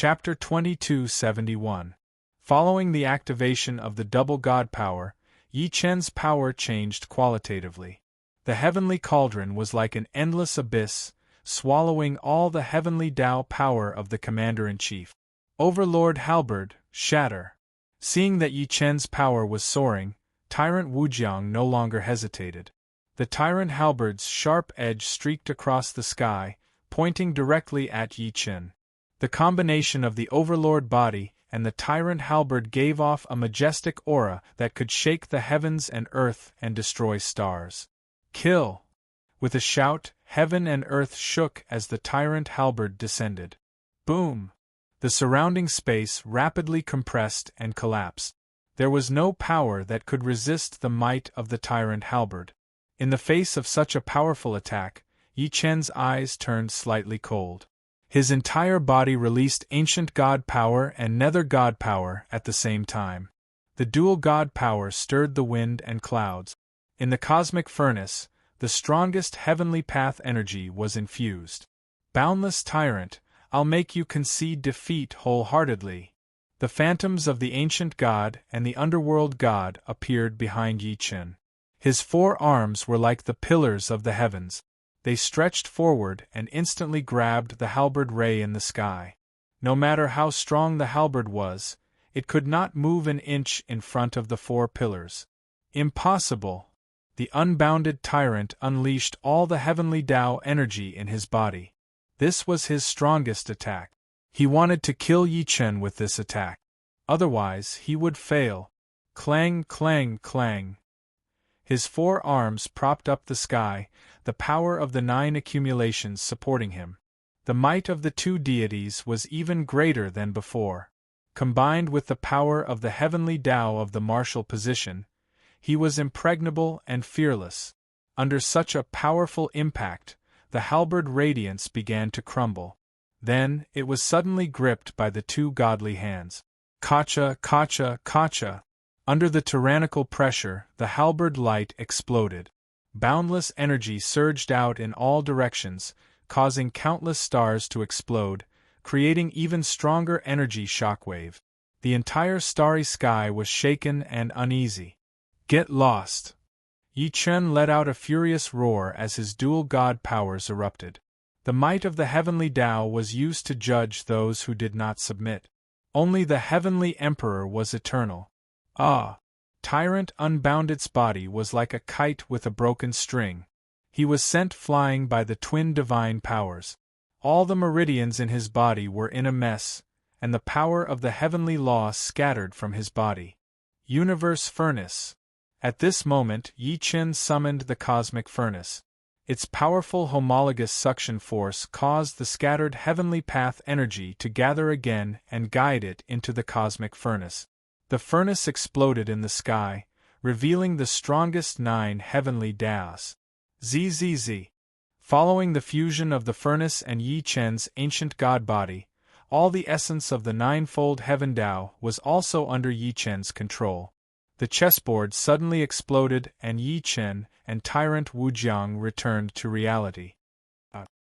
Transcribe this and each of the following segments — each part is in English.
Chapter 2271. Following the activation of the double god power, Yi Chen's power changed qualitatively. The heavenly cauldron was like an endless abyss, swallowing all the heavenly Tao power of the commander-in-chief. Overlord Halberd, shatter. Seeing that Yi Chen's power was soaring, Tyrant Wujiang no longer hesitated. The Tyrant Halberd's sharp edge streaked across the sky, pointing directly at Yi Chen. The combination of the Overlord body and the Tyrant Halberd gave off a majestic aura that could shake the heavens and earth and destroy stars. Kill! With a shout, heaven and earth shook as the Tyrant Halberd descended. Boom! The surrounding space rapidly compressed and collapsed. There was no power that could resist the might of the Tyrant Halberd. In the face of such a powerful attack, Yi Chen's eyes turned slightly cold. His entire body released ancient god power and nether god power at the same time. The dual god power stirred the wind and clouds. In the cosmic furnace, the strongest heavenly path energy was infused. Boundless tyrant, I'll make you concede defeat wholeheartedly. The phantoms of the ancient god and the underworld god appeared behind Yi Chen. His 4 arms were like the pillars of the heavens. They stretched forward and instantly grabbed the halberd ray in the sky. No matter how strong the halberd was, it could not move an inch in front of the 4 pillars. Impossible! The unbounded tyrant unleashed all the heavenly Tao energy in his body. This was his strongest attack. He wanted to kill Yi Chen with this attack. Otherwise, he would fail. Clang, clang, clang. His 4 arms propped up the sky, the power of the 9 accumulations supporting him. The might of the 2 deities was even greater than before. Combined with the power of the heavenly Tao of the martial position, he was impregnable and fearless. Under such a powerful impact, the halberd radiance began to crumble. Then, it was suddenly gripped by the 2 godly hands. Kacha, kacha, kacha. Under the tyrannical pressure, the halberd light exploded. Boundless energy surged out in all directions, causing countless stars to explode, creating even stronger energy shockwave. The entire starry sky was shaken and uneasy. Get lost! Yi Chen let out a furious roar as his dual god powers erupted. The might of the heavenly Tao was used to judge those who did not submit. Only the heavenly emperor was eternal. Ah! Tyrant Unbounded's body was like a kite with a broken string. He was sent flying by the twin divine powers. All the meridians in his body were in a mess, and the power of the heavenly law scattered from his body. Universe Furnace. At this moment, Yi Chen summoned the cosmic furnace. Its powerful homologous suction force caused the scattered heavenly path energy to gather again and guide it into the cosmic furnace. The furnace exploded in the sky, revealing the strongest 9 heavenly Taos. ZZZ. Following the fusion of the furnace and Yi Chen's ancient god body, all the essence of the 9-fold heaven Tao was also under Yi Chen's control. The chessboard suddenly exploded and Yi Chen and Tyrant Wujiang returned to reality.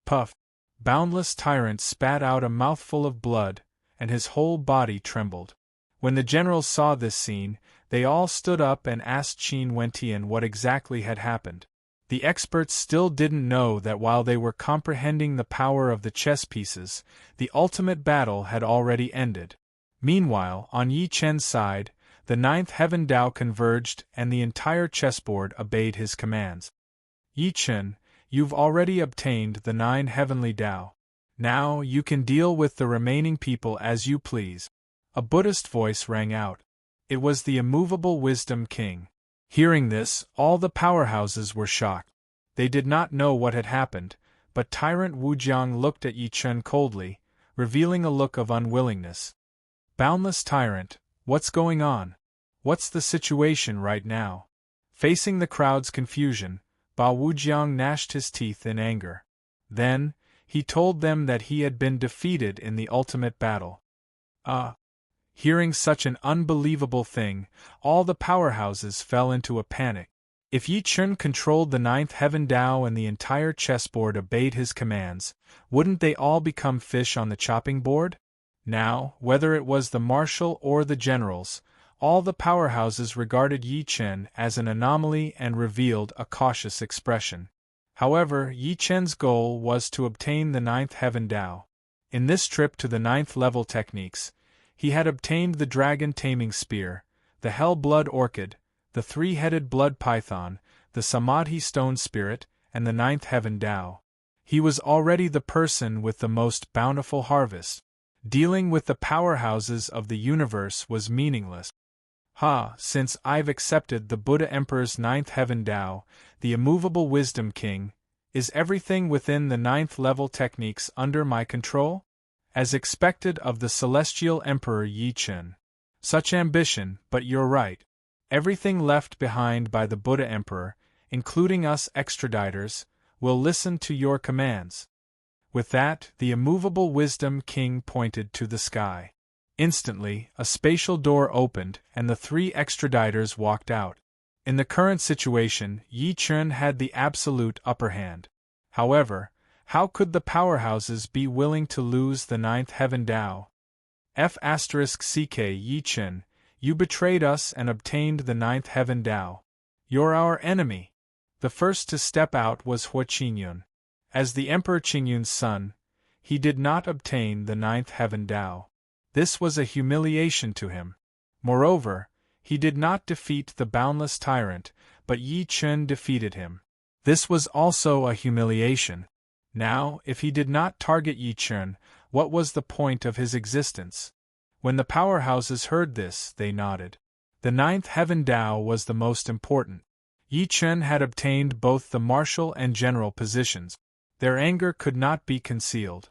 Puff! Boundless Tyrant spat out a mouthful of blood, and his whole body trembled. When the generals saw this scene, they all stood up and asked Qin Wentian what exactly had happened. The experts still didn't know that while they were comprehending the power of the chess pieces, the ultimate battle had already ended. Meanwhile, on Yi Chen's side, the 9th heaven Tao converged and the entire chessboard obeyed his commands. Yi Chen, you've already obtained the 9 heavenly Tao. Now you can deal with the remaining people as you please. A Buddhist voice rang out. It was the immovable Wisdom King. Hearing this, all the powerhouses were shocked. They did not know what had happened, but Tyrant Wujiang looked at Yi Chen coldly, revealing a look of unwillingness. Boundless Tyrant, what's going on? What's the situation right now? Facing the crowd's confusion, Ba Wujiang gnashed his teeth in anger. Then, he told them that he had been defeated in the ultimate battle. Hearing such an unbelievable thing, all the powerhouses fell into a panic. If Yi Chen controlled the 9th heaven Tao and the entire chessboard obeyed his commands, wouldn't they all become fish on the chopping board? Now, whether it was the marshal or the generals, all the powerhouses regarded Yi Chen as an anomaly and revealed a cautious expression. However, Yi Chen's goal was to obtain the ninth heaven Dao. In this trip to the ninth level techniques, he had obtained the dragon taming spear, the hell blood orchid, the three-headed blood python, the samadhi stone spirit, and the ninth heaven Dao. He was already the person with the most bountiful harvest. Dealing with the powerhouses of the universe was meaningless. Since I've accepted the Buddha Emperor's ninth heaven Dao, the immovable wisdom king, is everything within the ninth level techniques under my control? As expected of the celestial emperor Yi Chen. Such ambition, but you're right. Everything left behind by the Buddha Emperor, including us extraditors, will listen to your commands. With that, the immovable wisdom king pointed to the sky. Instantly, a spatial door opened and the three extraditors walked out. In the current situation, Yi Chen had the absolute upper hand. However, how could the powerhouses be willing to lose the ninth heaven Dao? F***ck Yi Chen, you betrayed us and obtained the ninth heaven Dao. You're our enemy. The first to step out was Hua Qingyun. As the Emperor Qingyun's son, he did not obtain the ninth heaven Dao. This was a humiliation to him. Moreover, he did not defeat the boundless tyrant, but Yi Chen defeated him. This was also a humiliation. Now, if he did not target Yi Chen, what was the point of his existence? When the powerhouses heard this, they nodded. The ninth heaven Dao was the most important. Yi Chen had obtained both the marshal and general positions. Their anger could not be concealed.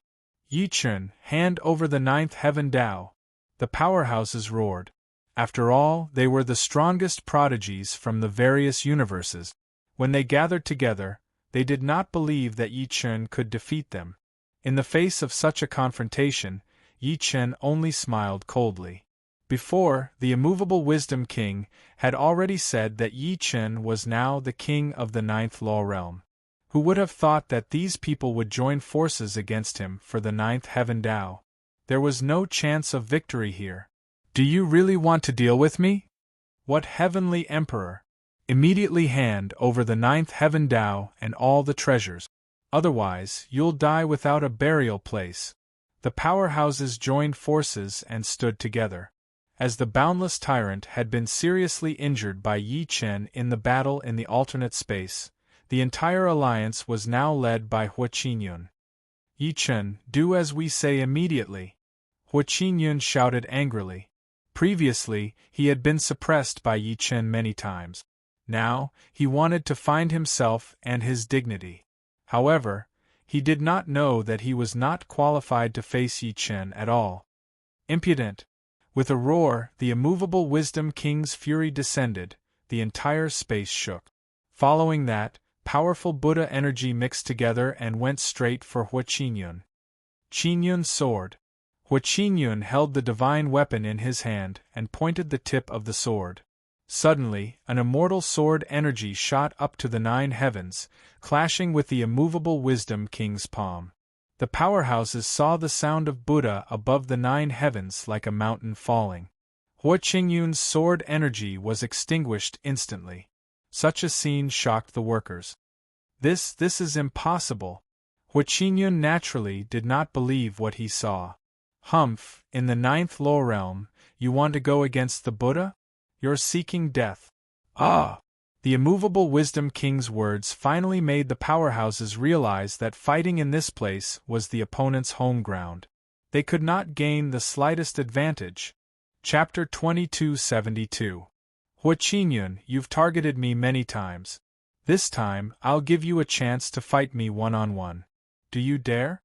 Yi Chen, hand over the ninth heaven Dao. The powerhouses roared. After all, they were the strongest prodigies from the various universes. When they gathered together, they did not believe that Yi Chen could defeat them. In the face of such a confrontation, Yi Chen only smiled coldly. Before, the immovable wisdom king had already said that Yi Chen was now the king of the ninth law realm. Who would have thought that these people would join forces against him for the ninth heaven Dao? There was no chance of victory here. Do you really want to deal with me? What heavenly emperor? Immediately hand over the ninth heaven Dao and all the treasures. Otherwise, you'll die without a burial place. The powerhouses joined forces and stood together. As the boundless tyrant had been seriously injured by Yi Chen in the battle in the alternate space, the entire alliance was now led by Hua Qingyun. Yi Chen, do as we say immediately. Hua Qingyun shouted angrily. Previously, he had been suppressed by Yi Chen many times. Now, he wanted to find himself and his dignity. However, he did not know that he was not qualified to face Yi Chen at all. Impudent! With a roar, the immovable wisdom king's fury descended, the entire space shook. Following that, powerful Buddha energy mixed together and went straight for Hua Qingyun. Qingyun's sword. Hua Qingyun held the divine weapon in his hand and pointed the tip of the sword. Suddenly, an immortal sword energy shot up to the nine heavens, clashing with the immovable wisdom king's palm. The powerhouses saw the sound of Buddha above the nine heavens like a mountain falling. Hua Qingyun's sword energy was extinguished instantly. Such a scene shocked the workers. This is impossible. Hua Qingyun naturally did not believe what he saw. Humph, in the ninth law realm, you want to go against the Buddha? You're seeking death. Ah! The immovable wisdom king's words finally made the powerhouses realize that fighting in this place was the opponent's home ground. They could not gain the slightest advantage. Chapter 2272. Hua Qingyun, you've targeted me many times. This time, I'll give you a chance to fight me one-on-one. Do you dare?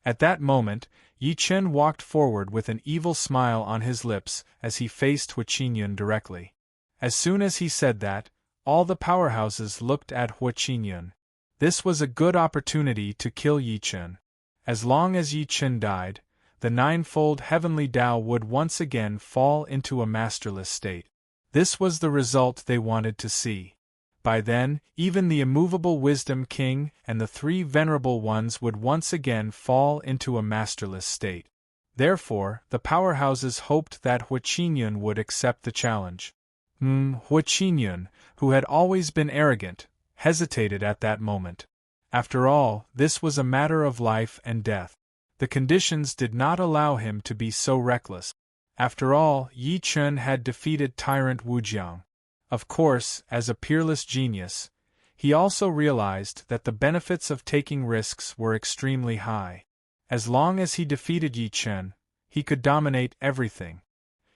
At that moment, Yi Chen walked forward with an evil smile on his lips as he faced Hua Qingyun directly. As soon as he said that, all the powerhouses looked at Hua Qingyun. This was a good opportunity to kill Yi Chen. As long as Yi Chen died, the ninefold heavenly Tao would once again fall into a masterless state. This was the result they wanted to see. By then, even the immovable wisdom king and the three venerable ones would once again fall into a masterless state. Therefore, the powerhouses hoped that Hua Qinyun would accept the challenge. Hua Qinyun, who had always been arrogant, hesitated at that moment. After all, this was a matter of life and death. The conditions did not allow him to be so reckless. After all, Yi Chen had defeated tyrant Wu Jiang. Of course, as a peerless genius, he also realized that the benefits of taking risks were extremely high. As long as he defeated Yi Chen, he could dominate everything.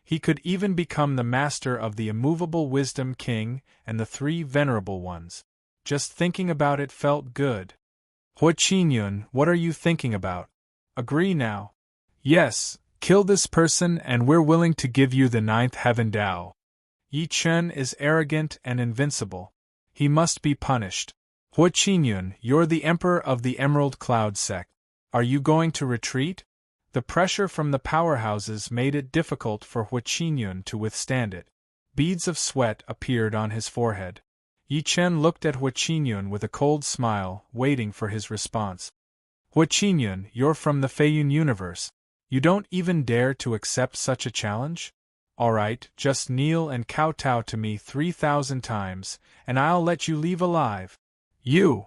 He could even become the master of the immovable Wisdom King and the three Venerable Ones. Just thinking about it felt good. Hua Qinyun, what are you thinking about? Agree now. Yes, kill this person and we're willing to give you the 9th heaven Dao. Yi Chen is arrogant and invincible. He must be punished. Hua Qinyun, you're the emperor of the Emerald Cloud sect. Are you going to retreat? The pressure from the powerhouses made it difficult for Hua Qinyun to withstand it. Beads of sweat appeared on his forehead. Yi Chen looked at Hua Qinyun with a cold smile, waiting for his response. Hua Qinyun, you're from the Feiyun universe. You don't even dare to accept such a challenge? Alright, just kneel and kowtow to me 3,000 times, and I'll let you leave alive. You!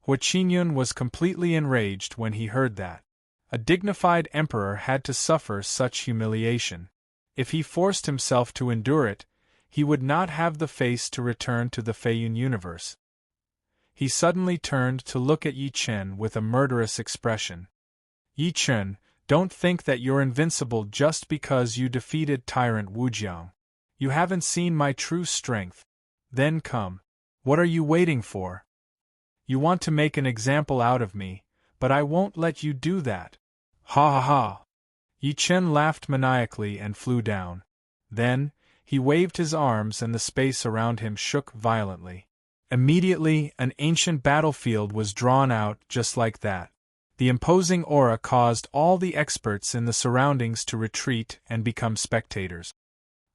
Hua Qinyun was completely enraged when he heard that. A dignified emperor had to suffer such humiliation. If he forced himself to endure it, he would not have the face to return to the Feiyun universe. He suddenly turned to look at Yi Chen with a murderous expression. Yi Chen, don't think that you're invincible just because you defeated tyrant Wu Jiang. You haven't seen my true strength. Then come. What are you waiting for? You want to make an example out of me, but I won't let you do that. Ha ha ha! Yi Chen laughed maniacally and flew down. Then, he waved his arms and the space around him shook violently. Immediately, an ancient battlefield was drawn out just like that. The imposing aura caused all the experts in the surroundings to retreat and become spectators.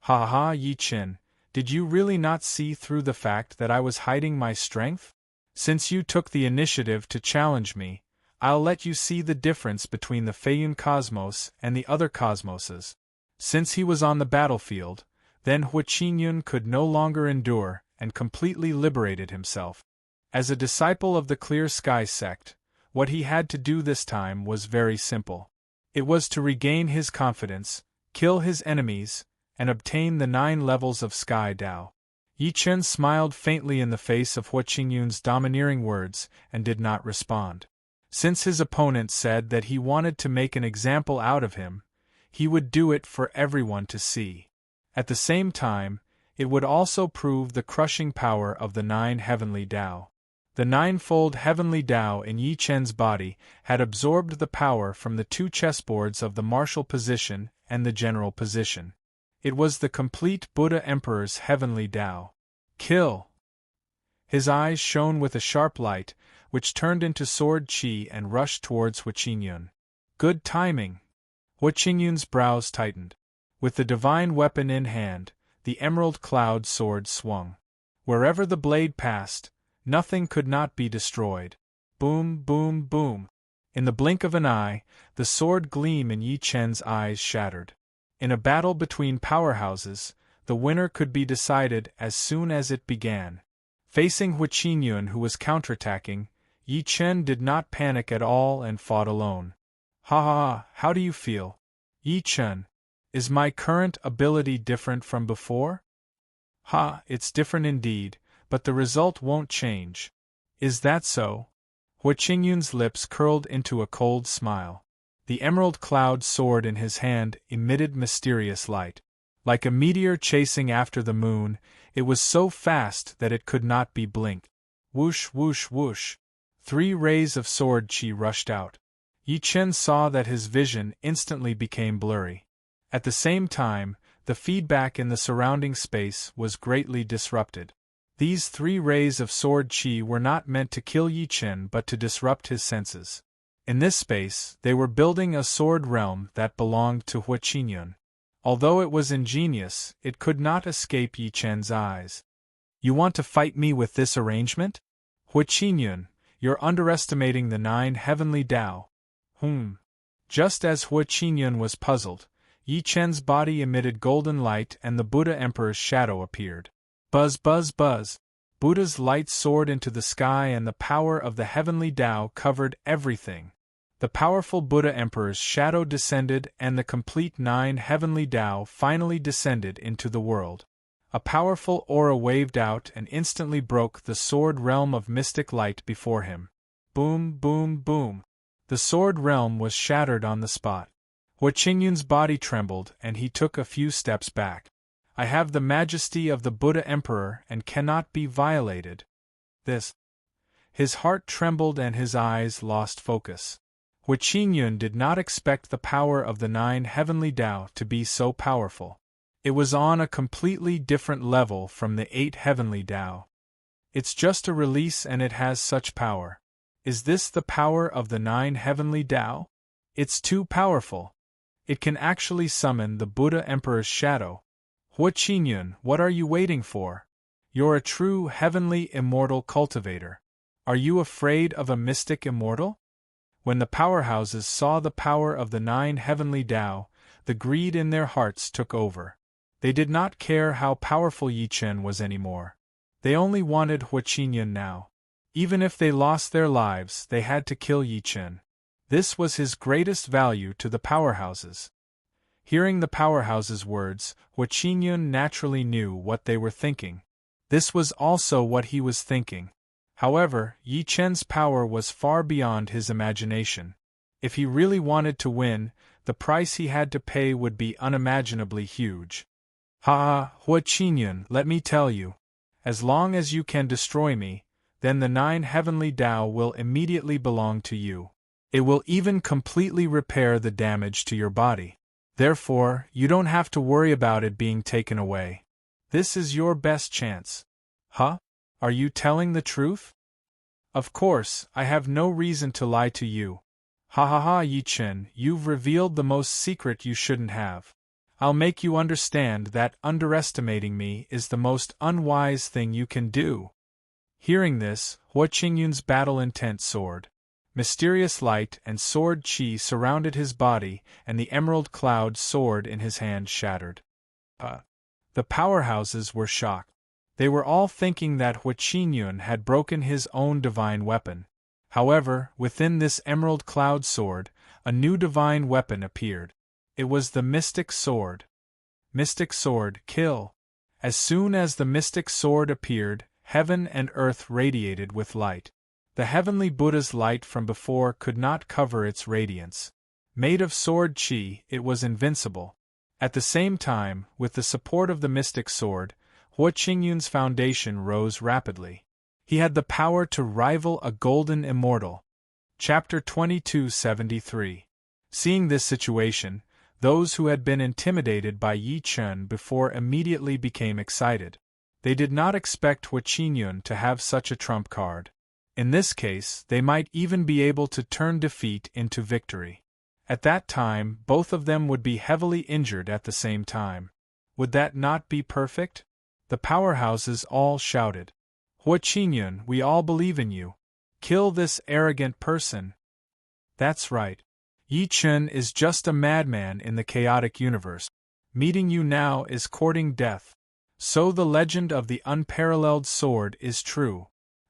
Ha ha, Yi Chen, did you really not see through the fact that I was hiding my strength? Since you took the initiative to challenge me, I'll let you see the difference between the Feiyun cosmos and the other cosmoses. Since he was on the battlefield, then Hua Qinyun could no longer endure and completely liberated himself. As a disciple of the Clear Sky sect, what he had to do this time was very simple. It was to regain his confidence, kill his enemies, and obtain the 9 levels of Sky Dao. Yi Chen smiled faintly in the face of Hua Qinyun's domineering words and did not respond. Since his opponent said that he wanted to make an example out of him, he would do it for everyone to see. At the same time, it would also prove the crushing power of the 9 heavenly Dao. The 9-fold heavenly Dao in Yi Chen's body had absorbed the power from the 2 chessboards of the martial position and the general position. It was the complete Buddha Emperor's heavenly Dao. Kill! His eyes shone with a sharp light, which turned into sword qi and rushed towards Hua Qinyun. Good timing! Hua Qinyun's brows tightened. With the divine weapon in hand, the emerald cloud sword swung. Wherever the blade passed, nothing could not be destroyed. Boom, boom, boom. In the blink of an eye, the sword gleam in Yi Chen's eyes shattered. In a battle between powerhouses, the winner could be decided as soon as it began. Facing Hua Qinyun, who was counterattacking, Yi Chen did not panic at all and fought alone. Ha ha ha, how do you feel? Yi Chen, is my current ability different from before? Ha, it's different indeed, but the result won't change. Is that so? Hua Qinyun's lips curled into a cold smile. The emerald cloud sword in his hand emitted mysterious light. Like a meteor chasing after the moon, it was so fast that it could not be blinked. Whoosh, whoosh, whoosh. 3 rays of sword qi rushed out. Yi Chen saw that his vision instantly became blurry. At the same time, the feedback in the surrounding space was greatly disrupted. These 3 rays of sword qi were not meant to kill Yi Chen but to disrupt his senses. In this space, they were building a sword realm that belonged to Hua Qinyun. Although it was ingenious, it could not escape Yi Chen's eyes. You want to fight me with this arrangement? Hua Qinyun, you're underestimating the 9 heavenly Dao. Just as Hua Qingyun was puzzled, Yi Chen's body emitted golden light and the Buddha Emperor's shadow appeared. Buzz buzz buzz. Buddha's light soared into the sky and the power of the heavenly Tao covered everything. The powerful Buddha Emperor's shadow descended and the complete 9 heavenly Tao finally descended into the world. A powerful aura waved out and instantly broke the sword realm of mystic light before him. Boom, boom, boom. The sword realm was shattered on the spot. Hua Qingyun's body trembled and he took a few steps back. I have the majesty of the Buddha Emperor and cannot be violated. This. His heart trembled and his eyes lost focus. Hua Qingyun did not expect the power of the 9 heavenly Tao to be so powerful. It was on a completely different level from the 8 heavenly Tao. It's just a release and it has such power. Is this the power of the 9 heavenly Tao? It's too powerful. It can actually summon the Buddha Emperor's shadow. Hua Qingyun, what are you waiting for? You're a true heavenly immortal cultivator. Are you afraid of a mystic immortal? When the powerhouses saw the power of the 9 heavenly Tao, the greed in their hearts took over. They did not care how powerful Yi Chen was anymore. They only wanted Hua Qingyun now. Even if they lost their lives, they had to kill Yi Chen. This was his greatest value to the powerhouses. Hearing the powerhouses' words, Hua Qingyun naturally knew what they were thinking. This was also what he was thinking. However, Yi Chen's power was far beyond his imagination. If he really wanted to win, the price he had to pay would be unimaginably huge. Ha! Hua Qingyun, let me tell you. As long as you can destroy me, then the 9 heavenly Tao will immediately belong to you. It will even completely repair the damage to your body. Therefore, you don't have to worry about it being taken away. This is your best chance. Huh? Are you telling the truth? Of course, I have no reason to lie to you. Ha ha ha, Yi Chen, you've revealed the most secret you shouldn't have. I'll make you understand that underestimating me is the most unwise thing you can do. Hearing this, Hua Qingyun's battle intent soared. Mysterious light and sword qi surrounded his body, and the emerald cloud sword in his hand shattered. The powerhouses were shocked. They were all thinking that Hua Qingyun had broken his own divine weapon. However, within this emerald cloud sword, a new divine weapon appeared. It was the Mystic Sword. Mystic Sword, kill. As soon as the Mystic Sword appeared, heaven and earth radiated with light. The heavenly Buddha's light from before could not cover its radiance. Made of sword qi, it was invincible. At the same time, with the support of the Mystic Sword, Hua Qingyun's foundation rose rapidly. He had the power to rival a golden immortal. Chapter 2273. Seeing this situation, those who had been intimidated by Yi Chen before immediately became excited. They did not expect Hua Qingyun to have such a trump card. In this case, they might even be able to turn defeat into victory. At that time, both of them would be heavily injured at the same time. Would that not be perfect? The powerhouses all shouted. Hua Qingyun, we all believe in you. Kill this arrogant person. That's right. Yi Chen is just a madman in the chaotic universe. Meeting you now is courting death. So the legend of the unparalleled sword is true.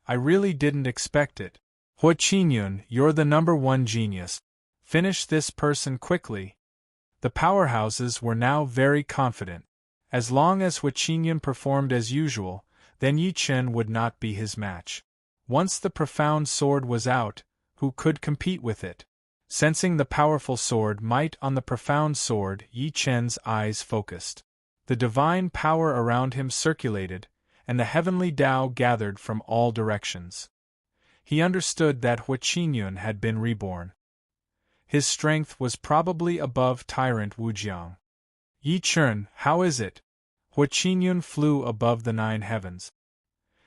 I really didn't expect it. Hua Qingyun, you're the #1 genius. Finish this person quickly. The powerhouses were now very confident. As long as Hua Qingyun performed as usual, then Yi Chen would not be his match. Once the profound sword was out, who could compete with it? Sensing the powerful sword might on the profound sword, Yi Chen's eyes focused. The divine power around him circulated, and the heavenly Tao gathered from all directions. He understood that Hua Qingyun had been reborn. His strength was probably above tyrant Wujiang. Yi Chen, how is it? Hua Qingyun flew above the 9 heavens.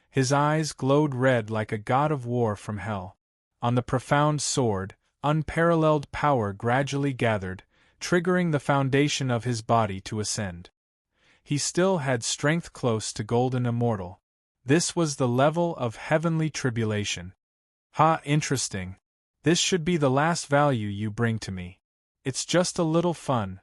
His eyes glowed red like a god of war from hell. On the profound sword, unparalleled power gradually gathered, triggering the foundation of his body to ascend. He still had strength close to golden immortal. This was the level of heavenly tribulation. Ha, interesting. This should be the last value you bring to me. It's just a little fun.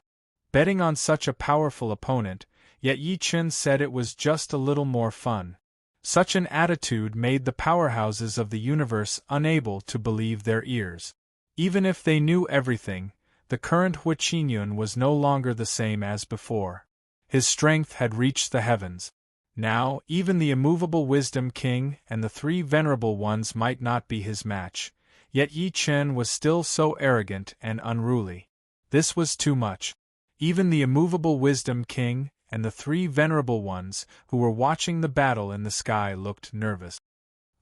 Betting on such a powerful opponent, yet Yi Chen said it was just a little more fun. Such an attitude made the powerhouses of the universe unable to believe their ears. Even if they knew everything, the current Hu Qingyun was no longer the same as before. His strength had reached the heavens. Now, even the immovable Wisdom King and the three venerable ones might not be his match, yet Yi Chen was still so arrogant and unruly. This was too much. Even the immovable Wisdom King and the three venerable ones who were watching the battle in the sky looked nervous.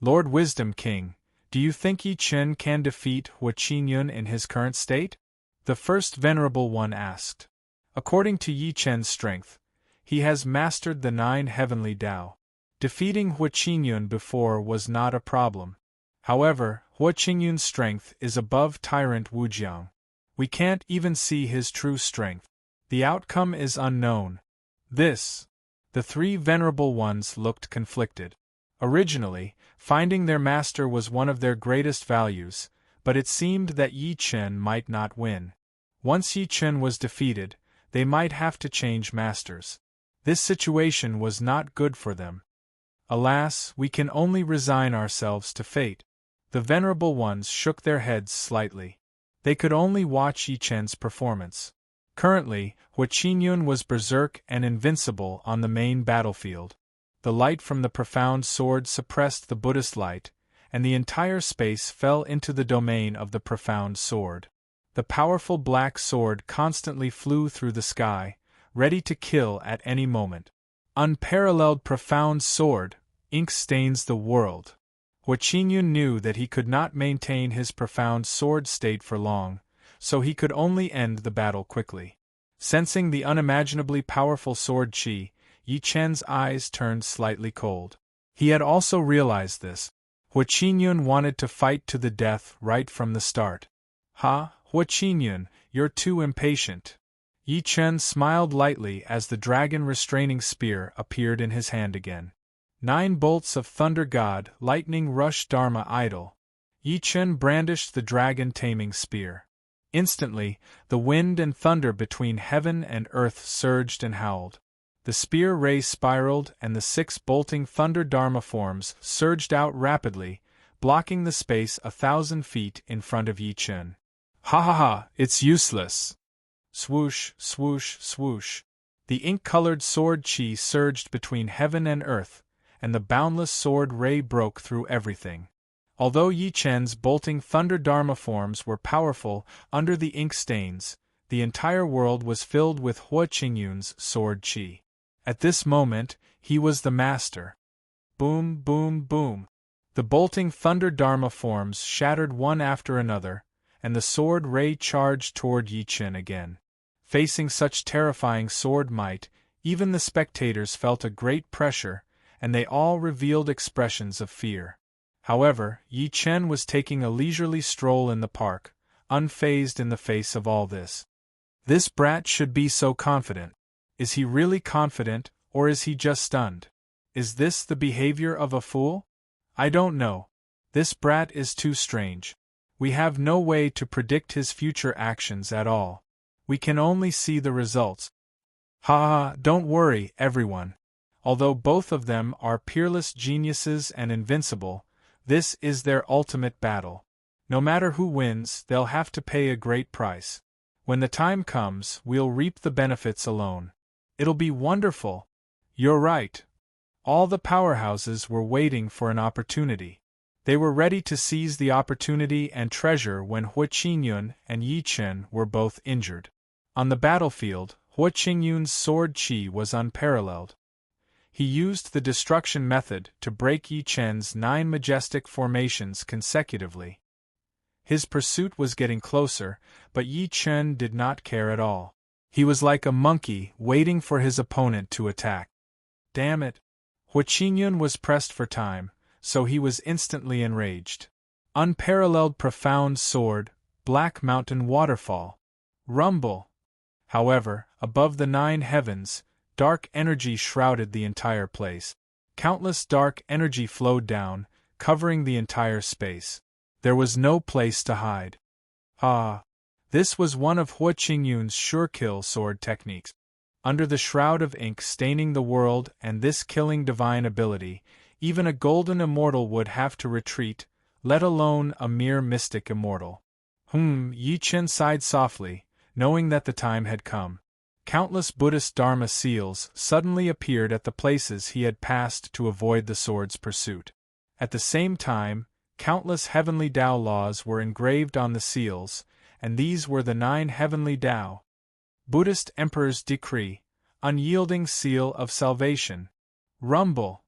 Lord Wisdom King, do you think Yi Chen can defeat Hu Qingyun in his current state? The first venerable one asked. According to Yi Chen's strength, he has mastered the 9 heavenly Tao. Defeating Hu Qingyun before was not a problem. However, Hu Qingyun's strength is above Tyrant Wu Jiang. We can't even see his true strength. The outcome is unknown. The three venerable ones looked conflicted. Originally, finding their master was one of their greatest values, but it seemed that Yi Chen might not win. Once Yi Chen was defeated, they might have to change masters. This situation was not good for them. Alas, we can only resign ourselves to fate. The venerable ones shook their heads slightly. They could only watch Yi Chen's performance. Currently, Hu Qingyun was berserk and invincible on the main battlefield. The light from the profound sword suppressed the Buddhist light, and the entire space fell into the domain of the profound sword. The powerful black sword constantly flew through the sky, ready to kill at any moment. Unparalleled profound sword, ink stains the world. Hu Qingyun knew that he could not maintain his profound sword state for long, so he could only end the battle quickly. Sensing the unimaginably powerful sword qi, Yi Chen's eyes turned slightly cold. He had also realized this. Hu Qingyun wanted to fight to the death right from the start. Ha, Hu Qingyun, you're too impatient. Yi Chen smiled lightly as the dragon restraining spear appeared in his hand again. 9 bolts of thunder god, lightning rush dharma idol. Yi Chen brandished the dragon taming spear. Instantly, the wind and thunder between heaven and earth surged and howled. The spear ray spiraled and the 6 bolting thunder dharma forms surged out rapidly, blocking the space 1,000 feet in front of Yi Chen. Ha ha ha, it's useless! Swoosh, swoosh, swoosh. The ink-colored sword qi surged between heaven and earth, and the boundless sword ray broke through everything. Although Yi Chen's bolting thunder dharma forms were powerful under the ink stains, the entire world was filled with Hu Qingyun's sword qi. At this moment, he was the master. Boom, boom, boom. The bolting thunder dharma forms shattered one after another, and the sword ray charged toward Yi Chen again. Facing such terrifying sword might, even the spectators felt a great pressure, and they all revealed expressions of fear. However, Yi Chen was taking a leisurely stroll in the park, unfazed in the face of all this. This brat should be so confident. Is he really confident, or is he just stunned? Is this the behavior of a fool? I don't know. This brat is too strange. We have no way to predict his future actions at all. We can only see the results. Ha ha, don't worry, everyone. Although both of them are peerless geniuses and invincible, this is their ultimate battle. No matter who wins, they'll have to pay a great price. When the time comes, we'll reap the benefits alone. It'll be wonderful. You're right. All the powerhouses were waiting for an opportunity. They were ready to seize the opportunity and treasure when Hu Qingyun and Yi Chen were both injured. On the battlefield, Hu Qingyun's sword qi was unparalleled. He used the destruction method to break Yi Chen's 9 majestic formations consecutively. His pursuit was getting closer, but Yi Chen did not care at all. He was like a monkey waiting for his opponent to attack. Damn it! Hu Qingyun was pressed for time, so he was instantly enraged. Unparalleled profound sword, black mountain waterfall. Rumble! However, above the 9 heavens, dark energy shrouded the entire place. Countless dark energy flowed down, covering the entire space. There was no place to hide. Ah! This was one of Hua Qingyun's sure-kill sword techniques. Under the shroud of ink staining the world and this killing divine ability, even a golden immortal would have to retreat, let alone a mere mystic immortal. Yi Chen sighed softly, knowing that the time had come. Countless Buddhist Dharma seals suddenly appeared at the places he had passed to avoid the sword's pursuit. At the same time, countless heavenly Tao laws were engraved on the seals, and these were the 9 heavenly Tao. Buddhist Emperor's Decree, unyielding seal of salvation. Rumble!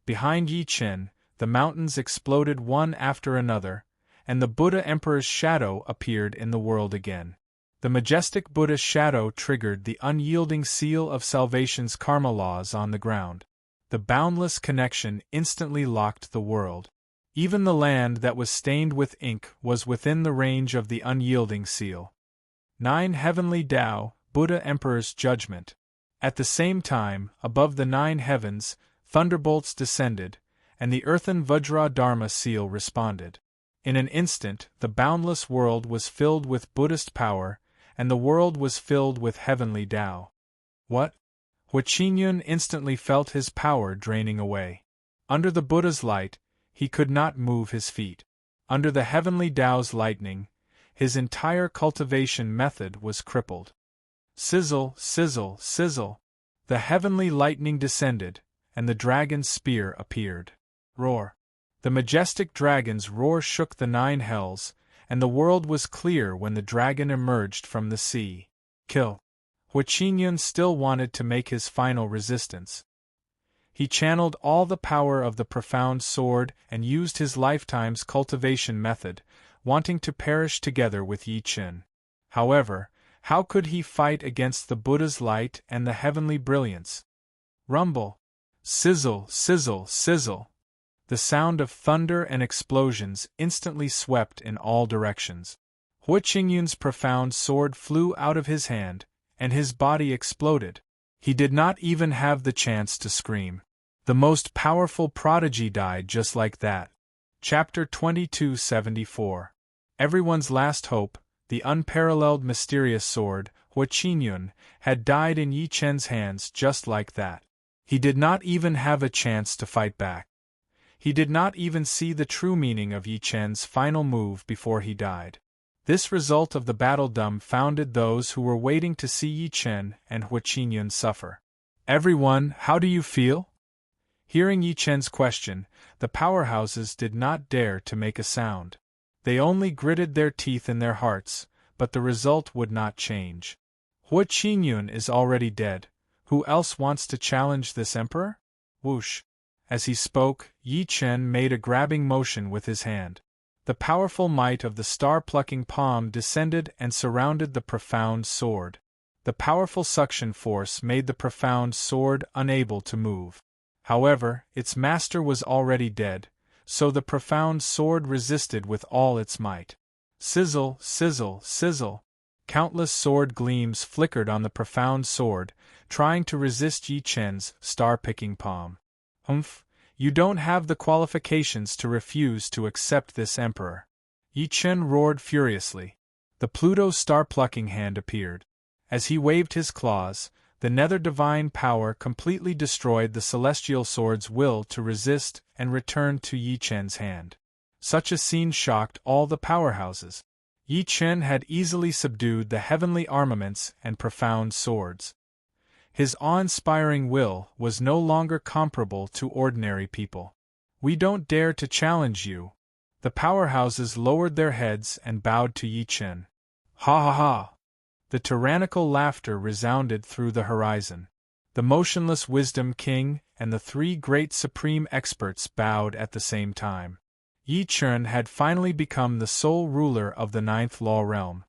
Behind Yi Chen, the mountains exploded one after another, and the Buddha Emperor's shadow appeared in the world again. The majestic Buddha shadow triggered the unyielding seal of salvation's karma laws on the ground. The boundless connection instantly locked the world. Even the land that was stained with ink was within the range of the unyielding seal. 9 heavenly Tao, Buddha Emperor's judgment. At the same time, above the 9 heavens, thunderbolts descended, and the earthen Vajra Dharma seal responded. In an instant, the boundless world was filled with Buddhist power, and the world was filled with heavenly Tao. What? Hua Qingyun instantly felt his power draining away. Under the Buddha's light, he could not move his feet. Under the heavenly Tao's lightning, his entire cultivation method was crippled. Sizzle, sizzle, sizzle. The heavenly lightning descended, and the dragon's spear appeared. Roar. The majestic dragon's roar shook the 9 hells, and the world was clear when the dragon emerged from the sea. Kill. Hua Qingyun still wanted to make his final resistance. He channeled all the power of the profound sword and used his lifetime's cultivation method, wanting to perish together with Yi Chen. However, how could he fight against the Buddha's light and the heavenly brilliance? Rumble. Sizzle, sizzle, sizzle. The sound of thunder and explosions instantly swept in all directions. Hua Qingyun's profound sword flew out of his hand, and his body exploded. He did not even have the chance to scream. The most powerful prodigy died just like that. Chapter 2274. Everyone's last hope, the unparalleled mysterious sword, Hua Qingyun, had died in Yi Chen's hands just like that. He did not even have a chance to fight back. He did not even see the true meaning of Yi Chen's final move before he died. This result of the battle dumbfounded those who were waiting to see Yi Chen and Hua Qingyun suffer. Everyone, how do you feel? Hearing Yi Chen's question, the powerhouses did not dare to make a sound. They only gritted their teeth in their hearts, but the result would not change. Hua Qingyun is already dead. Who else wants to challenge this emperor? Whoosh. As he spoke, Yi Chen made a grabbing motion with his hand. The powerful might of the star-plucking palm descended and surrounded the profound sword. The powerful suction force made the profound sword unable to move. However, its master was already dead, so the profound sword resisted with all its might. Sizzle, sizzle, sizzle. Countless sword gleams flickered on the profound sword, trying to resist Yi Chen's star-picking palm. Humph, you don't have the qualifications to refuse to accept this emperor. Yi Chen roared furiously. The Pluto star-plucking hand appeared. As he waved his claws, the nether divine power completely destroyed the celestial sword's will to resist and return to Yi Chen's hand. Such a scene shocked all the powerhouses. Yi Chen had easily subdued the heavenly armaments and profound swords. His awe-inspiring will was no longer comparable to ordinary people. We don't dare to challenge you. The powerhouses lowered their heads and bowed to Yi Chen. Ha ha ha! The tyrannical laughter resounded through the horizon. The motionless Wisdom King and the 3 great supreme experts bowed at the same time. Yi Chen had finally become the sole ruler of the 9th Law Realm.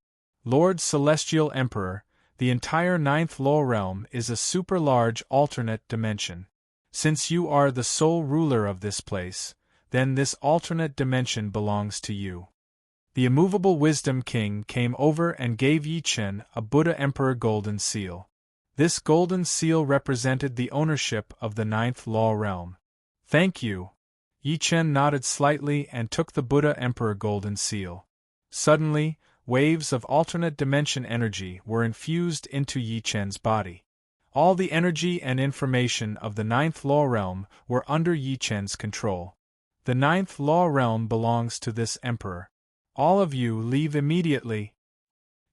Lord Celestial Emperor, the entire 9th Law Realm is a super-large alternate dimension. Since you are the sole ruler of this place, then this alternate dimension belongs to you. The immovable Wisdom King came over and gave Yi Chen a Buddha Emperor golden seal. This golden seal represented the ownership of the 9th Law Realm. Thank you. Yi Chen nodded slightly and took the Buddha Emperor golden seal. Suddenly, waves of alternate dimension energy were infused into Yi Chen's body. All the energy and information of the ninth law realm were under Yi Chen's control. The ninth law realm belongs to this emperor. All of you leave immediately.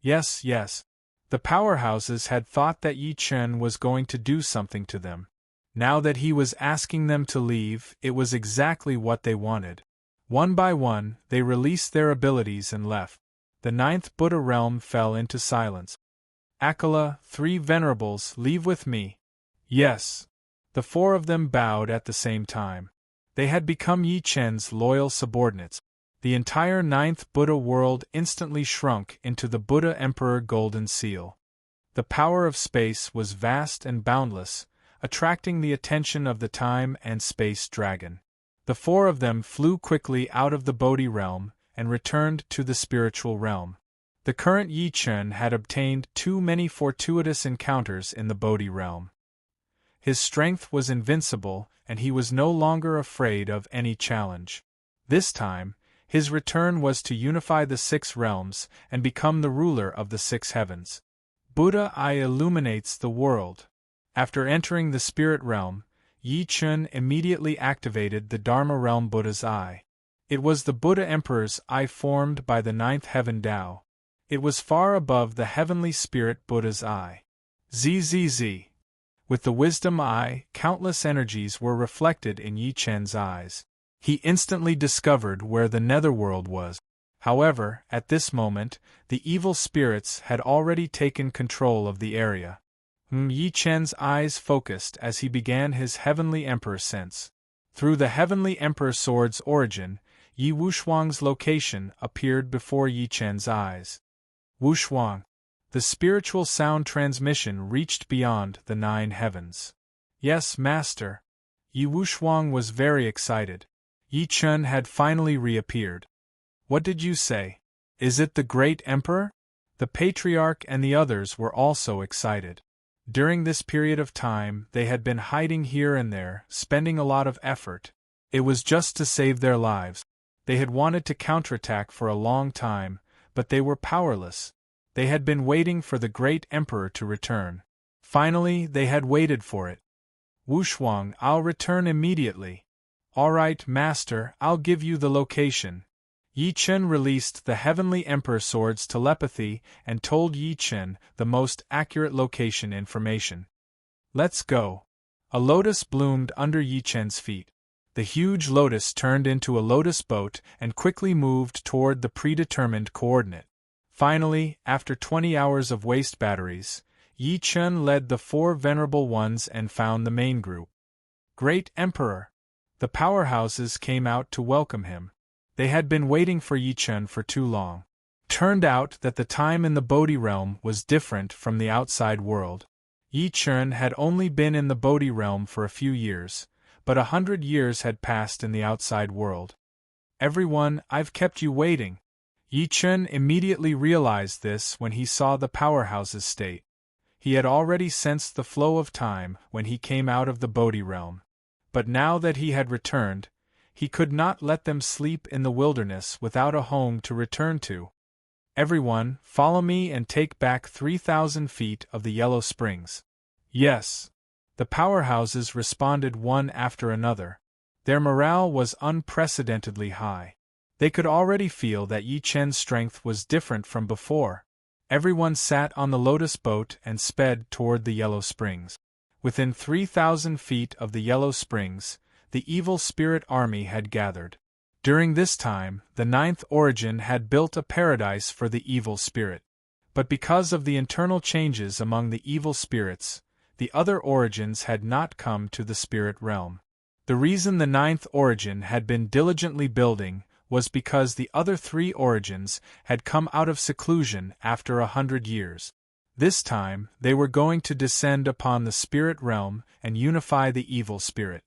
Yes, yes. The powerhouses had thought that Yi Chen was going to do something to them. Now that he was asking them to leave, it was exactly what they wanted. One by one, they released their abilities and left. The ninth Buddha realm fell into silence. Akala, 3 venerables, leave with me. Yes. The 4 of them bowed at the same time. They had become Yi Chen's loyal subordinates. The entire ninth Buddha world instantly shrunk into the Buddha Emperor Golden Seal. The power of space was vast and boundless, attracting the attention of the time and space dragon. The 4 of them flew quickly out of the Bodhi realm and returned to the spiritual realm. The current Yi Chen had obtained too many fortuitous encounters in the Bodhi realm. His strength was invincible, and he was no longer afraid of any challenge. This time, his return was to unify the 6 realms and become the ruler of the 6 heavens. Buddha Eye illuminates the world. After entering the spirit realm, Yi Chen immediately activated the Dharma realm Buddha's Eye. It was the Buddha Emperor's eye formed by the 9th heaven Tao. It was far above the heavenly spirit Buddha's Eye. ZZZ. With the wisdom eye, countless energies were reflected in Yi Chen's eyes. He instantly discovered where the netherworld was. However, at this moment, the evil spirits had already taken control of the area. Yi Chen's eyes focused as he began his heavenly emperor sense. Through the heavenly emperor sword's origin, Yi Wushuang's location appeared before Yi Chen's eyes. Wushuang. The spiritual sound transmission reached beyond the 9 heavens. Yes, Master. Yi Wushuang was very excited. Yi Chen had finally reappeared. What did you say? Is it the great emperor? The patriarch and the others were also excited. During this period of time, they had been hiding here and there, spending a lot of effort. It was just to save their lives. They had wanted to counterattack for a long time, but they were powerless. They had been waiting for the great emperor to return. Finally, they had waited for it. Wushuang, I'll return immediately. All right, Master, I'll give you the location. Yi Chen released the Heavenly Emperor Sword's telepathy and told Yi Chen the most accurate location information. Let's go. A lotus bloomed under Yi Chen's feet. The huge lotus turned into a lotus boat and quickly moved toward the predetermined coordinate. Finally, after 20 hours of waste batteries, Yi Chen led the 4 venerable ones and found the main group. Great Emperor! The powerhouses came out to welcome him. They had been waiting for Yi Chen for too long. Turned out that the time in the Bodhi realm was different from the outside world. Yi Chen had only been in the Bodhi realm for a few years, but 100 years had passed in the outside world. Everyone, I've kept you waiting. Yi Chen immediately realized this when he saw the powerhouse's state. He had already sensed the flow of time when he came out of the Bodhi realm. But now that he had returned, he could not let them sleep in the wilderness without a home to return to. Everyone, follow me and take back 3,000 feet of the Yellow Springs. Yes. The powerhouses responded one after another. Their morale was unprecedentedly high. They could already feel that Yi Chen's strength was different from before. Everyone sat on the lotus boat and sped toward the Yellow Springs. Within 3,000 feet of the Yellow Springs, the evil spirit army had gathered. During this time, the 9th origin had built a paradise for the evil spirit. But because of the internal changes among the evil spirits, the other origins had not come to the spirit realm. The reason the 9th origin had been diligently building was because the other 3 origins had come out of seclusion after 100 years. This time, they were going to descend upon the spirit realm and unify the evil spirit.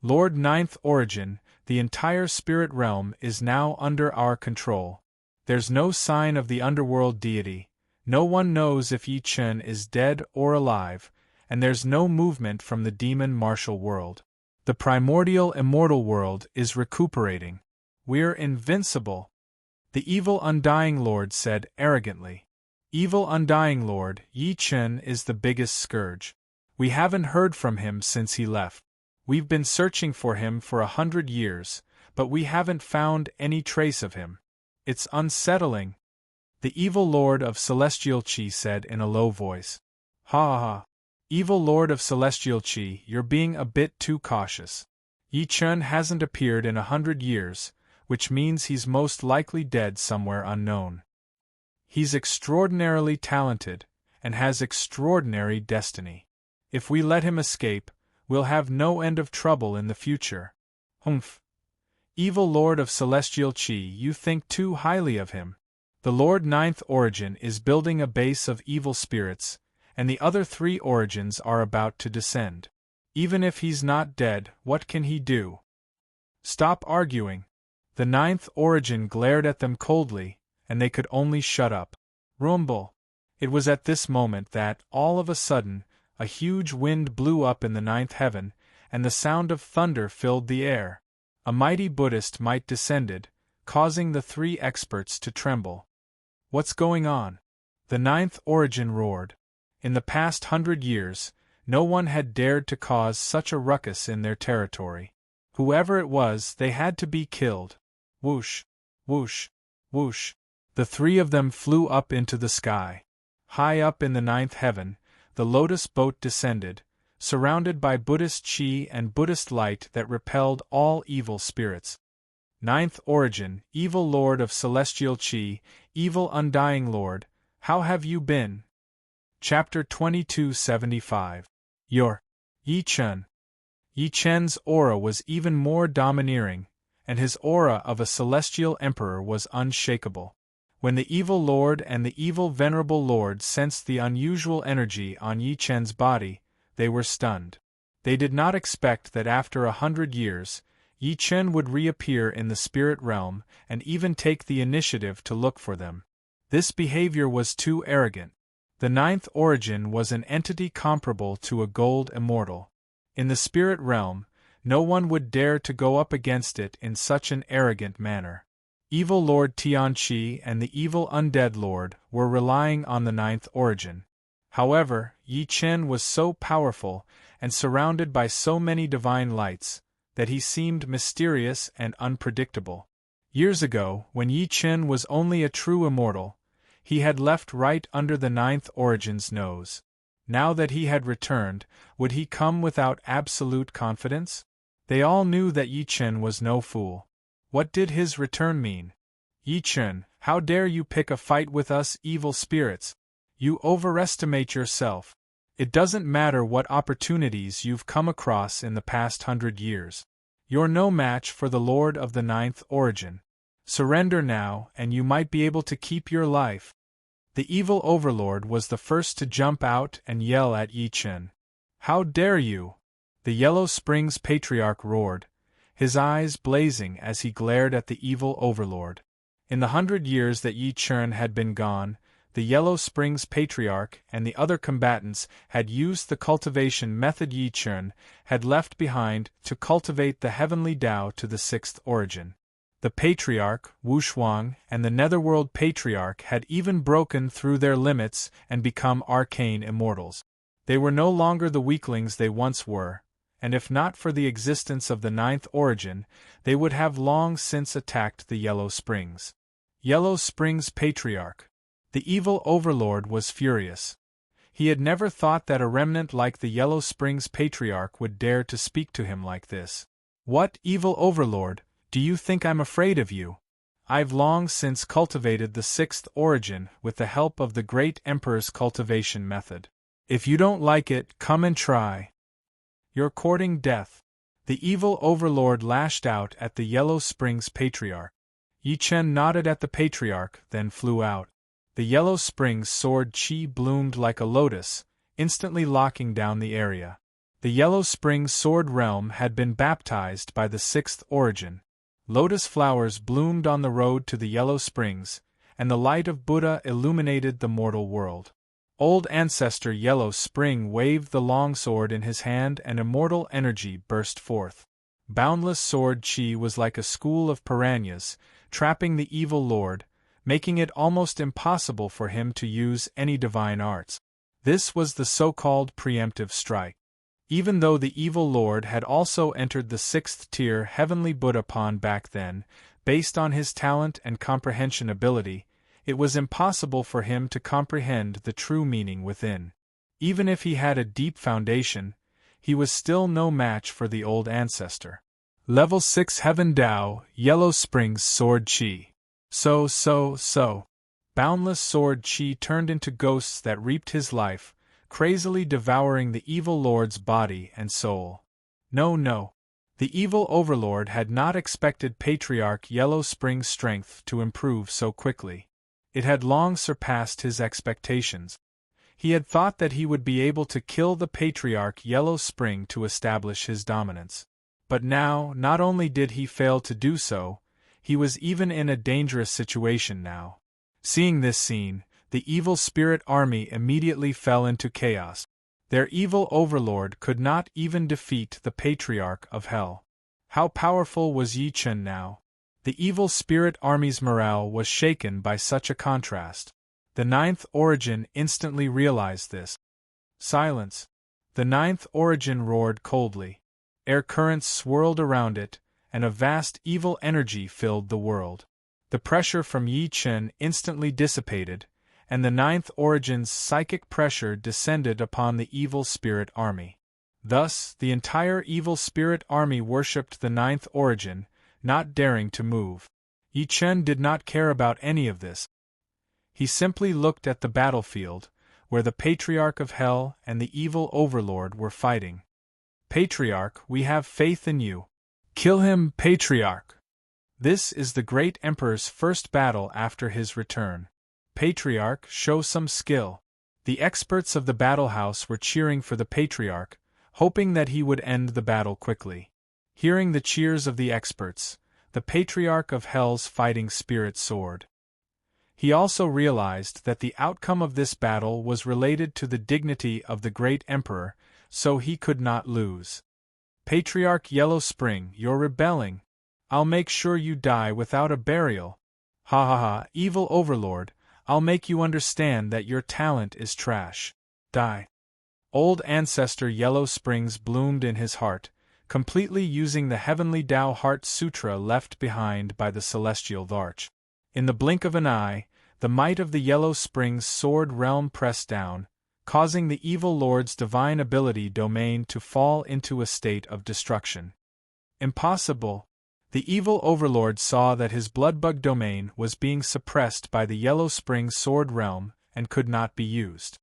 Lord 9th Origin, the entire spirit realm is now under our control. There's no sign of the underworld deity, no one knows if Yi Chen is dead or alive, and there's no movement from the demon martial world. The primordial immortal world is recuperating. We're invincible. The evil Undying Lord said arrogantly. Evil Undying Lord, Yi Chen is the biggest scourge. We haven't heard from him since he left. We've been searching for him for 100 years, but we haven't found any trace of him. It's unsettling. The evil Lord of Celestial Qi said in a low voice. Ha ha ha. Evil Lord of Celestial Qi, you're being a bit too cautious. Yi Chen hasn't appeared in 100 years, which means he's most likely dead somewhere unknown. He's extraordinarily talented, and has extraordinary destiny. If we let him escape, we'll have no end of trouble in the future. Humph. Evil Lord of Celestial Qi, you think too highly of him. The Lord Ninth Origin is building a base of evil spirits, and the other 3 origins are about to descend. Even if he's not dead, what can he do? Stop arguing. The 9th Origin glared at them coldly, and they could only shut up. Rumble. It was at this moment that, all of a sudden, a huge wind blew up in the 9th heaven, and the sound of thunder filled the air. A mighty Buddhist might descended, causing the 3 experts to tremble. What's going on? The 9th Origin roared. In the past 100 years, no one had dared to cause such a ruckus in their territory. Whoever it was, they had to be killed. Whoosh, whoosh, whoosh. The 3 of them flew up into the sky. High up in the 9th heaven, the lotus boat descended, surrounded by Buddhist Qi and Buddhist light that repelled all evil spirits. 9th Origin, evil Lord of Celestial Qi, evil Undying Lord, how have you been? Chapter 2275. Your Yi Chen. Yi Chen's aura was even more domineering, and his aura of a celestial emperor was unshakable. When the evil Lord and the evil Venerable Lord sensed the unusual energy on Yi Chen's body, they were stunned. They did not expect that after 100 years, Yi Chen would reappear in the spirit realm and even take the initiative to look for them. This behavior was too arrogant. The 9th Origin was an entity comparable to a gold immortal. In the spirit realm, no one would dare to go up against it in such an arrogant manner. Evil Lord Tianqi and the evil Undead Lord were relying on the 9th Origin. However, Yi Chen was so powerful and surrounded by so many divine lights that he seemed mysterious and unpredictable. Years ago, when Yi Chen was only a true immortal, he had left right under the 9th Origin's nose. Now that he had returned, would he come without absolute confidence? They all knew that Yi Chen was no fool. What did his return mean? Yi Chen, how dare you pick a fight with us evil spirits? You overestimate yourself. It doesn't matter what opportunities you've come across in the past 100 years. You're no match for the Lord of the 9th Origin. Surrender now, and you might be able to keep your life. The evil overlord was the first to jump out and yell at Yi Chen. How dare you? The Yellow Springs Patriarch roared, his eyes blazing as he glared at the evil overlord. In the 100 years that Yi Chen had been gone, the Yellow Springs Patriarch and the other combatants had used the cultivation method Yi Chen had left behind to cultivate the heavenly Tao to the 6th Origin. The Patriarch, Wu Shuang, and the Netherworld Patriarch had even broken through their limits and become arcane immortals. They were no longer the weaklings they once were, and if not for the existence of the 9th Origin, they would have long since attacked the Yellow Springs. Yellow Springs Patriarch. The evil overlord was furious. He had never thought that a remnant like the Yellow Springs Patriarch would dare to speak to him like this. What, evil overlord? Do you think I'm afraid of you? I've long since cultivated the 6th Origin with the help of the Great Emperor's cultivation method. If you don't like it, come and try. You're courting death. The evil overlord lashed out at the Yellow Springs Patriarch. Yi Chen nodded at the Patriarch, then flew out. The Yellow Springs sword Qi bloomed like a lotus, instantly locking down the area. The Yellow Springs sword realm had been baptized by the 6th Origin. Lotus flowers bloomed on the road to the Yellow Springs, and the light of Buddha illuminated the mortal world. Old Ancestor Yellow Spring waved the long sword in his hand and immortal energy burst forth. Boundless sword Qi was like a school of piranhas, trapping the evil lord, making it almost impossible for him to use any divine arts. This was the so-called preemptive strike. Even though the evil lord had also entered the 6th-tier heavenly Buddhapon back then, based on his talent and comprehension ability, it was impossible for him to comprehend the true meaning within. Even if he had a deep foundation, he was still no match for the old ancestor. Level 6 Heaven Dao, Yellow Springs Sword Chi. So. Boundless sword chi turned into ghosts that reaped his life, crazily devouring the evil lord's body and soul. No. The evil overlord had not expected Patriarch Yellow Spring's strength to improve so quickly. It had long surpassed his expectations. He had thought that he would be able to kill the Patriarch Yellow Spring to establish his dominance. But now, not only did he fail to do so, he was even in a dangerous situation now. Seeing this scene, the evil spirit army immediately fell into chaos. Their evil overlord could not even defeat the Patriarch of Hell. How powerful was Yi Chen now? The evil spirit army's morale was shaken by such a contrast. The 9th Origin instantly realized this. Silence. The 9th Origin roared coldly. Air currents swirled around it, and a vast evil energy filled the world. The pressure from Yi Chen instantly dissipated, and the 9th Origin's psychic pressure descended upon the evil spirit army. Thus, the entire evil spirit army worshipped the 9th Origin, not daring to move. Yi Chen did not care about any of this. He simply looked at the battlefield, where the Patriarch of Hell and the evil overlord were fighting. Patriarch, we have faith in you. Kill him, Patriarch! This is the great Emperor's first battle after his return. Patriarch, show some skill. The experts of the battle house were cheering for the Patriarch, hoping that he would end the battle quickly. Hearing the cheers of the experts, the Patriarch of Hell's fighting spirit soared. He also realized that the outcome of this battle was related to the dignity of the great Emperor, so he could not lose. Patriarch Yellow Spring, you're rebelling. I'll make sure you die without a burial. Ha, evil overlord, I'll make you understand that your talent is trash. Die. Old ancestor Yellow Springs bloomed in his heart, completely using the heavenly Tao Heart Sutra left behind by the celestial Varch. In the blink of an eye, the might of the Yellow Springs sword realm pressed down, causing the evil lord's divine ability domain to fall into a state of destruction. Impossible! The evil overlord saw that his bloodbug domain was being suppressed by the Yellow Spring sword realm and could not be used.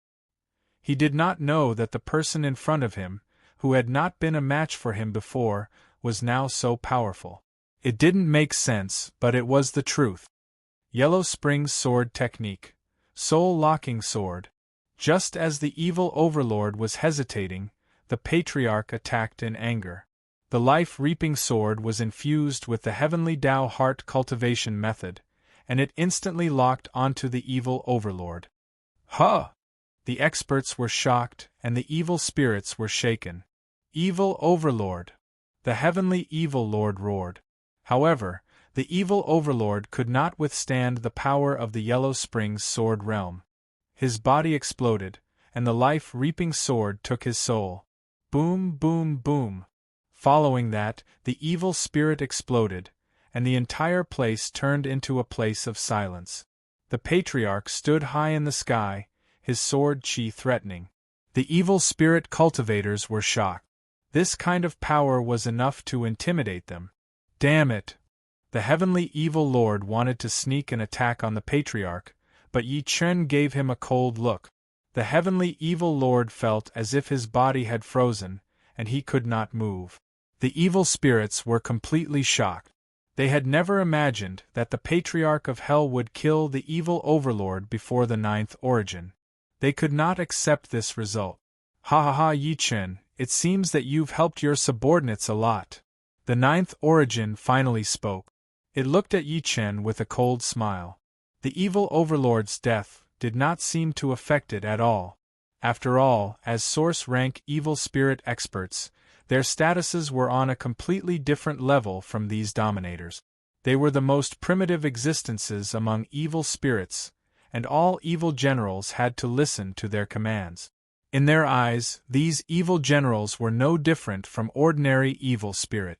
He did not know that the person in front of him, who had not been a match for him before, was now so powerful. It didn't make sense, but it was the truth. Yellow Spring's sword technique. Soul-locking sword. Just as the evil overlord was hesitating, the Patriarch attacked in anger. The life-reaping sword was infused with the heavenly Tao heart cultivation method, and it instantly locked onto the evil overlord. Huh! The experts were shocked, and the evil spirits were shaken. Evil overlord! The heavenly evil lord roared. However, the evil overlord could not withstand the power of the Yellow Springs sword realm. His body exploded, and the life-reaping sword took his soul. Boom, boom, boom. Following that, the evil spirit exploded, and the entire place turned into a place of silence. The Patriarch stood high in the sky, his sword chi threatening. The evil spirit cultivators were shocked. This kind of power was enough to intimidate them. Damn it! The heavenly evil lord wanted to sneak an attack on the Patriarch, but Yi Chen gave him a cold look. The heavenly evil lord felt as if his body had frozen, and he could not move. The evil spirits were completely shocked. They had never imagined that the Patriarch of Hell would kill the evil overlord before the 9th Origin. They could not accept this result. Ha, Yi Chen, it seems that you've helped your subordinates a lot. The 9th Origin finally spoke. It looked at Yi Chen with a cold smile. The evil overlord's death did not seem to affect it at all. After all, as source-rank evil spirit experts, their statuses were on a completely different level from these dominators. They were the most primitive existences among evil spirits, and all evil generals had to listen to their commands. In their eyes, these evil generals were no different from ordinary evil spirit.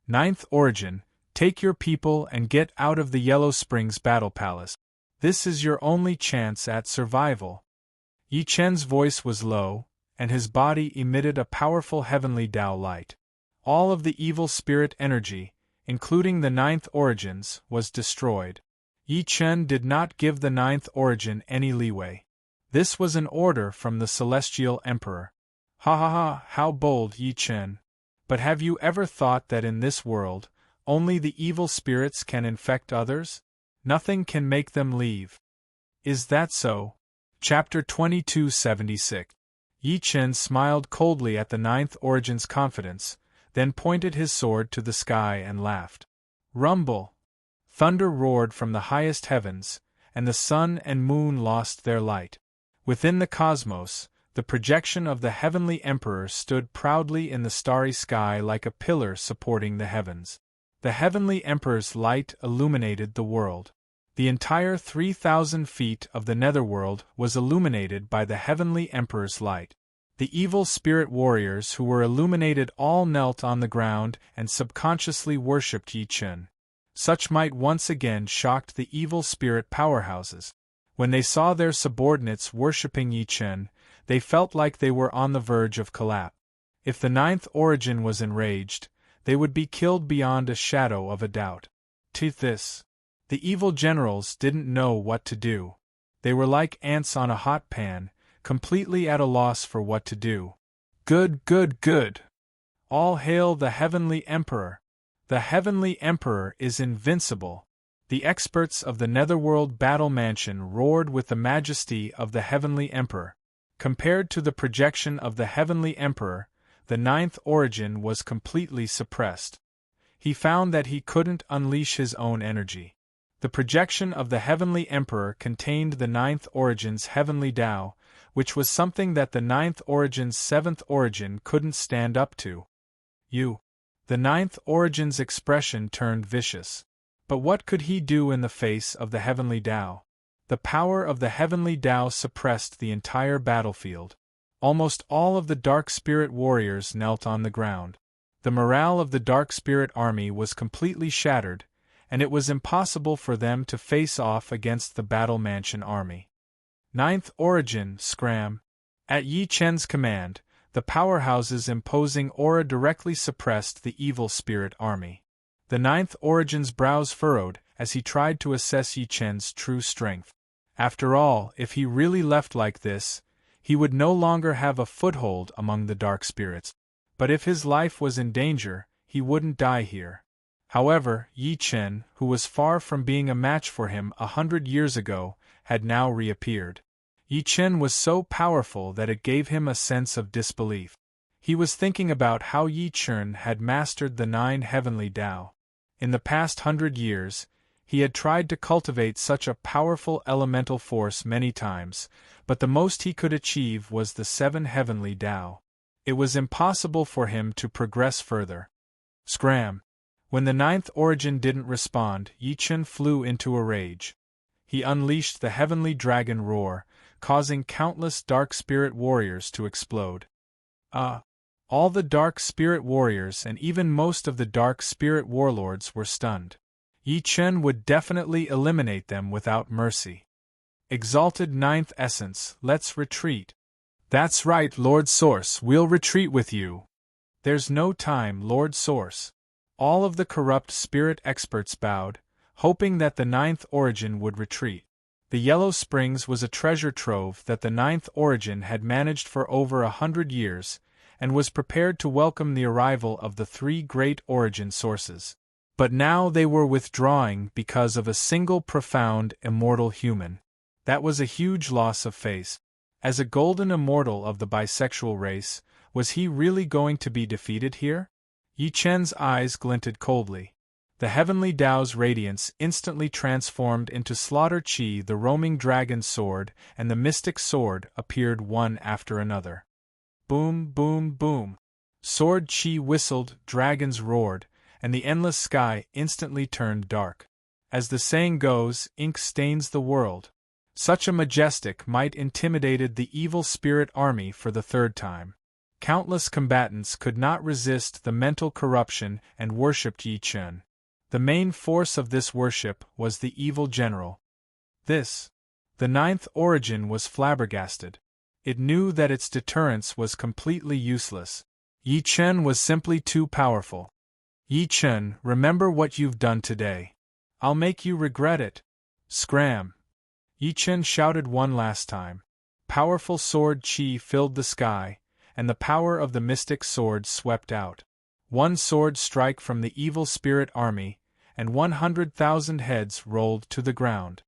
Ninth Origin, take your people and get out of the Yellow Springs Battle Palace. This is your only chance at survival. Yi Chen's voice was low, and his body emitted a powerful heavenly Tao light. All of the evil spirit energy, including the Ninth Origins, was destroyed. Yi Chen did not give the Ninth Origin any leeway. This was an order from the Celestial Emperor. Ha ha ha, how bold, Yi Chen. But have you ever thought that in this world, only the evil spirits can infect others? Nothing can make them leave. Is that so? Chapter 2276. Yi Chen smiled coldly at the Ninth Origin's confidence, then pointed his sword to the sky and laughed. Rumble! Thunder roared from the highest heavens, and the sun and moon lost their light. Within the cosmos, the projection of the Heavenly Emperor stood proudly in the starry sky like a pillar supporting the heavens. The Heavenly Emperor's light illuminated the world. The entire 3,000 feet of the netherworld was illuminated by the Heavenly Emperor's light. The evil spirit warriors who were illuminated all knelt on the ground and subconsciously worshipped Yi Chen. Such might once again shocked the evil spirit powerhouses. When they saw their subordinates worshipping Yi Chen, they felt like they were on the verge of collapse. If the Ninth Origin was enraged, they would be killed beyond a shadow of a doubt. To this, the evil generals didn't know what to do. They were like ants on a hot pan, completely at a loss for what to do. Good, good, good! All hail the Heavenly Emperor! The Heavenly Emperor is invincible! The experts of the Netherworld Battle Mansion roared with the majesty of the Heavenly Emperor. Compared to the projection of the Heavenly Emperor, the Ninth Origin was completely suppressed. He found that he couldn't unleash his own energy. The projection of the Heavenly Emperor contained the Ninth Origin's Heavenly Tao, which was something that the Ninth Origin's Seventh Origin couldn't stand up to. The Ninth Origin's expression turned vicious. But what could he do in the face of the Heavenly Tao? The power of the Heavenly Tao suppressed the entire battlefield. Almost all of the Dark Spirit warriors knelt on the ground. The morale of the Dark Spirit army was completely shattered, and it was impossible for them to face off against the Battle Mansion army. Ninth Origin, scram! At Yi Chen's command, the powerhouses imposing aura directly suppressed the evil spirit army. The Ninth Origin's brows furrowed as he tried to assess Yi Chen's true strength. After all, if he really left like this, he would no longer have a foothold among the dark spirits. But if his life was in danger, he wouldn't die here. However, Yi Chen, who was far from being a match for him 100 years ago, had now reappeared. Yi Chen was so powerful that it gave him a sense of disbelief. He was thinking about how Yi Chen had mastered the 9 heavenly Tao. In the past 100 years, he had tried to cultivate such a powerful elemental force many times, but the most he could achieve was the 7 heavenly Tao. It was impossible for him to progress further. Scram! When the Ninth Origin didn't respond, Yi Chen flew into a rage. He unleashed the heavenly dragon roar, causing countless dark spirit warriors to explode. All the dark spirit warriors and even most of the dark spirit warlords were stunned. Yi Chen would definitely eliminate them without mercy. Exalted Ninth Essence, let's retreat. That's right, Lord Source, we'll retreat with you. There's no time, Lord Source. All of the corrupt spirit experts bowed, hoping that the Ninth Origin would retreat. The Yellow Springs was a treasure trove that the Ninth Origin had managed for over 100 years, and was prepared to welcome the arrival of the 3 great origin sources. But now they were withdrawing because of a single profound immortal human. That was a huge loss of face. As a golden immortal of the bisexual race, was he really going to be defeated here? Yi Chen's eyes glinted coldly. The heavenly Tao's radiance instantly transformed into Slaughter Chi, the roaming dragon's sword, and the mystic sword appeared one after another. Boom, boom, boom. Sword Chi whistled, dragons roared, and the endless sky instantly turned dark. As the saying goes, ink stains the world. Such a majestic might intimidated the evil spirit army for the third time. Countless combatants could not resist the mental corruption and worshipped Yi Chen. The main force of this worship was the evil general. The ninth origin was flabbergasted. It knew that its deterrence was completely useless. Yi Chen was simply too powerful. Yi Chen, remember what you've done today. I'll make you regret it. Scram! Yi Chen shouted one last time. Powerful sword chi filled the sky, and the power of the mystic sword swept out. One sword strike from the evil spirit army, and 100,000 heads rolled to the ground.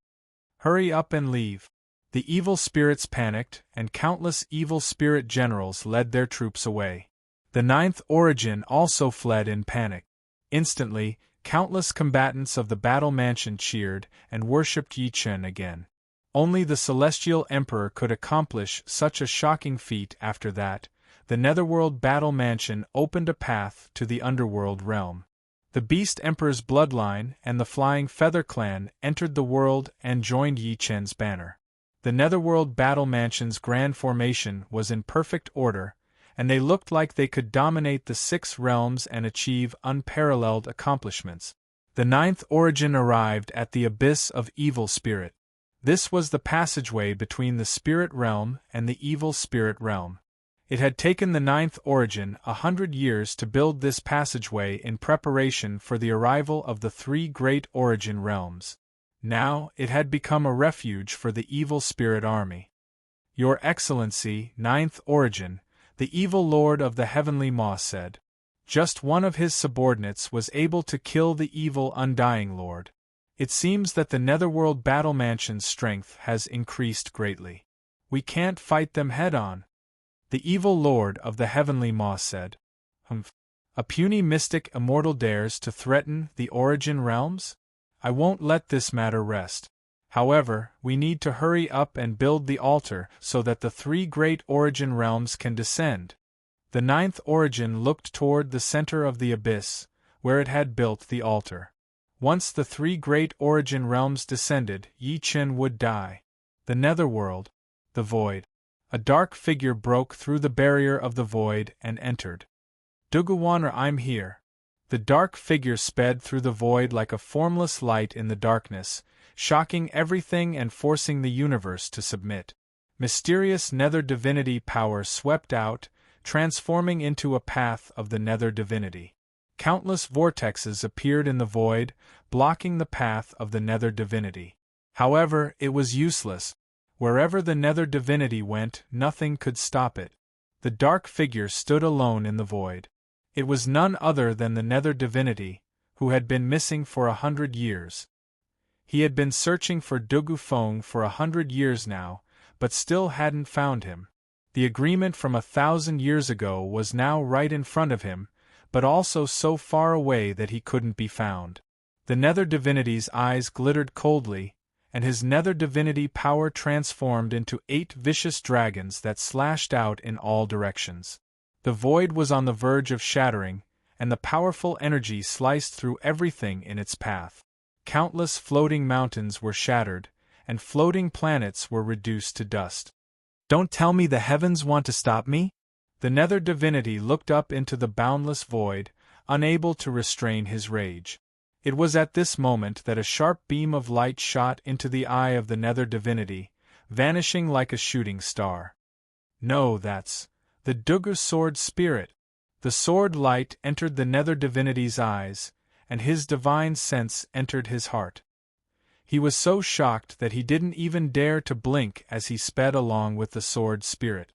Hurry up and leave. The evil spirits panicked, and countless evil spirit generals led their troops away. The ninth origin also fled in panic. Instantly, countless combatants of the battle mansion cheered and worshipped Yi Chen again. Only the celestial emperor could accomplish such a shocking feat. After that, the netherworld battle mansion opened a path to the underworld realm. The Beast Emperor's bloodline and the Flying Feather clan entered the world and joined Yi Chen's banner. The netherworld battle mansion's grand formation was in perfect order, and they looked like they could dominate the 6 realms and achieve unparalleled accomplishments. The ninth origin arrived at the abyss of evil spirit. This was the passageway between the spirit realm and the evil spirit realm. It had taken the ninth origin 100 years to build this passageway in preparation for the arrival of the 3 great origin realms. Now, it had become a refuge for the evil spirit army. Your Excellency, ninth origin, the evil lord of the heavenly maw said. Just one of his subordinates was able to kill the evil undying lord. It seems that the netherworld battle mansion's strength has increased greatly. We can't fight them head-on. The evil lord of the heavenly maw said. A puny mystic immortal dares to threaten the origin realms? I won't let this matter rest. However, we need to hurry up and build the altar so that the 3 great origin realms can descend. The ninth origin looked toward the center of the abyss, where it had built the altar. Once the 3 great origin realms descended, Yi Chen would die. The netherworld, the void. A dark figure broke through the barrier of the void and entered. Duguwaner, I'm here. The dark figure sped through the void like a formless light in the darkness, shocking everything and forcing the universe to submit. Mysterious nether divinity power swept out, transforming into a path of the nether divinity. Countless vortexes appeared in the void, blocking the path of the nether divinity. However, it was useless. Wherever the nether divinity went, nothing could stop it. The dark figure stood alone in the void. It was none other than the nether divinity, who had been missing for 100 years. He had been searching for Dugu Feng for 100 years now, but still hadn't found him. The agreement from 1,000 years ago was now right in front of him, but also so far away that he couldn't be found. The nether divinity's eyes glittered coldly, and his nether divinity power transformed into 8 vicious dragons that slashed out in all directions. The void was on the verge of shattering, and the powerful energy sliced through everything in its path. Countless floating mountains were shattered, and floating planets were reduced to dust. Don't tell me the heavens want to stop me? The nether divinity looked up into the boundless void, unable to restrain his rage. It was at this moment that a sharp beam of light shot into the eye of the nether divinity, vanishing like a shooting star. No, that's the Dugu sword spirit. The sword light entered the nether divinity's eyes, and his divine sense entered his heart. He was so shocked that he didn't even dare to blink as he sped along with the sword spirit.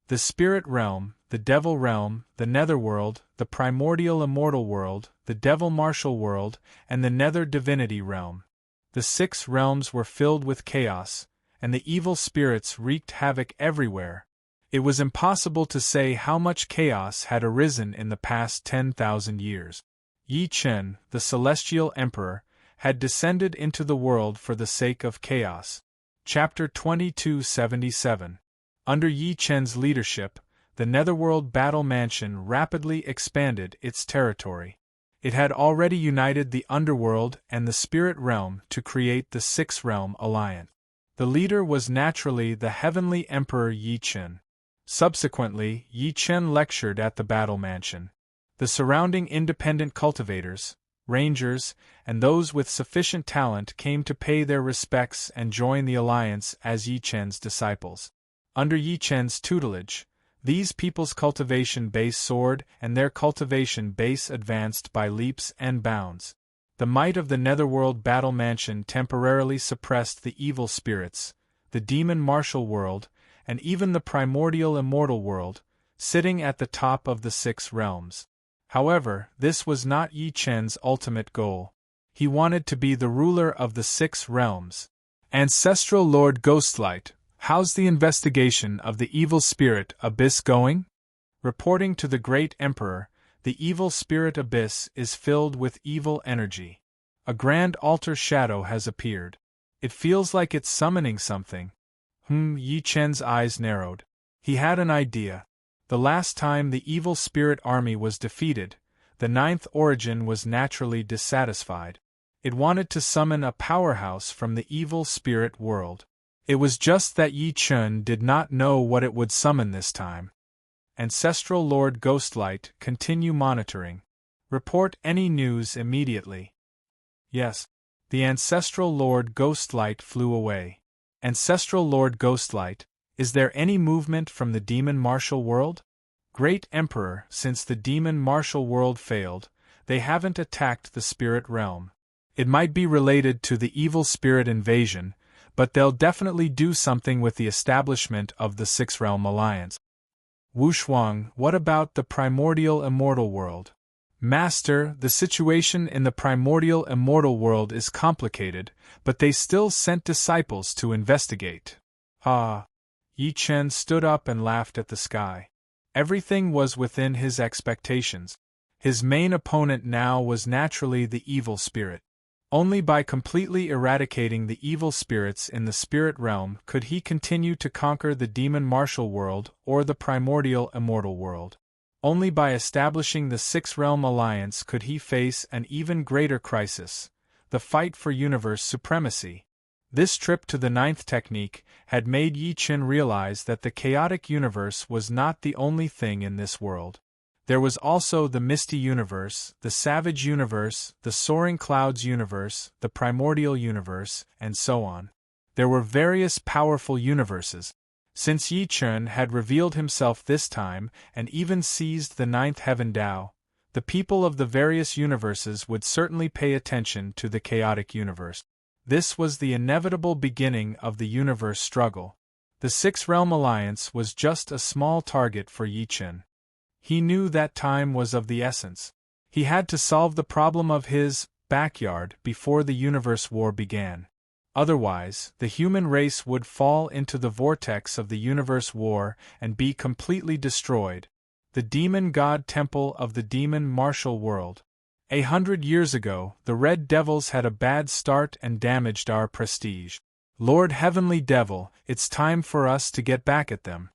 The spirit realm, the devil realm, the netherworld, the primordial immortal world, the devil martial world, and the nether divinity realm. The 6 realms were filled with chaos, and the evil spirits wreaked havoc everywhere. It was impossible to say how much chaos had arisen in the past 10,000 years. Yi Chen, the celestial emperor, had descended into the world for the sake of chaos. Chapter 2277. Under Yi Chen's leadership, the netherworld battle mansion rapidly expanded its territory. It had already united the underworld and the spirit realm to create the six-realm alliance. The leader was naturally the heavenly Emperor Yi Chen. Subsequently, Yi Chen lectured at the battle mansion. The surrounding independent cultivators, rangers, and those with sufficient talent came to pay their respects and join the alliance as Yi Chen's disciples. Under Yi Chen's tutelage, these people's cultivation base soared and their cultivation base advanced by leaps and bounds. The might of the Netherworld battle mansion temporarily suppressed the evil spirits, the demon martial world, and even the primordial immortal world, sitting at the top of the six realms. However, this was not Yi Chen's ultimate goal. He wanted to be the ruler of the six realms. Ancestral Lord Ghostlight, how's the investigation of the evil spirit abyss going? Reporting to the great emperor, the evil spirit abyss is filled with evil energy. A grand altar shadow has appeared. It feels like it's summoning something. Yi Chen's eyes narrowed. He had an idea. The last time the evil spirit army was defeated, the ninth origin was naturally dissatisfied. It wanted to summon a powerhouse from the evil spirit world. It was just that Yi Chen did not know what it would summon this time. Ancestral Lord Ghostlight, continue monitoring. Report any news immediately. Yes. The Ancestral Lord Ghostlight flew away. Ancestral Lord Ghostlight, is there any movement from the demon martial world? Great Emperor, since the demon martial world failed, they haven't attacked the spirit realm. It might be related to the evil spirit invasion, but they'll definitely do something with the establishment of the six-realm alliance. Wu Shuang, what about the primordial immortal world? Master, the situation in the primordial immortal world is complicated, but they still sent disciples to investigate. Yi Chen stood up and laughed at the sky. Everything was within his expectations. His main opponent now was naturally the evil spirit. Only by completely eradicating the evil spirits in the spirit realm could he continue to conquer the demon martial world or the primordial immortal world. Only by establishing the six-realm alliance could he face an even greater crisis, the fight for universe supremacy. This trip to the ninth technique had made Yi Chen realize that the chaotic universe was not the only thing in this world. There was also the misty universe, the savage universe, the soaring clouds universe, the primordial universe, and so on. There were various powerful universes. Since Yi Chen had revealed himself this time and even seized the ninth heaven Tao, the people of the various universes would certainly pay attention to the chaotic universe. This was the inevitable beginning of the universe struggle. The six-realm alliance was just a small target for Yi Chen. He knew that time was of the essence. He had to solve the problem of his backyard before the universe war began. Otherwise, the human race would fall into the vortex of the universe war and be completely destroyed. The demon god temple of the demon martial world. 100 years ago, the Red Devils had a bad start and damaged our prestige. Lord Heavenly Devil, it's time for us to get back at them.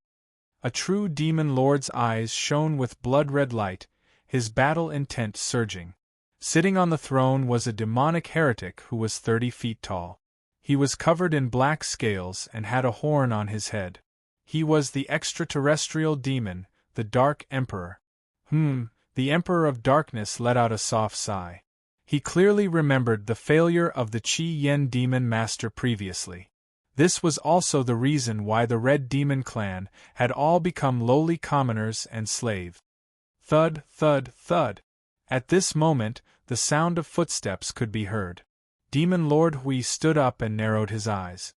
A true demon lord's eyes shone with blood-red light, his battle intent surging. Sitting on the throne was a demonic heretic who was 30 feet tall. He was covered in black scales and had a horn on his head. He was the extraterrestrial demon, the Dark Emperor. The Emperor of Darkness let out a soft sigh. He clearly remembered the failure of the Qi Yen Demon Master previously. This was also the reason why the Red Demon clan had all become lowly commoners and slaves. Thud, thud, thud. At this moment, the sound of footsteps could be heard. Demon Lord Hui stood up and narrowed his eyes.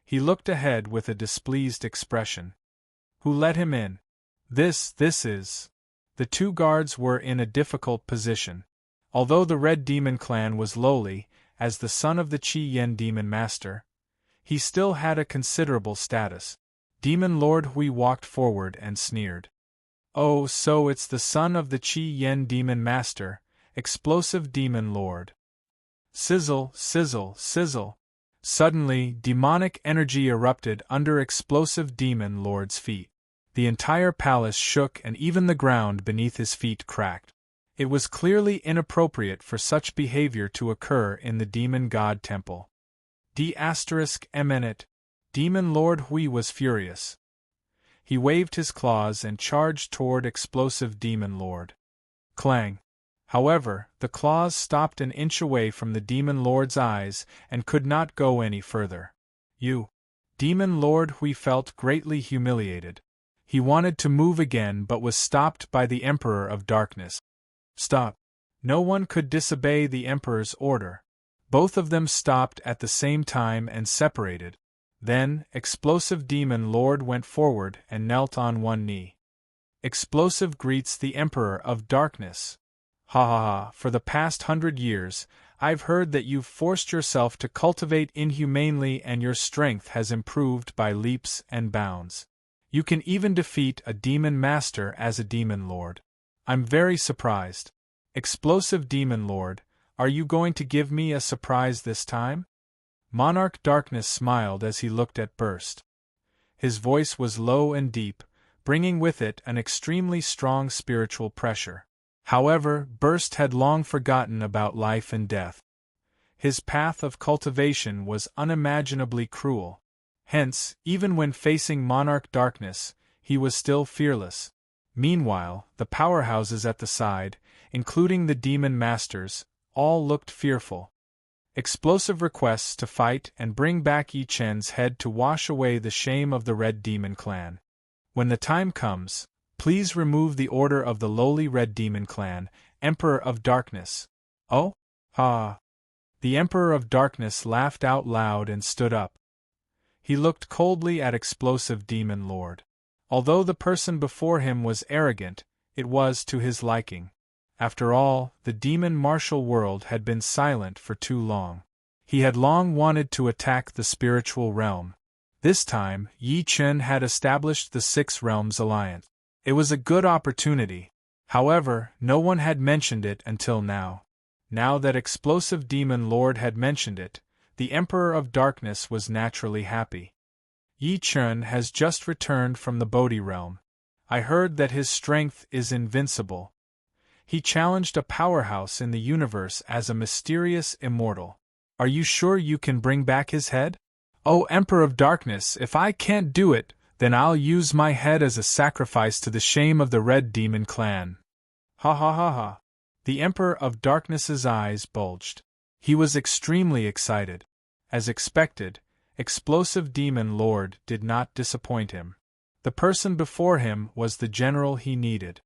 He looked ahead with a displeased expression. Who let him in? This is... The two guards were in a difficult position. Although the Red Demon clan was lowly, as the son of the Qi Yen Demon Master, he still had a considerable status. Demon Lord Hui walked forward and sneered. Oh, so it's the son of the Qi Yen Demon Master, Explosive Demon Lord. Sizzle, sizzle, sizzle. Suddenly, demonic energy erupted under Explosive Demon Lord's feet. The entire palace shook and even the ground beneath his feet cracked. It was clearly inappropriate for such behavior to occur in the demon god temple. D*eminent. Demon Lord Hui was furious. He waved his claws and charged toward explosive demon lord. Clang! However, the claws stopped an inch away from the demon lord's eyes and could not go any further. You! Demon Lord Hui felt greatly humiliated. He wanted to move again but was stopped by the Emperor of Darkness. Stop! No one could disobey the Emperor's order. Both of them stopped at the same time and separated. Then, Explosive Demon Lord went forward and knelt on one knee. Explosive greets the Emperor of Darkness. Ha ha ha, for the past 100 years, I've heard that you've forced yourself to cultivate inhumanely and your strength has improved by leaps and bounds. You can even defeat a demon master as a demon lord. I'm very surprised. Explosive Demon Lord, are you going to give me a surprise this time? Monarch Darkness smiled as he looked at Burst. His voice was low and deep, bringing with it an extremely strong spiritual pressure. However, Burst had long forgotten about life and death. His path of cultivation was unimaginably cruel. Hence, even when facing Monarch Darkness, he was still fearless. Meanwhile, the powerhouses at the side, including the demon masters, all looked fearful. Explosive requests to fight and bring back Yi Chen's head to wash away the shame of the Red Demon Clan. When the time comes, please remove the order of the lowly Red Demon Clan, Emperor of Darkness. Oh? Ha! The Emperor of Darkness laughed out loud and stood up. He looked coldly at Explosive Demon Lord. Although the person before him was arrogant, it was to his liking. After all, the demon martial world had been silent for too long. He had long wanted to attack the spiritual realm. This time, Yi Chen had established the Six Realms Alliance. It was a good opportunity. However, no one had mentioned it until now. Now that Explosive Demon Lord had mentioned it, the Emperor of Darkness was naturally happy. Yi Chen has just returned from the Bodhi realm. I heard that his strength is invincible. He challenged a powerhouse in the universe as a mysterious immortal. Are you sure you can bring back his head? Oh, Emperor of Darkness, if I can't do it, then I'll use my head as a sacrifice to the shame of the Red Demon Clan. Ha ha ha ha. The Emperor of Darkness's eyes bulged. He was extremely excited. As expected, Explosive Demon Lord did not disappoint him. The person before him was the general he needed.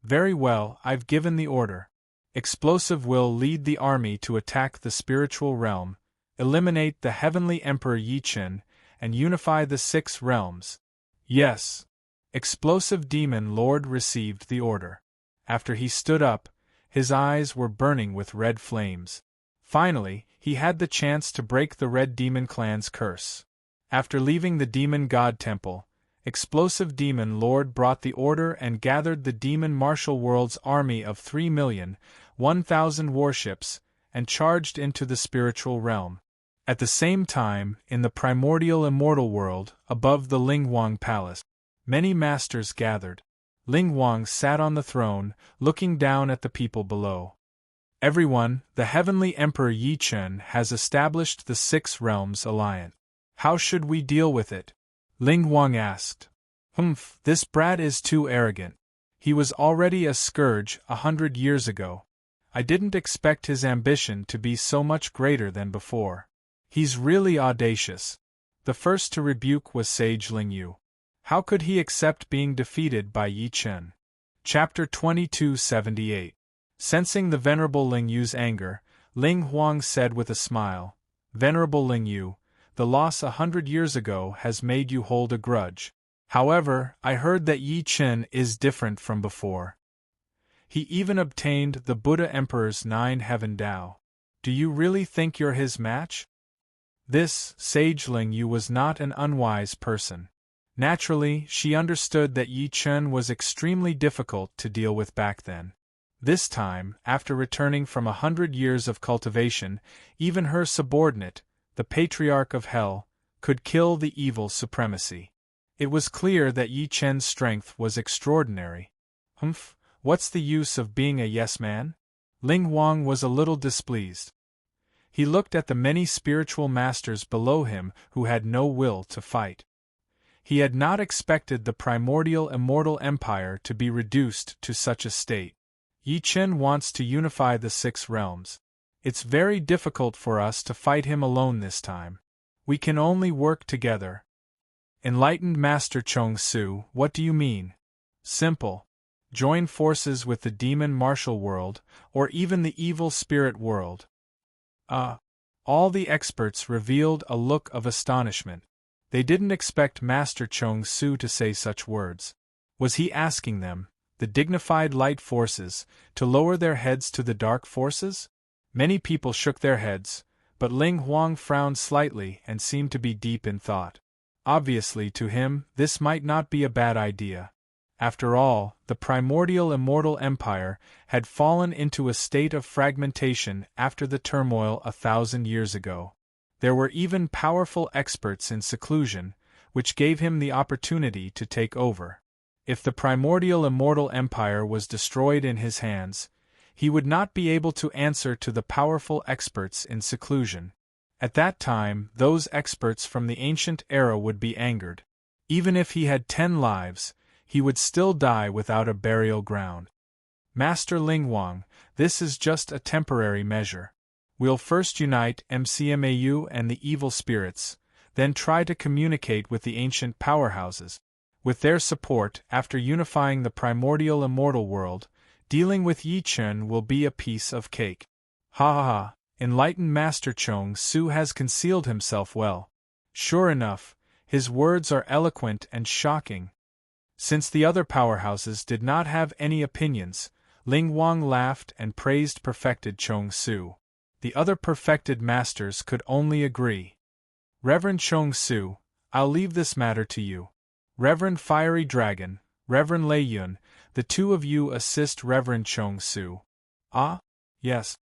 Very well, I've given the order. Explosive will lead the army to attack the spiritual realm, eliminate the heavenly Emperor Yi Chen, and unify the Six Realms. Yes. Explosive Demon Lord received the order. After he stood up, his eyes were burning with red flames. Finally, he had the chance to break the Red Demon Clan's curse. After leaving the Demon God Temple, Explosive Demon Lord brought the order and gathered the Demon Martial World's army of 3,001,000 warships, and charged into the spiritual realm. At the same time, in the primordial immortal world, above the Linghuang Palace, many masters gathered. Linghuang sat on the throne, looking down at the people below. Everyone, the heavenly Emperor Yi Chen has established the Six Realms Alliance. How should we deal with it? Linghuang asked. This brat is too arrogant. He was already a scourge 100 years ago. I didn't expect his ambition to be so much greater than before. He's really audacious. The first to rebuke was Sage Lingyu. How could he accept being defeated by Yi Chen? Chapter 2278. Sensing the Venerable Lingyu's anger, Ling Huang said with a smile, Venerable Lingyu, the loss 100 years ago has made you hold a grudge. However, I heard that Yi Chen is different from before. He even obtained the Buddha Emperor's 9 Heaven Dao. Do you really think you're his match? This, Sage Lingyu was not an unwise person. Naturally, she understood that Yi Chen was extremely difficult to deal with back then. This time, after returning from 100 years of cultivation, even her subordinate, the Patriarch of Hell, could kill the evil supremacy. It was clear that Yi Chen's strength was extraordinary. What's the use of being a yes-man? Ling Huang was a little displeased. He looked at the many spiritual masters below him who had no will to fight. He had not expected the primordial immortal empire to be reduced to such a state. Yi Chen wants to unify the 6 realms. It's very difficult for us to fight him alone this time. We can only work together. Enlightened Master Chong Su, what do you mean? Simple. Join forces with the demon martial world, or even the evil spirit world. All the experts revealed a look of astonishment. They didn't expect Master Chong Su to say such words. Was he asking them, the dignified light forces, to lower their heads to the dark forces? Many people shook their heads, but Ling Huang frowned slightly and seemed to be deep in thought. Obviously, to him, this might not be a bad idea. After all, the primordial immortal empire had fallen into a state of fragmentation after the turmoil 1,000 years ago. There were even powerful experts in seclusion, which gave him the opportunity to take over. If the primordial immortal empire was destroyed in his hands, he would not be able to answer to the powerful experts in seclusion. At that time, those experts from the ancient era would be angered. Even if he had 10 lives, he would still die without a burial ground. Master Ling Huang, this is just a temporary measure. We'll first unite MCMAU and the evil spirits, then try to communicate with the ancient powerhouses. With their support, after unifying the primordial immortal world, dealing with Yi Chen will be a piece of cake. Ha ha ha, enlightened Master Chong Su has concealed himself well. Sure enough, his words are eloquent and shocking. Since the other powerhouses did not have any opinions, Ling Huang laughed and praised perfected Chong Su. The other perfected masters could only agree. Reverend Chong Su, I'll leave this matter to you. Reverend Fiery Dragon, Reverend Lei Yun, the 2 of you assist Reverend Chong Su. Ah? Yes.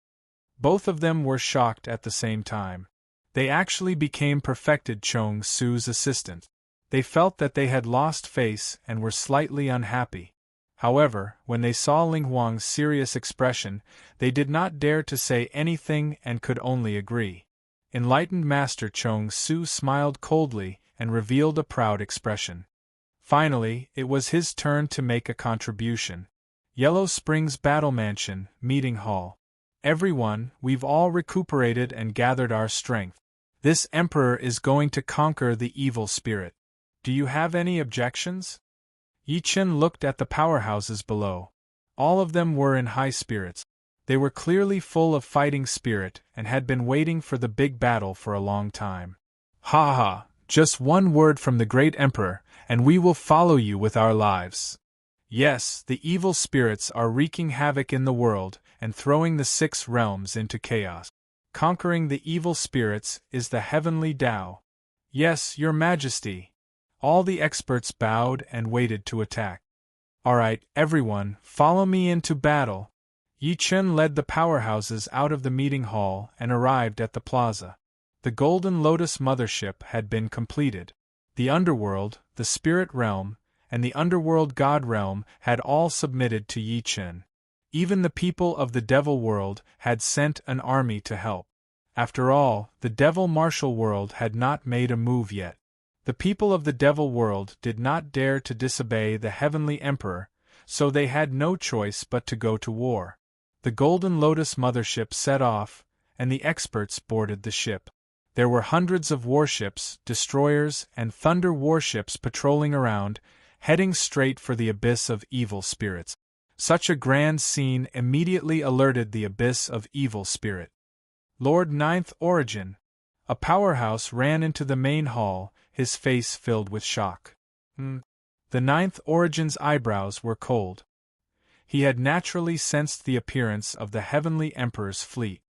Both of them were shocked at the same time. They actually became perfected Chong Su's assistant. They felt that they had lost face and were slightly unhappy. However, when they saw Ling Huang's serious expression, they did not dare to say anything and could only agree. Enlightened Master Chong Su smiled coldly and revealed a proud expression. Finally, it was his turn to make a contribution. Yellow Springs Battle Mansion, Meeting Hall. Everyone, we've all recuperated and gathered our strength. This emperor is going to conquer the evil spirit. Do you have any objections? Yi Chen looked at the powerhouses below. All of them were in high spirits. They were clearly full of fighting spirit and had been waiting for the big battle for a long time. Ha ha, just one word from the great emperor, and we will follow you with our lives. Yes, the evil spirits are wreaking havoc in the world and throwing the 6 realms into chaos. Conquering the evil spirits is the heavenly Tao. Yes, Your Majesty. All the experts bowed and waited to attack. Alright, everyone, follow me into battle. Yi Chen led the powerhouses out of the meeting hall and arrived at the plaza. The Golden Lotus Mothership had been completed. The underworld, the spirit realm, and the underworld god realm had all submitted to Yi Chen. Even the people of the devil world had sent an army to help. After all, the devil martial world had not made a move yet. The people of the devil world did not dare to disobey the heavenly emperor, so they had no choice but to go to war. The Golden Lotus Mothership set off, and the experts boarded the ship. There were hundreds of warships, destroyers, and thunder warships patrolling around, heading straight for the abyss of evil spirits. Such a grand scene immediately alerted the abyss of evil spirit. Lord Ninth Origin. A powerhouse ran into the main hall, his face filled with shock. The Ninth Origin's eyebrows were cold. He had naturally sensed the appearance of the Heavenly Emperor's fleet.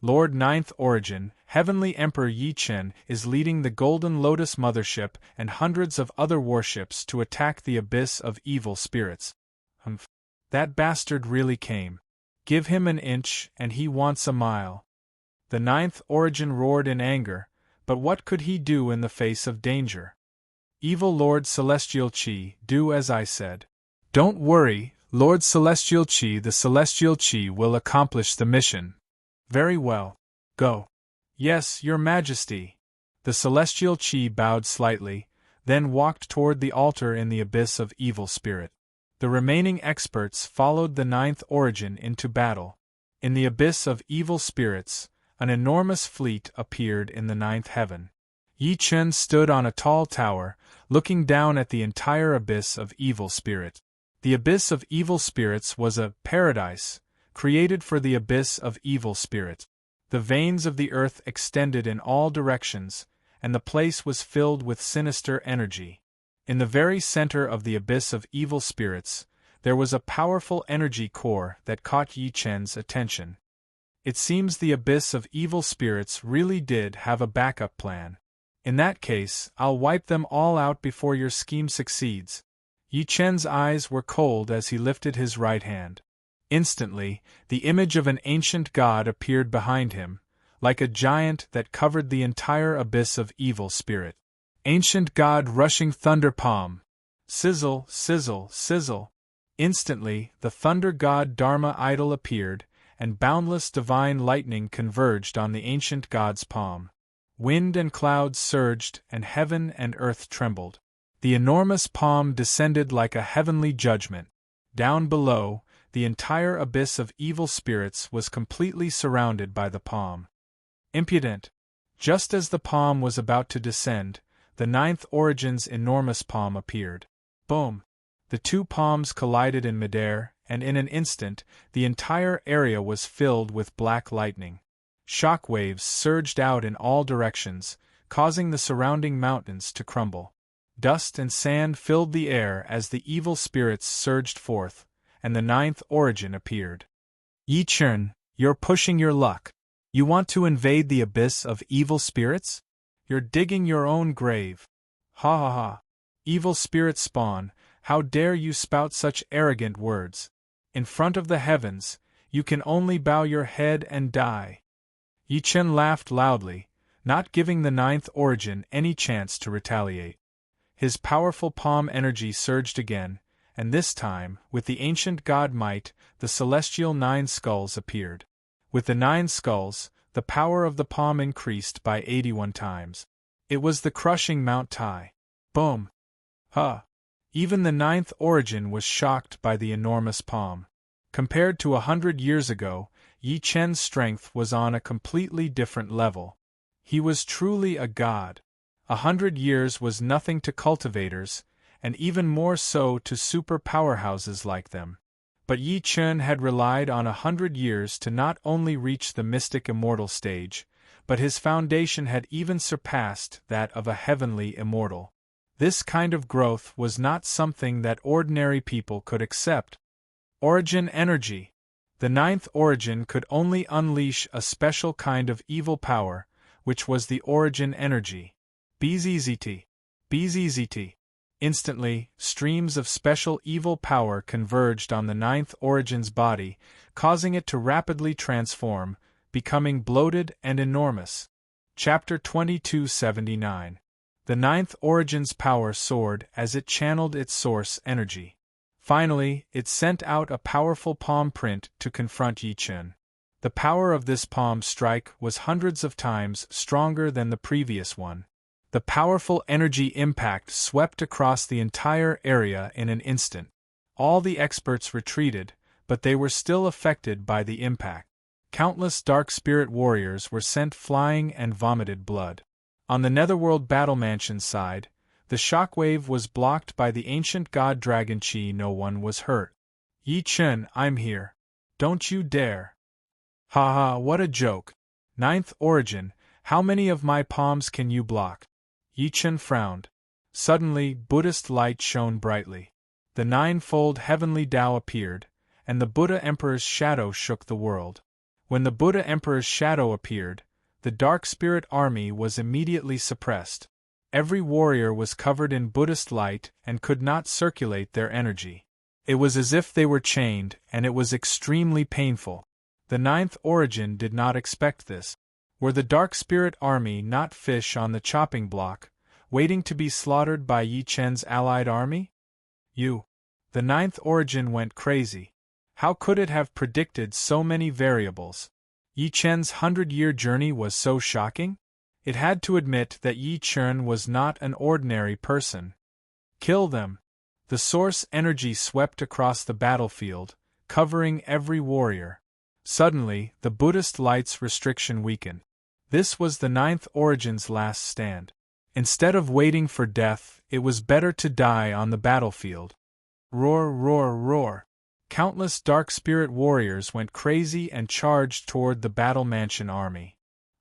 Lord Ninth Origin, Heavenly Emperor Yi Chen, is leading the Golden Lotus Mothership and hundreds of other warships to attack the abyss of evil spirits. That bastard really came. Give him an inch and he wants a mile. The Ninth Origin roared in anger, but what could he do in the face of danger? Evil Lord Celestial Chi, do as I said. Don't worry, Lord Celestial Chi, the Celestial Chi will accomplish the mission. Very well. Go. Yes, Your Majesty. The Celestial Chi bowed slightly, then walked toward the altar in the abyss of evil spirit. The remaining experts followed the ninth origin into battle. In the abyss of evil spirits, an enormous fleet appeared in the ninth heaven. Yi Chen stood on a tall tower, looking down at the entire abyss of evil spirit. The abyss of evil spirits was a paradise, created for the abyss of evil spirit. The veins of the earth extended in all directions, and the place was filled with sinister energy. In the very center of the abyss of evil spirits, there was a powerful energy core that caught Yi Chen's attention. It seems the abyss of evil spirits really did have a backup plan. In that case, I'll wipe them all out before your scheme succeeds. Yi Chen's eyes were cold as he lifted his right hand. Instantly, the image of an ancient god appeared behind him, like a giant that covered the entire abyss of evil spirit. Ancient god rushing thunder palm. Sizzle, sizzle, sizzle. Instantly, the thunder god Dharma idol appeared, and boundless divine lightning converged on the ancient god's palm. Wind and clouds surged, and heaven and earth trembled. The enormous palm descended like a heavenly judgment. Down below, the entire abyss of evil spirits was completely surrounded by the palm. Impudent! Just as the palm was about to descend, the ninth origin's enormous palm appeared. Boom! The two palms collided in midair, and in an instant, the entire area was filled with black lightning. Shock waves surged out in all directions, causing the surrounding mountains to crumble. Dust and sand filled the air as the evil spirits surged forth, and the ninth origin appeared. Yi Chen, you're pushing your luck. You want to invade the abyss of evil spirits? You're digging your own grave. Ha ha ha. Evil spirit spawn, how dare you spout such arrogant words? In front of the heavens, you can only bow your head and die. Yi Chen laughed loudly, not giving the ninth origin any chance to retaliate. His powerful palm energy surged again, and this time, with the ancient god might, the celestial nine skulls appeared. With the nine skulls, the power of the palm increased by 81 times. It was the crushing Mount Tai. Boom! Ha! Even the ninth origin was shocked by the enormous palm. Compared to 100 years ago, Yi Chen's strength was on a completely different level. He was truly a god. 100 years was nothing to cultivators, and even more so to super powerhouses like them. But Yi Chen had relied on 100 years to not only reach the mystic immortal stage, but his foundation had even surpassed that of a heavenly immortal. This kind of growth was not something that ordinary people could accept. Origin energy. The ninth origin could only unleash a special kind of evil power, which was the origin energy. BZZT. BZZT. Instantly, streams of special evil power converged on the ninth origin's body, causing it to rapidly transform, becoming bloated and enormous. Chapter 2279. The ninth origin's power soared as it channeled its source energy. Finally, it sent out a powerful palm print to confront Yi Chen. The power of this palm strike was hundreds of times stronger than the previous one. The powerful energy impact swept across the entire area in an instant. All the experts retreated, but they were still affected by the impact. Countless dark spirit warriors were sent flying and vomited blood. On the Netherworld Battle Mansion side, the shockwave was blocked by the ancient god Dragon Chi. No one was hurt. Yi Chen, I'm here. Don't you dare. Ha ha, what a joke. Ninth origin, how many of my palms can you block? Yi Chen frowned. Suddenly, Buddhist light shone brightly. The ninefold heavenly Tao appeared, and the Buddha Emperor's shadow shook the world. When the Buddha Emperor's shadow appeared, the dark spirit army was immediately suppressed. Every warrior was covered in Buddhist light and could not circulate their energy. It was as if they were chained, and it was extremely painful. The ninth origin did not expect this. Were the dark spirit army not fish on the chopping block, waiting to be slaughtered by Yi Chen's allied army? The ninth origin went crazy. How could it have predicted so many variables? Yi Chen's 100-year journey was so shocking? It had to admit that Yi Chen was not an ordinary person. Kill them! The source energy swept across the battlefield, covering every warrior. Suddenly, the Buddhist light's restriction weakened. This was the ninth origin's last stand. Instead of waiting for death, it was better to die on the battlefield. Roar, roar, roar! Countless dark spirit warriors went crazy and charged toward the Battle Mansion army.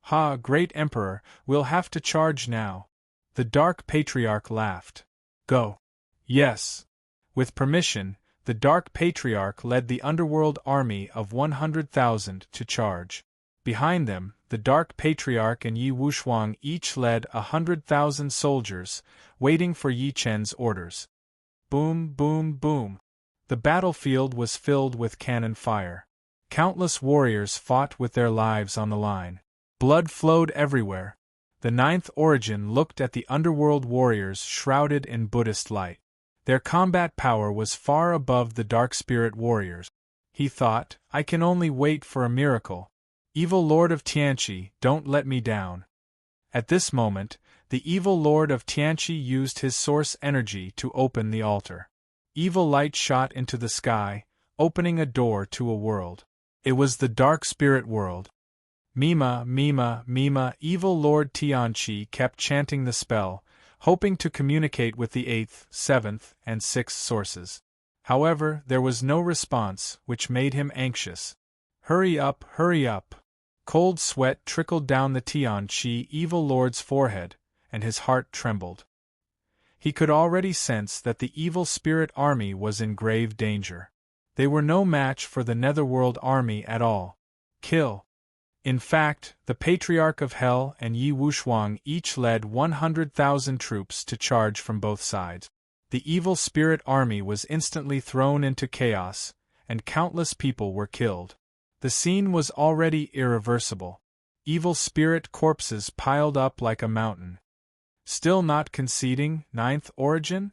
Ha, great emperor, we'll have to charge now. The Dark Patriarch laughed. Go. Yes. With permission, the Dark Patriarch led the underworld army of 100,000 to charge. Behind them, the Dark Patriarch and Yi Wushuang each led 100,000 soldiers, waiting for Yi Chen's orders. Boom, boom, boom. The battlefield was filled with cannon fire. Countless warriors fought with their lives on the line. Blood flowed everywhere. The ninth origin looked at the underworld warriors shrouded in Buddhist light. Their combat power was far above the dark spirit warriors. He thought, I can only wait for a miracle. Evil Lord of Tianqi, don't let me down. At this moment, the evil Lord of Tianqi used his source energy to open the altar. Evil light shot into the sky, opening a door to a world. It was the dark spirit world. Mima, Mima, Mima, evil Lord Tianqi kept chanting the spell, hoping to communicate with the 8th, 7th, and 6th sources. However, there was no response, which made him anxious. Hurry up, hurry up! Cold sweat trickled down the Tianqi evil lord's forehead, and his heart trembled. He could already sense that the evil spirit army was in grave danger. They were no match for the Netherworld army at all. Kill! In fact, the Patriarch of Hell and Yi Wushuang each led 100,000 troops to charge from both sides. The evil spirit army was instantly thrown into chaos, and countless people were killed. The scene was already irreversible. Evil spirit corpses piled up like a mountain. Still not conceding, ninth origin?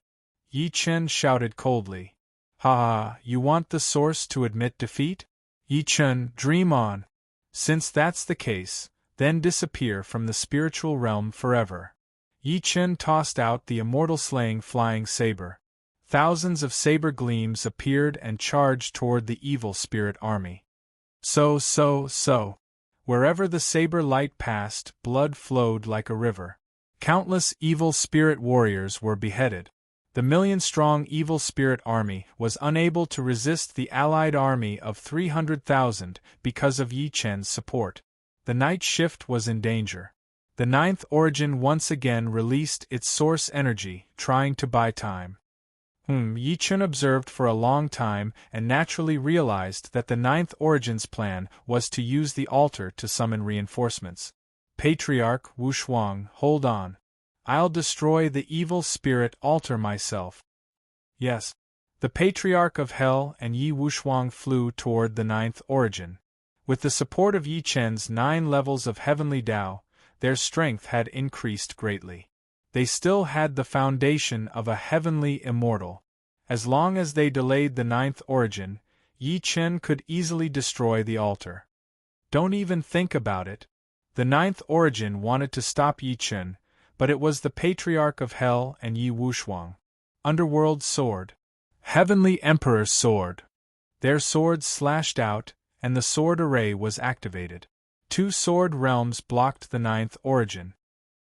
Yi Chen shouted coldly. Ha ha, you want the source to admit defeat? Yi Chen, dream on. Since that's the case, then disappear from the spiritual realm forever. Yi Chen tossed out the immortal slaying flying saber. Thousands of saber gleams appeared and charged toward the evil spirit army. So. Wherever the saber light passed, blood flowed like a river. Countless evil spirit warriors were beheaded. The million-strong evil spirit army was unable to resist the allied army of 300,000 because of Yi Chen's support. The night shift was in danger. The ninth origin once again released its source energy, trying to buy time. Yi Chen observed for a long time and naturally realized that the ninth origin's plan was to use the altar to summon reinforcements. Patriarch Wushuang, hold on. I'll destroy the evil spirit altar myself. Yes. The Patriarch of Hell and Yi Wushuang flew toward the ninth origin. With the support of Yi Chen's 9 levels of heavenly Tao, their strength had increased greatly. They still had the foundation of a heavenly immortal. As long as they delayed the ninth origin, Yi Chen could easily destroy the altar. Don't even think about it. The ninth origin wanted to stop Yi Chen, but it was the Patriarch of Hell and Yi Wushuang. Underworld sword. Heavenly Emperor's sword. Their swords slashed out, and the sword array was activated. 2 sword realms blocked the ninth origin.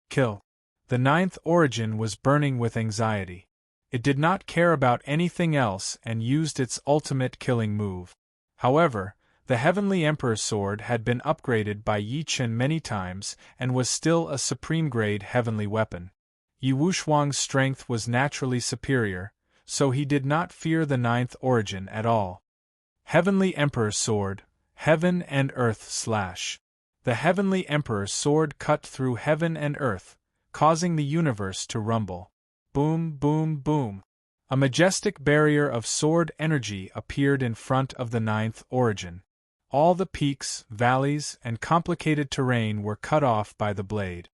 Kill. The ninth origin was burning with anxiety. It did not care about anything else and used its ultimate killing move. However, the Heavenly Emperor's sword had been upgraded by Yi Chen many times and was still a supreme-grade heavenly weapon. Yi Wushuang's strength was naturally superior, so he did not fear the ninth origin at all. Heavenly Emperor's sword, heaven and earth slash. The Heavenly Emperor's sword cut through heaven and earth, causing the universe to rumble. Boom, boom, boom. A majestic barrier of sword energy appeared in front of the ninth origin. All the peaks, valleys, and complicated terrain were cut off by the blade.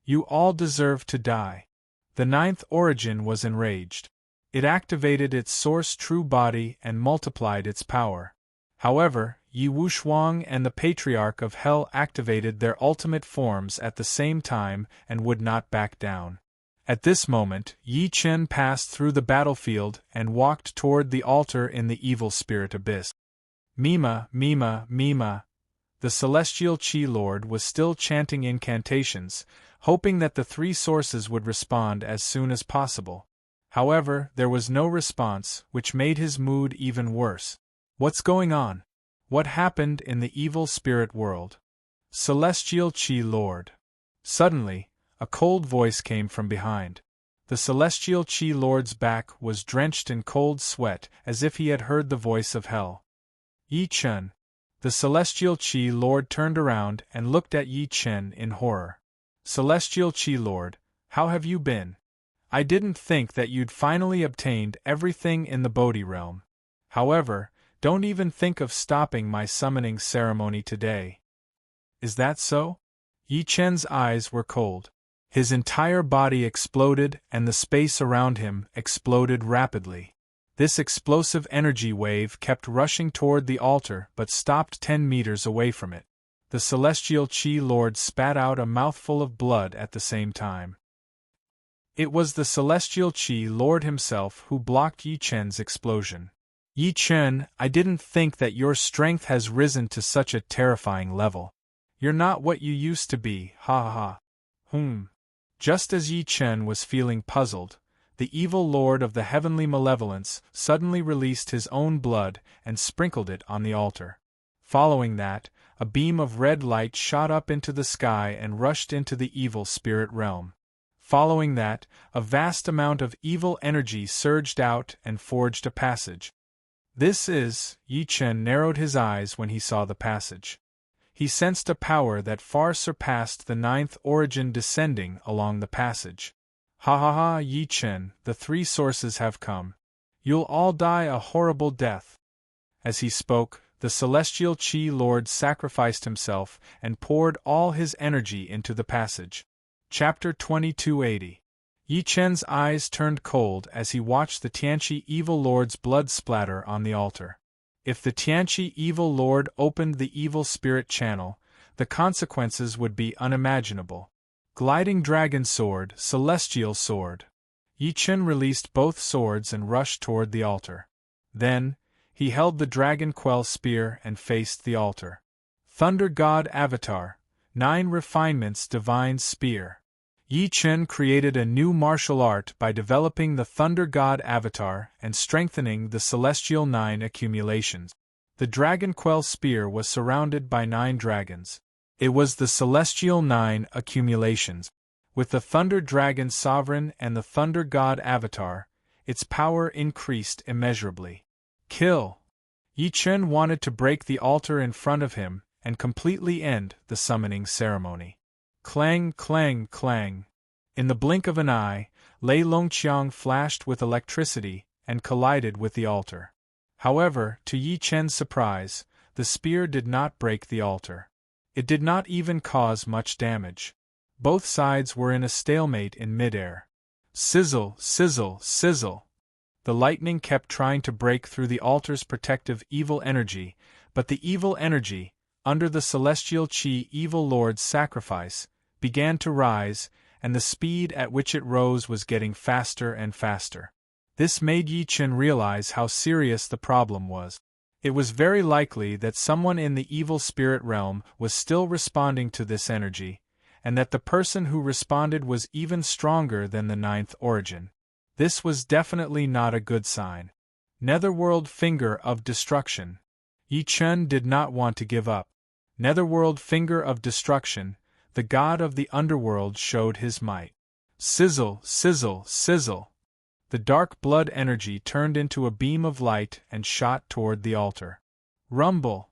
You all deserve to die. The ninth origin was enraged. It activated its source true body and multiplied its power. However, Yi Wushuang and the Patriarch of Hell activated their ultimate forms at the same time and would not back down. At this moment, Yi Chen passed through the battlefield and walked toward the altar in the evil spirit abyss. Mima, Mima, Mima. The celestial Qi Lord was still chanting incantations, hoping that the three sources would respond as soon as possible. However, there was no response, which made his mood even worse. What's going on? What happened in the evil spirit world? Celestial Qi Lord. Suddenly, a cold voice came from behind. The celestial Qi Lord's back was drenched in cold sweat as if he had heard the voice of hell. Yi Chen. The celestial Qi Lord turned around and looked at Yi Chen in horror. Celestial Qi Lord, how have you been? I didn't think that you'd finally obtained everything in the Bodhi realm. However, don't even think of stopping my summoning ceremony today. Is that so? Yi Chen's eyes were cold. His entire body exploded and the space around him exploded rapidly. This explosive energy wave kept rushing toward the altar but stopped 10 meters away from it. The celestial Qi Lord spat out a mouthful of blood at the same time. It was the celestial Qi Lord himself who blocked Yi Chen's explosion. Yi Chen, I didn't think that your strength has risen to such a terrifying level. You're not what you used to be, ha ha ha. Just as Yi Chen was feeling puzzled, the evil lord of the heavenly malevolence suddenly released his own blood and sprinkled it on the altar. Following that, a beam of red light shot up into the sky and rushed into the evil spirit realm. Following that, a vast amount of evil energy surged out and forged a passage. Yi Chen narrowed his eyes when he saw the passage. He sensed a power that far surpassed the ninth origin descending along the passage. Ha ha ha, Yi Chen, the three sources have come. You'll all die a horrible death. As he spoke, the celestial Qi Lord sacrificed himself and poured all his energy into the passage. Chapter 2280. Yi Chen's eyes turned cold as he watched the Tianqi Evil Lord's blood splatter on the altar. If the Tianqi Evil Lord opened the evil spirit channel, the consequences would be unimaginable. Gliding dragon sword, celestial sword. Yi Chen released both swords and rushed toward the altar. Then, he held the dragon quell spear and faced the altar. Thunder God Avatar, 9 refinements divine spear. Yi Chen created a new martial art by developing the Thunder God Avatar and strengthening the Celestial 9 accumulations. The Dragon Quell Spear was surrounded by 9 dragons. It was the Celestial 9 accumulations. With the Thunder Dragon Sovereign and the Thunder God Avatar, its power increased immeasurably. Kill! Yi Chen wanted to break the altar in front of him and completely end the summoning ceremony. Clang, clang, clang. In the blink of an eye, Lei Longqiang flashed with electricity and collided with the altar. However, to Yi Chen's surprise, the spear did not break the altar. It did not even cause much damage. Both sides were in a stalemate in midair. Sizzle, sizzle, sizzle. The lightning kept trying to break through the altar's protective evil energy, but the evil energy, under the celestial Qi Evil Lord's sacrifice, began to rise, and the speed at which it rose was getting faster and faster. This made Yi Chen realize how serious the problem was. It was very likely that someone in the evil spirit realm was still responding to this energy, and that the person who responded was even stronger than the ninth origin. This was definitely not a good sign. Netherworld Finger of Destruction. Yi Chen did not want to give up. Netherworld Finger of Destruction, the god of the underworld, showed his might. Sizzle, sizzle, sizzle. The dark blood energy turned into a beam of light and shot toward the altar. Rumble!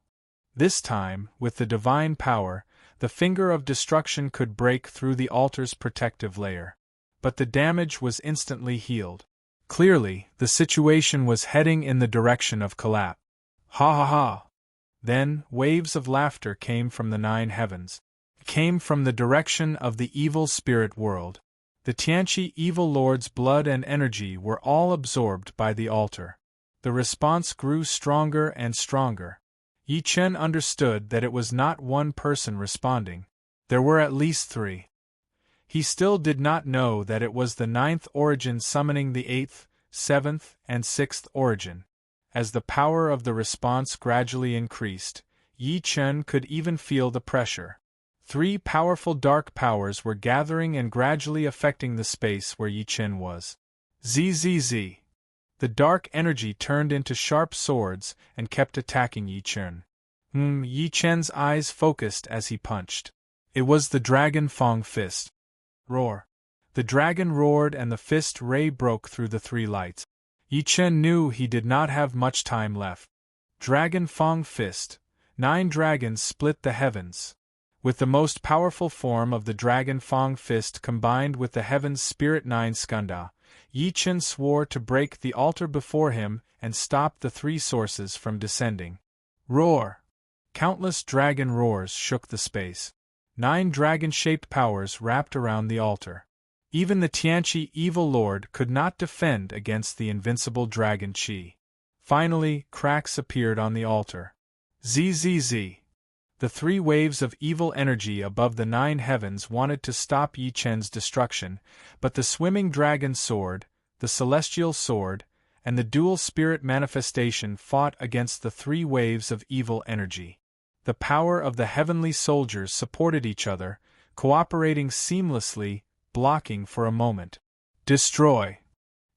This time, with the divine power, the Finger of Destruction could break through the altar's protective layer. But the damage was instantly healed. Clearly, the situation was heading in the direction of collapse. Ha ha ha! Then, waves of laughter came from the 9 heavens. Came from the direction of the evil spirit world. The Tianqi evil lord's blood and energy were all absorbed by the altar. The response grew stronger and stronger. Yi Chen understood that it was not one person responding. There were at least three. He still did not know that it was the ninth origin summoning the eighth, seventh, and sixth origin. As the power of the response gradually increased, Yi Chen could even feel the pressure. Three powerful dark powers were gathering and gradually affecting the space where Yi Chen was. Zzz. The dark energy turned into sharp swords and kept attacking Yi Chen. Yi Chen's eyes focused as he punched. It was the Dragon Fang Fist. Roar. The dragon roared and the fist ray broke through the three lights. Yi Chen knew he did not have much time left. Dragon Fang Fist. 9 dragons split the heavens. With the most powerful form of the Dragon Fang Fist combined with the Heaven's Spirit 9 Skanda, Yi Chen swore to break the altar before him and stop the three sources from descending. Roar! Countless dragon roars shook the space. 9 dragon-shaped powers wrapped around the altar. Even the Tianqi evil lord could not defend against the invincible dragon Qi. Finally, cracks appeared on the altar. Zzz. The 3 waves of evil energy above the 9 heavens wanted to stop Yi Chen's destruction, but the swimming dragon sword, the celestial sword, and the dual spirit manifestation fought against the 3 waves of evil energy. The power of the heavenly soldiers supported each other, cooperating seamlessly, blocking for a moment. Destroy!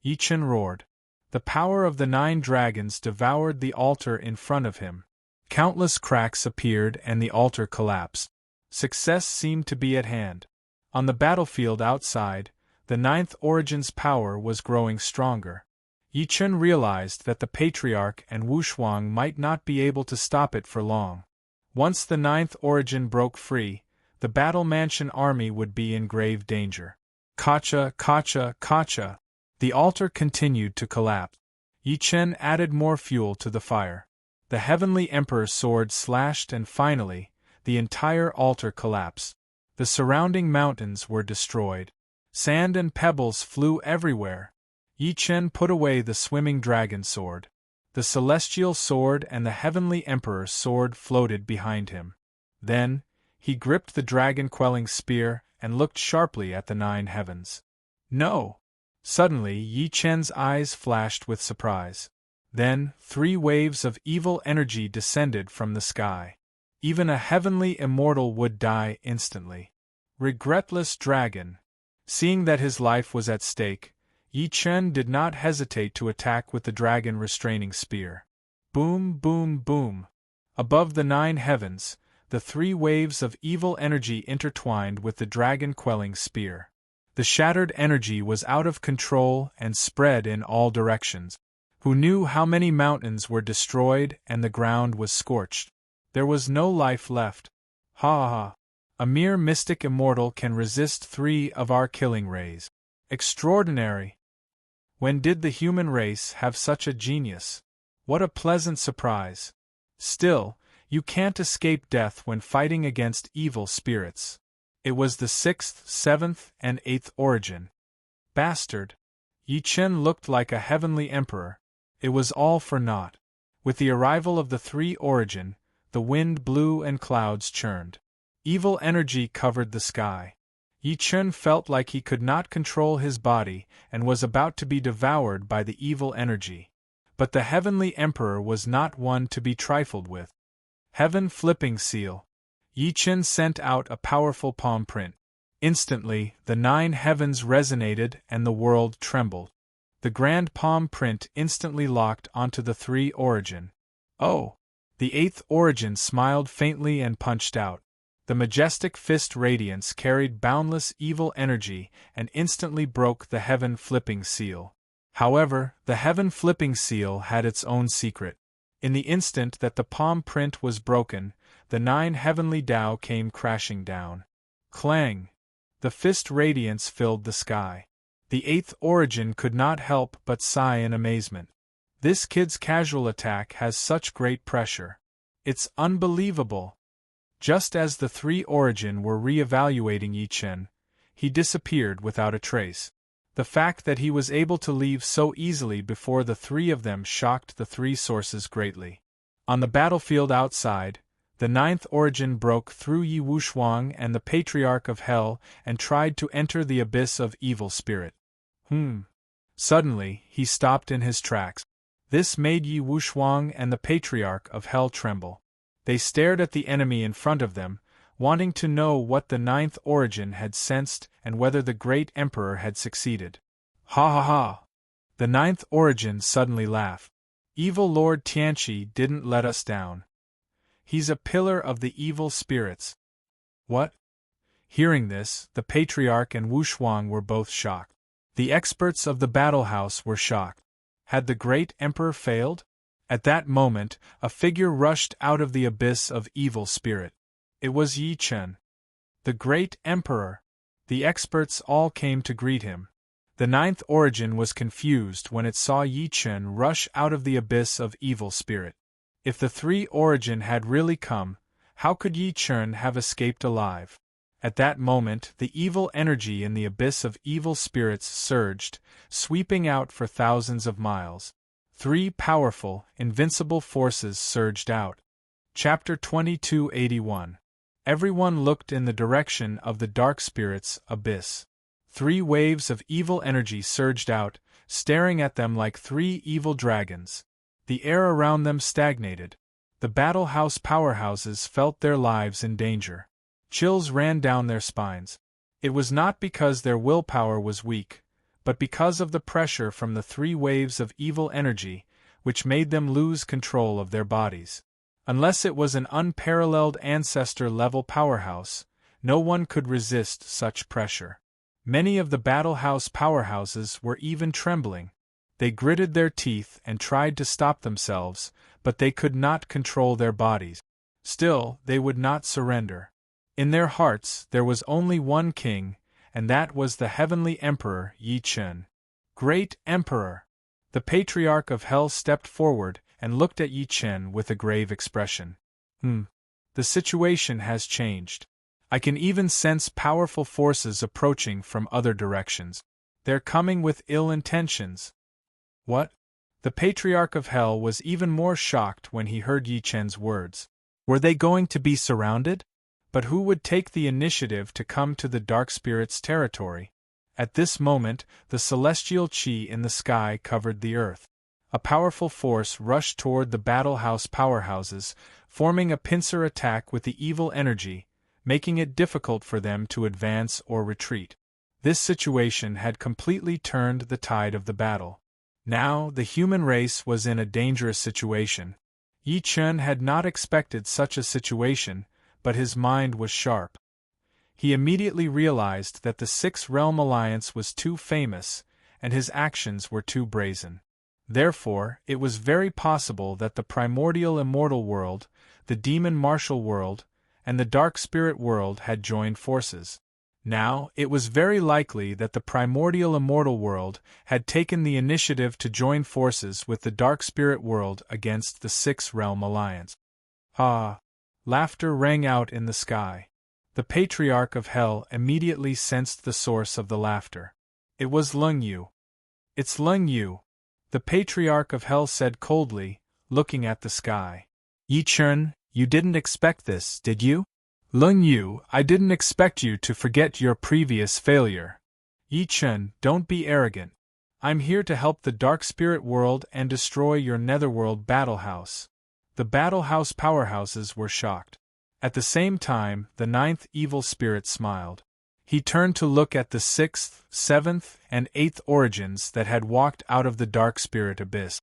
Yi Chen roared. The power of the 9 dragons devoured the altar in front of him. Countless cracks appeared and the altar collapsed. Success seemed to be at hand. On the battlefield outside, the 9th origin's power was growing stronger. Yi Chen realized that the Patriarch and Wu Shuang might not be able to stop it for long. Once the 9th origin broke free, the Battle Mansion army would be in grave danger. Kacha, kacha, kacha. The altar continued to collapse. Yi Chen added more fuel to the fire. The Heavenly Emperor's sword slashed and finally, the entire altar collapsed. The surrounding mountains were destroyed. Sand and pebbles flew everywhere. Yi Chen put away the swimming dragon sword. The celestial sword and the Heavenly Emperor's sword floated behind him. Then, he gripped the dragon-quelling spear and looked sharply at the 9 heavens. No! Suddenly, Yi Chen's eyes flashed with surprise. Then, 3 waves of evil energy descended from the sky. Even a heavenly immortal would die instantly. Regretless dragon. Seeing that his life was at stake, Yi Chen did not hesitate to attack with the dragon restraining spear. Boom, boom, boom. Above the 9 heavens, the 3 waves of evil energy intertwined with the dragon-quelling spear. The shattered energy was out of control and spread in all directions. Who knew how many mountains were destroyed and the ground was scorched? There was no life left. Ha ha ha. A mere mystic immortal can resist 3 of our killing rays. Extraordinary! When did the human race have such a genius? What a pleasant surprise! Still, you can't escape death when fighting against evil spirits. It was the 6th, 7th, and 8th origin. Bastard! Yi Chen looked like a heavenly emperor. It was all for naught. With the arrival of the 3 origin, the wind blew and clouds churned. Evil energy covered the sky. Yi Chen felt like he could not control his body and was about to be devoured by the evil energy. But the Heavenly Emperor was not one to be trifled with. Heaven Flipping Seal. Yi Chen sent out a powerful palm print. Instantly, the 9 heavens resonated and the world trembled. The grand palm print instantly locked onto the 3 origin. Oh! The 8th origin smiled faintly and punched out. The majestic fist radiance carried boundless evil energy and instantly broke the Heaven Flipping Seal. However, the Heaven Flipping Seal had its own secret. In the instant that the palm print was broken, the 9 heavenly Tao came crashing down. Clang! The fist radiance filled the sky. The 8th origin could not help but sigh in amazement. This kid's casual attack has such great pressure. It's unbelievable. Just as the 3 origin were re-evaluating Yi Chen, he disappeared without a trace. The fact that he was able to leave so easily before the three of them shocked the three sources greatly. On the battlefield outside, the ninth origin broke through Yi Wushuang and the Patriarch of Hell and tried to enter the abyss of evil spirit. Suddenly, he stopped in his tracks. This made Yi Wushuang and the Patriarch of Hell tremble. They stared at the enemy in front of them, wanting to know what the ninth origin had sensed and whether the great emperor had succeeded. Ha ha ha! The ninth origin suddenly laughed. Evil Lord Tianqi didn't let us down. He's a pillar of the evil spirits. What? Hearing this, the Patriarch and Wushuang were both shocked. The experts of the battle house were shocked. Had the great emperor failed? At that moment, a figure rushed out of the abyss of evil spirit. It was Yi Chen. The great emperor! The experts all came to greet him. The ninth origin was confused when it saw Yi Chen rush out of the abyss of evil spirit. If the three origin had really come, how could Yi Chen have escaped alive? At that moment, the evil energy in the abyss of evil spirits surged, sweeping out for thousands of miles. Three powerful, invincible forces surged out. Chapter 2281. Everyone looked in the direction of the dark spirit's abyss. Three waves of evil energy surged out, staring at them like three evil dragons. The air around them stagnated. The battle house powerhouses felt their lives in danger. Chills ran down their spines. It was not because their willpower was weak, but because of the pressure from the three waves of evil energy, which made them lose control of their bodies. Unless it was an unparalleled ancestor-level powerhouse, no one could resist such pressure. Many of the battle house powerhouses were even trembling. They gritted their teeth and tried to stop themselves, but they could not control their bodies. Still, they would not surrender. In their hearts there was only one king, and that was the heavenly emperor Yi Chen. Great Emperor! The Patriarch of Hell stepped forward and looked at Yi Chen with a grave expression. The situation has changed. I can even sense powerful forces approaching from other directions. They're coming with ill intentions. What? The Patriarch of Hell was even more shocked when he heard Yi Chen's words. Were they going to be surrounded? But who would take the initiative to come to the dark spirit's territory? At this moment, the celestial qi in the sky covered the earth. A powerful force rushed toward the battle house powerhouses, forming a pincer attack with the evil energy, making it difficult for them to advance or retreat. This situation had completely turned the tide of the battle. Now, the human race was in a dangerous situation. Yi Chen had not expected such a situation, but his mind was sharp. He immediately realized that the Six-Realm Alliance was too famous, and his actions were too brazen. Therefore, it was very possible that the primordial immortal world, the demon martial world, and the dark spirit world had joined forces. Now, it was very likely that the primordial immortal world had taken the initiative to join forces with the dark spirit world against the Six-Realm Alliance. Ah! Laughter rang out in the sky. The Patriarch of Hell immediately sensed the source of the laughter. It was Leng Yu. It's Leng Yu, the Patriarch of Hell said coldly, looking at the sky. Yi Chen, you didn't expect this, did you? Leng Yu, I didn't expect you to forget your previous failure. Yi Chen, don't be arrogant. I'm here to help the dark spirit world and destroy your netherworld battle house. The battle house powerhouses were shocked. At the same time, the ninth evil spirit smiled. He turned to look at the sixth, seventh, and eighth origins that had walked out of the dark spirit abyss.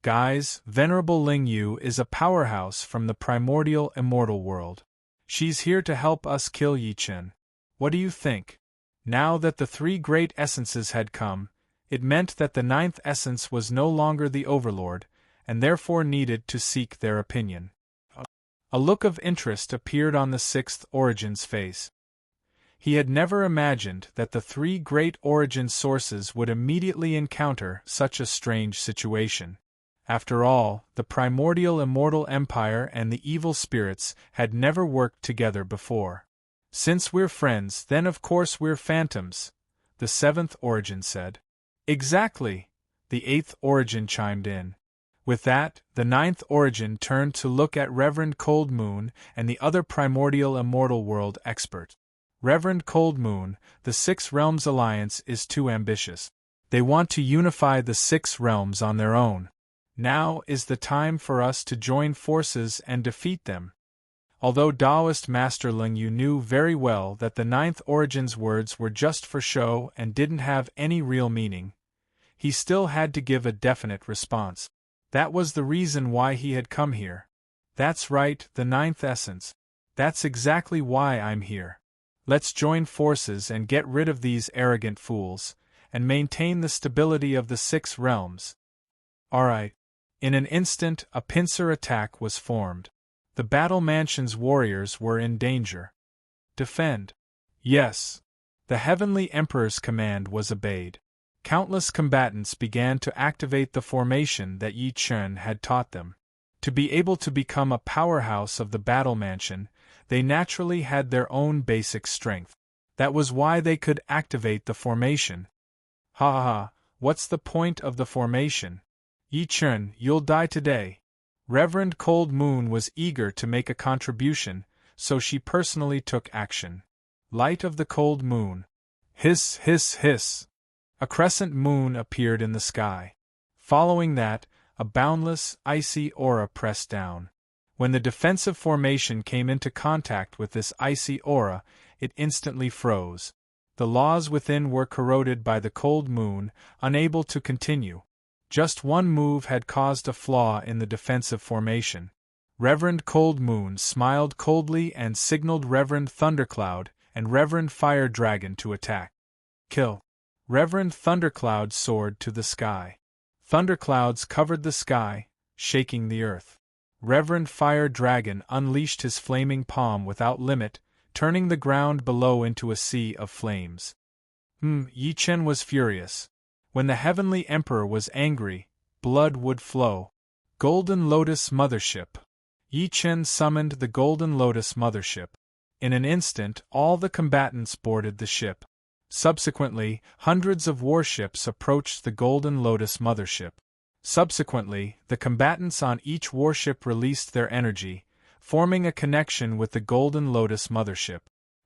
Guys, Venerable Ling Yu is a powerhouse from the primordial immortal world. She's here to help us kill Yi Chen. What do you think? Now that the three great essences had come, it meant that the ninth essence was no longer the overlord, and therefore needed to seek their opinion. A look of interest appeared on the sixth origin's face. He had never imagined that the three great origin sources would immediately encounter such a strange situation. After all, the primordial immortal empire and the evil spirits had never worked together before. Since we're friends, then of course we're phantoms, the seventh Origin said. Exactly, the eighth Origin chimed in. With that, the ninth Origin turned to look at Reverend Cold Moon and the other primordial immortal world expert. Reverend Cold Moon, the Six Realms Alliance is too ambitious. They want to unify the six realms on their own. Now is the time for us to join forces and defeat them. Although Taoist Master Ling Yu knew very well that the ninth Origin's words were just for show and didn't have any real meaning, he still had to give a definite response. That was the reason why he had come here. That's right, the ninth essence. That's exactly why I'm here. Let's join forces and get rid of these arrogant fools, and maintain the stability of the six realms. Alright. In an instant, a pincer attack was formed. The Battle Mansion's warriors were in danger. Defend. Yes. The Heavenly Emperor's command was obeyed. Countless combatants began to activate the formation that Yi Chen had taught them. To be able to become a powerhouse of the Battle Mansion, they naturally had their own basic strength. That was why they could activate the formation. Ha ha ha, what's the point of the formation? Yi Chen, you'll die today. Reverend Cold Moon was eager to make a contribution, so she personally took action. Light of the Cold Moon. Hiss, hiss, hiss. A crescent moon appeared in the sky. Following that, a boundless, icy aura pressed down. When the defensive formation came into contact with this icy aura, it instantly froze. The laws within were corroded by the cold moon, unable to continue. Just one move had caused a flaw in the defensive formation. Reverend Cold Moon smiled coldly and signaled Reverend Thundercloud and Reverend Fire Dragon to attack. Kill. Reverend Thundercloud soared to the sky. Thunderclouds covered the sky, shaking the earth. Reverend Fire Dragon unleashed his flaming palm without limit, turning the ground below into a sea of flames. Yi Chen was furious. When the Heavenly Emperor was angry, blood would flow. Golden Lotus Mothership. Yi Chen summoned the Golden Lotus Mothership. In an instant, all the combatants boarded the ship. Subsequently, hundreds of warships approached the Golden Lotus Mothership. Subsequently, the combatants on each warship released their energy, forming a connection with the Golden Lotus Mothership.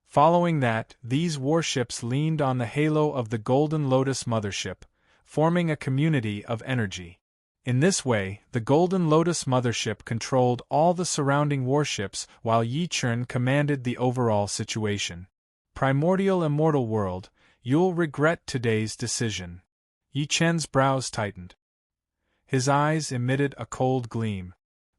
Following that, these warships leaned on the halo of the Golden Lotus Mothership, forming a community of energy. In this way, the Golden Lotus Mothership controlled all the surrounding warships while Yi Chen commanded the overall situation. Primordial Immortal World, you'll regret today's decision. Yi Chen's brows tightened. His eyes emitted a cold gleam.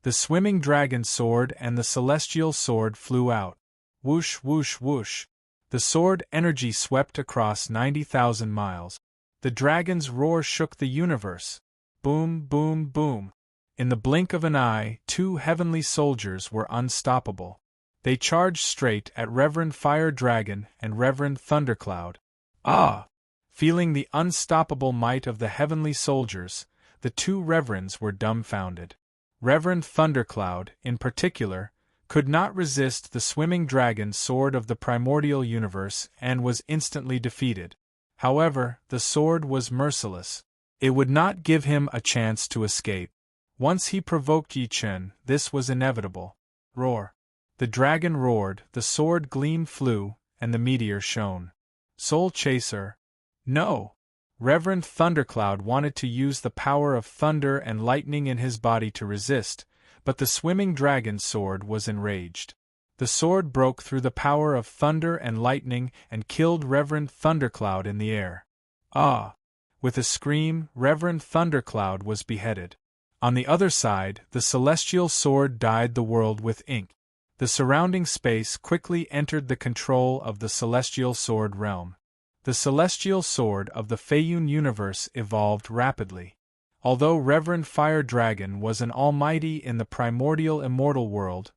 The Swimming Dragon Sword and the Celestial Sword flew out. Whoosh, whoosh, whoosh. The sword energy swept across 90,000 miles. The dragon's roar shook the universe. Boom, boom, boom. In the blink of an eye, two heavenly soldiers were unstoppable. They charged straight at Reverend Fire Dragon and Reverend Thundercloud. Ah! Feeling the unstoppable might of the heavenly soldiers, the two reverends were dumbfounded. Reverend Thundercloud, in particular, could not resist the Swimming Dragon Sword of the primordial universe and was instantly defeated. However, the sword was merciless. It would not give him a chance to escape. Once he provoked Yi Chen, this was inevitable. Roar. The dragon roared, the sword gleam flew, and the meteor shone. Soul Chaser. No! Reverend Thundercloud wanted to use the power of thunder and lightning in his body to resist, but the Swimming Dragon Sword was enraged. The sword broke through the power of thunder and lightning and killed Reverend Thundercloud in the air. Ah! With a scream, Reverend Thundercloud was beheaded. On the other side, the Celestial Sword dyed the world with ink. The surrounding space quickly entered the control of the Celestial Sword realm. The Celestial Sword of the Feiyun universe evolved rapidly. Although Reverend Fire Dragon was an almighty in the primordial immortal world,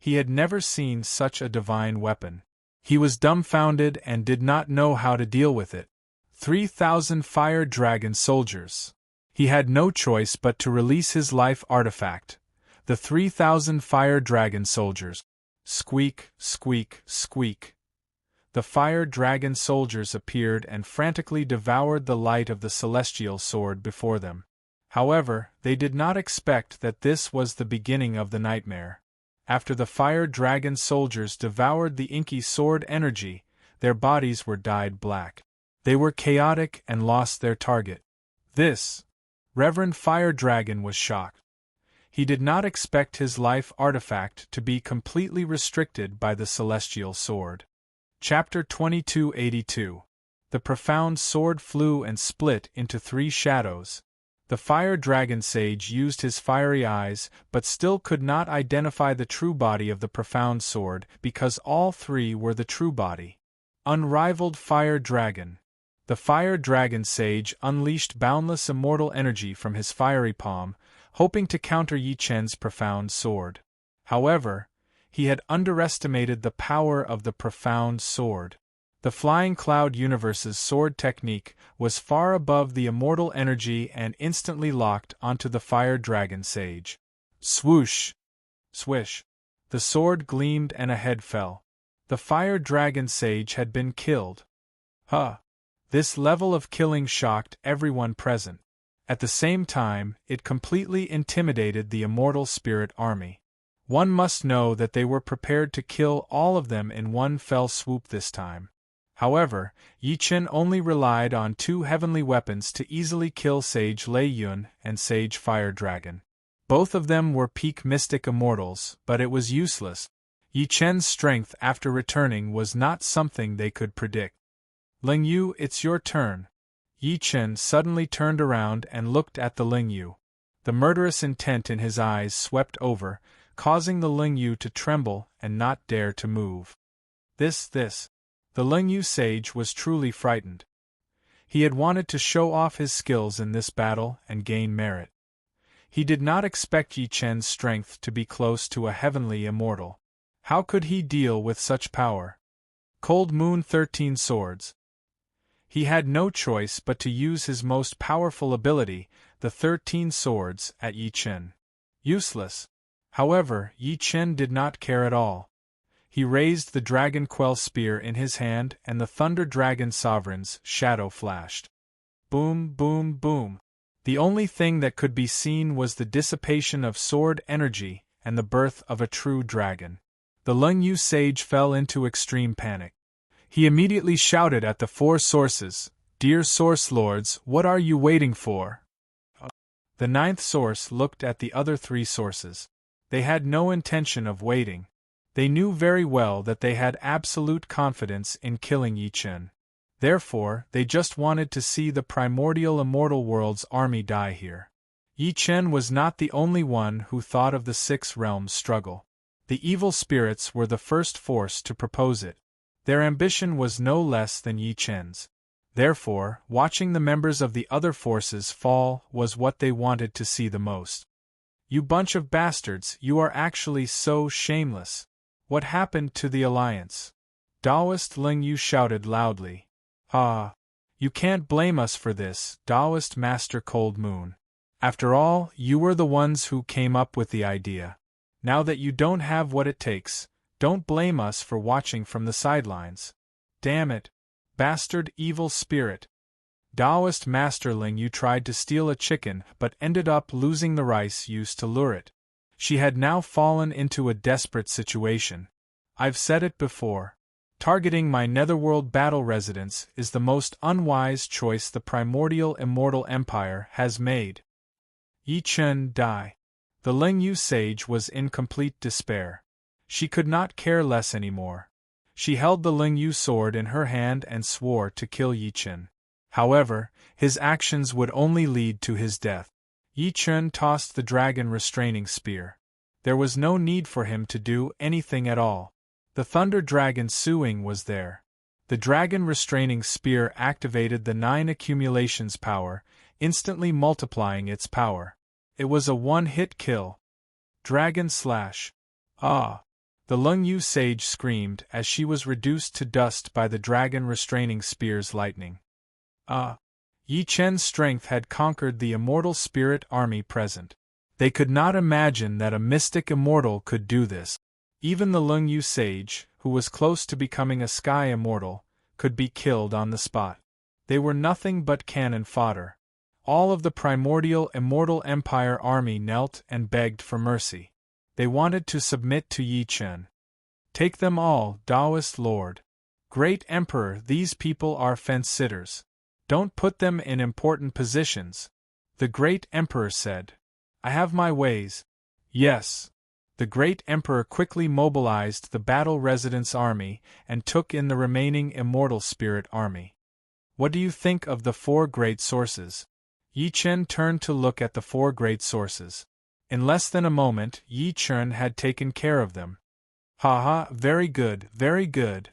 he had never seen such a divine weapon. He was dumbfounded and did not know how to deal with it. 3,000 Fire Dragon soldiers. He had no choice but to release his life artifact, the 3,000 Fire Dragon soldiers. Squeak, squeak, squeak. The fire dragon soldiers appeared and frantically devoured the light of the celestial sword before them. However, they did not expect that this was the beginning of the nightmare. After the fire dragon soldiers devoured the inky sword energy, their bodies were dyed black. They were chaotic and lost their target. This Reverend Fire Dragon was shocked. He did not expect his life artifact to be completely restricted by the celestial sword. Chapter 2282. The profound sword flew and split into 3 shadows. The fire dragon sage used his fiery eyes, but still could not identify the true body of the profound sword because all 3 were the true body. Unrivaled fire dragon. The fire dragon sage unleashed boundless immortal energy from his fiery palm, hoping to counter Yi Chen's profound sword. However, he had underestimated the power of the profound sword. The Flying Cloud Universe's sword technique was far above the immortal energy and instantly locked onto the fire dragon sage. Swoosh! Swish! The sword gleamed and a head fell. The fire dragon sage had been killed. Huh! This level of killing shocked everyone present. At the same time, it completely intimidated the immortal spirit army. One must know that they were prepared to kill all of them in one fell swoop this time. However, Yi Chen only relied on 2 heavenly weapons to easily kill Sage Lei Yun and Sage Fire Dragon. Both of them were peak mystic immortals, but it was useless. Yi Chen's strength after returning was not something they could predict. Ling Yu, it's your turn. Yi Chen suddenly turned around and looked at the Ling Yu. The murderous intent in his eyes swept over, causing the Ling Yu to tremble and not dare to move. This. The Ling Yu sage was truly frightened. He had wanted to show off his skills in this battle and gain merit. He did not expect Yi Chen's strength to be close to a heavenly immortal. How could he deal with such power? Cold Moon 13 Swords. He had no choice but to use his most powerful ability, the 13 Swords, at Yi Chen. Useless. However, Yi Chen did not care at all. He raised the Dragon Quell Spear in his hand and the Thunder Dragon Sovereign's shadow flashed. Boom, boom, boom. The only thing that could be seen was the dissipation of sword energy and the birth of a true dragon. The Ling Yu sage fell into extreme panic. He immediately shouted at the 4 sources, "Dear Source Lords, what are you waiting for?" The 9th source looked at the other 3 sources. They had no intention of waiting. They knew very well that they had absolute confidence in killing Yi Chen. Therefore, they just wanted to see the primordial immortal world's army die here. Yi Chen was not the only one who thought of the 6 realms struggle. The evil spirits were the first force to propose it. Their ambition was no less than Yi Chen's. Therefore, watching the members of the other forces fall was what they wanted to see the most. You bunch of bastards, you are actually so shameless. What happened to the alliance? Taoist Ling Yu shouted loudly. Ah! You can't blame us for this, Taoist Master Cold Moon. After all, you were the ones who came up with the idea. Now that you don't have what it takes, don't blame us for watching from the sidelines. Damn it! Bastard evil spirit! Taoist Master Ling Yu tried to steal a chicken but ended up losing the rice used to lure it. She had now fallen into a desperate situation. I've said it before. Targeting my netherworld battle residence is the most unwise choice the primordial immortal empire has made. Yi Chen die. The Ling Yu sage was in complete despair. She could not care less anymore. She held the Ling Yu sword in her hand and swore to kill Yi Chen. However, his actions would only lead to his death. Yi Chen tossed the dragon restraining spear. There was no need for him to do anything at all. The thunder dragon Suing was there. The dragon restraining spear activated the 9 accumulations power, instantly multiplying its power. It was a one-hit kill. Dragon slash. Ah! The Ling Yu sage screamed as she was reduced to dust by the dragon restraining spear's lightning. Ah! Yi Chen's strength had conquered the immortal spirit army present. They could not imagine that a mystic immortal could do this. Even the Ling Yu sage, who was close to becoming a sky immortal, could be killed on the spot. They were nothing but cannon fodder. All of the primordial immortal empire army knelt and begged for mercy. They wanted to submit to Yi Chen. Take them all, Taoist lord. Great Emperor, these people are fence-sitters. Don't put them in important positions. The Great Emperor said. I have my ways. Yes. The Great Emperor quickly mobilized the Battle Residence Army and took in the remaining Immortal Spirit Army. What do you think of the 4 great sources? Yi Chen turned to look at the 4 great sources. In less than a moment, Yi Chen had taken care of them. Ha ha, very good, very good.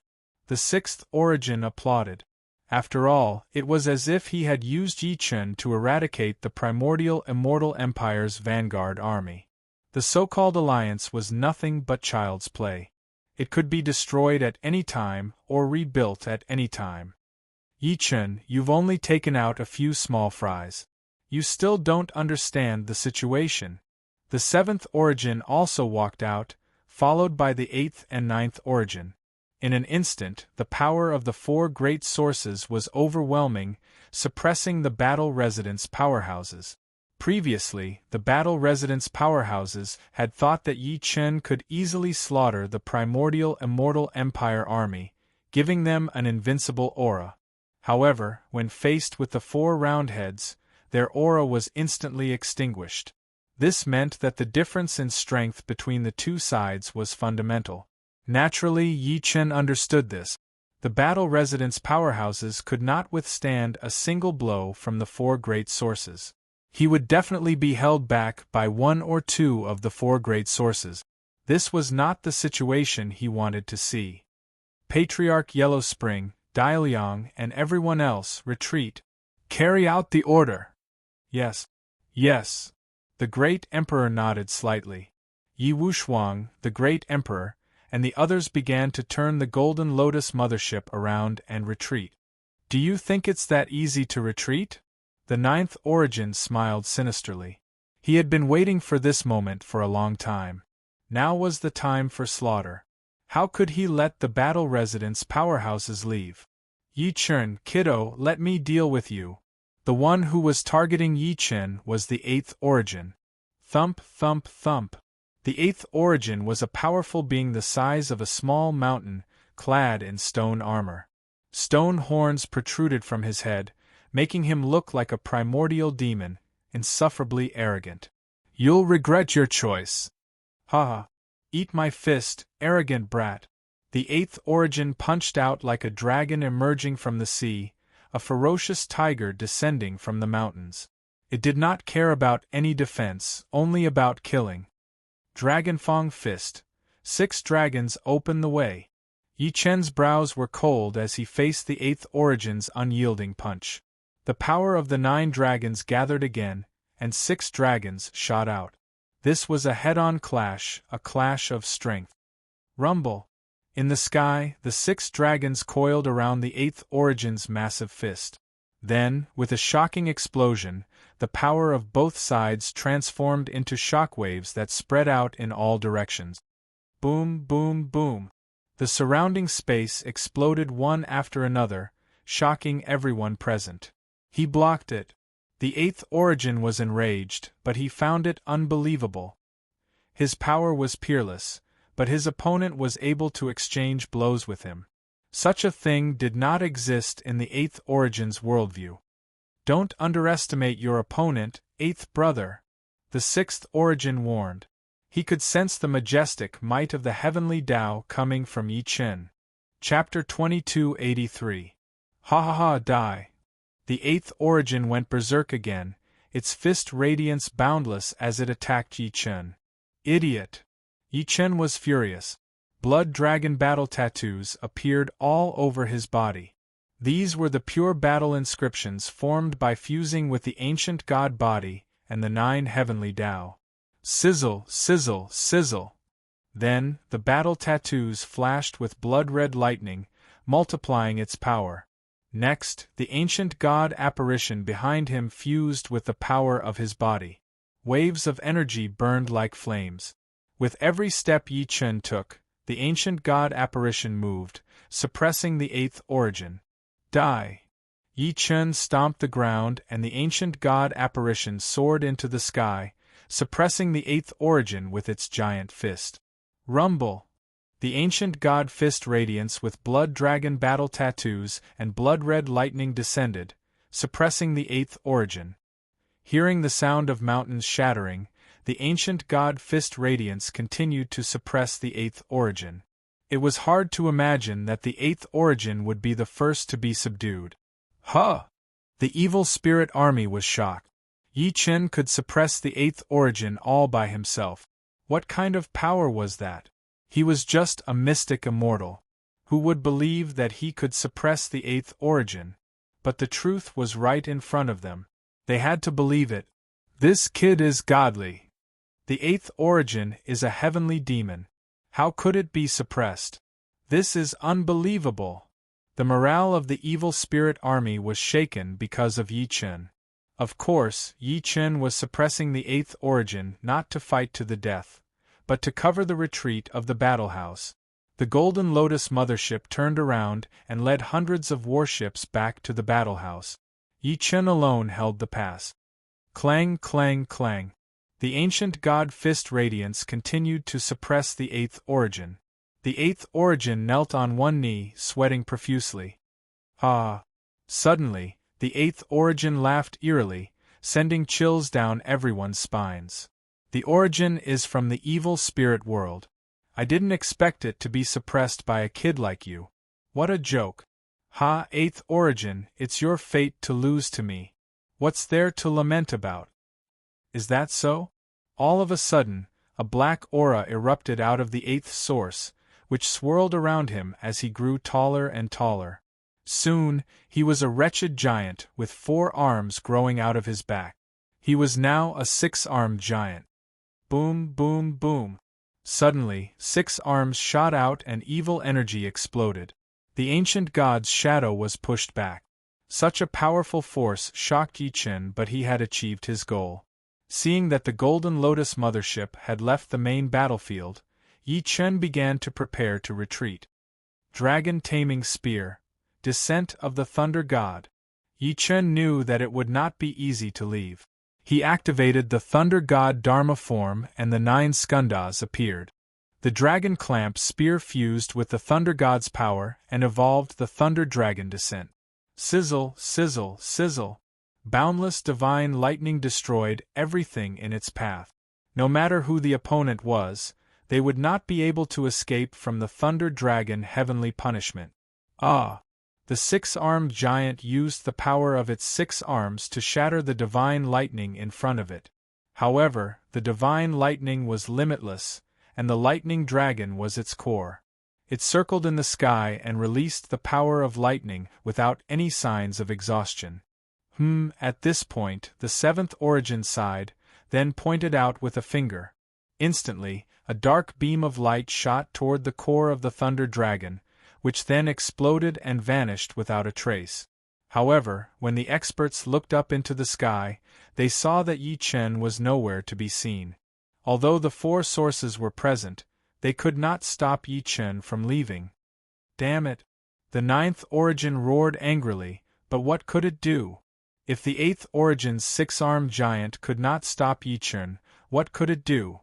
The 6th Origin applauded. After all, it was as if he had used Yi Chen to eradicate the primordial Immortal Empire's vanguard army. The so-called alliance was nothing but child's play. It could be destroyed at any time or rebuilt at any time. Yi Chen, you've only taken out a few small fries. You still don't understand the situation. The 7th Origin also walked out, followed by the 8th and 9th Origin. In an instant, the power of the 4 great sources was overwhelming, suppressing the Battle Residence powerhouses. Previously, the Battle Residence powerhouses had thought that Yi Chen could easily slaughter the primordial Immortal Empire army, giving them an invincible aura. However, when faced with the 4 Roundheads, their aura was instantly extinguished. This meant that the difference in strength between the 2 sides was fundamental. Naturally, Yi Chen understood this. The Battle Residence powerhouses could not withstand a single blow from the 4 great sources. He would definitely be held back by 1 or 2 of the 4 great sources. This was not the situation he wanted to see. Patriarch Yellow Spring, Dailiang, and everyone else, retreat. Carry out the order. Yes. Yes. The Great Emperor nodded slightly. Yi Wushuang, the Great Emperor, and the others began to turn the Golden Lotus mothership around and retreat. Do you think it's that easy to retreat? The 9th Origin smiled sinisterly. He had been waiting for this moment for a long time. Now was the time for slaughter. How could he let the Battle Residence powerhouses leave? Yi Chen, kiddo, let me deal with you. The one who was targeting Yi Chen was the 8th Origin. Thump, thump, thump. The 8th Origin was a powerful being the size of a small mountain, clad in stone armor. Stone horns protruded from his head, making him look like a primordial demon, insufferably arrogant. You'll regret your choice. Ha ha. Eat my fist, arrogant brat. The 8th Origin punched out like a dragon emerging from the sea, a ferocious tiger descending from the mountains. It did not care about any defense, only about killing. Dragonfang Fist. 6 dragons opened the way. Yi Chen's brows were cold as he faced the 8th Origin's unyielding punch. The power of the 9 dragons gathered again, and 6 dragons shot out. This was a head-on clash, a clash of strength. Rumble. In the sky, the 6 dragons coiled around the 8th Origin's massive fist. Then, with a shocking explosion, the power of both sides transformed into shockwaves that spread out in all directions. Boom, boom, boom. The surrounding space exploded one after another, shocking everyone present. He blocked it. The 8th Origin was enraged, but he found it unbelievable. His power was peerless, but his opponent was able to exchange blows with him. Such a thing did not exist in the 8th Origin's worldview. Don't underestimate your opponent, 8th brother, the 6th Origin warned. He could sense the majestic might of the heavenly Tao coming from Yi Chen. Chapter 2283. Ha ha ha, die. The 8th Origin went berserk again, its fist radiance boundless as it attacked Yi Chen. Idiot! Yi Chen was furious. Blood dragon battle tattoos appeared all over his body. These were the pure battle inscriptions formed by fusing with the ancient god body and the 9 heavenly Tao. Sizzle, sizzle, sizzle. Then, the battle tattoos flashed with blood-red lightning, multiplying its power. Next, the ancient god apparition behind him fused with the power of his body. Waves of energy burned like flames. With every step Yi Chen took, the ancient god apparition moved, suppressing the eighth origin. Die! Yi Chen stomped the ground and the ancient god apparition soared into the sky, suppressing the eighth origin with its giant fist. Rumble! The ancient god fist radiance with blood dragon battle tattoos and blood-red lightning descended, suppressing the eighth origin. Hearing the sound of mountains shattering, the ancient god fist radiance continued to suppress the eighth origin. It was hard to imagine that the eighth origin would be the first to be subdued. Huh! The evil spirit army was shocked. Yi Chen could suppress the eighth origin all by himself. What kind of power was that? He was just a mystic immortal. Who would believe that he could suppress the eighth origin? But the truth was right in front of them. They had to believe it. This kid is godly. The eighth origin is a heavenly demon. How could it be suppressed? This is unbelievable. The morale of the evil spirit army was shaken because of Yi Chen. Of course, Yi Chen was suppressing the eighth origin not to fight to the death, but to cover the retreat of the battle house. The Golden Lotus mothership turned around and led hundreds of warships back to the battle house. Yi Chen alone held the pass. Clang, clang, clang. The ancient god fist radiance continued to suppress the eighth origin. The eighth origin knelt on one knee, sweating profusely. Ah! Suddenly, the eighth origin laughed eerily, sending chills down everyone's spines. The origin is from the evil spirit world. I didn't expect it to be suppressed by a kid like you. What a joke. Ha, eighth origin, it's your fate to lose to me. What's there to lament about? Is that so? All of a sudden, a black aura erupted out of the eighth source, which swirled around him as he grew taller and taller. Soon, he was a wretched giant with 4 arms growing out of his back. He was now a 6-armed giant. Boom, boom, boom. Suddenly, 6 arms shot out and evil energy exploded. The ancient god's shadow was pushed back. Such a powerful force shocked Yi Chen, but he had achieved his goal. Seeing that the Golden Lotus mothership had left the main battlefield, Yi Chen began to prepare to retreat. Dragon Taming Spear. Descent of the Thunder God. Yi Chen knew that it would not be easy to leave. He activated the Thunder God Dharma form and the 9 skandhas appeared. The Dragon Clamp Spear fused with the Thunder God's power and evolved the Thunder Dragon Descent. Sizzle, sizzle, sizzle. Boundless divine lightning destroyed everything in its path. No matter who the opponent was, they would not be able to escape from the Thunder Dragon heavenly punishment. Ah! The 6-armed giant used the power of its 6 arms to shatter the divine lightning in front of it. However, the divine lightning was limitless, and the lightning dragon was its core. It circled in the sky and released the power of lightning without any signs of exhaustion. At this point, the 7th origin sighed, then pointed out with a finger. Instantly, a dark beam of light shot toward the core of the Thunder Dragon, which then exploded and vanished without a trace. However, when the experts looked up into the sky, they saw that Yi Chen was nowhere to be seen. Although the 4 sources were present, they could not stop Yi Chen from leaving. Damn it! The 9th origin roared angrily, but what could it do? If the 8th origin's 6-armed giant could not stop Yi Chen, what could it do?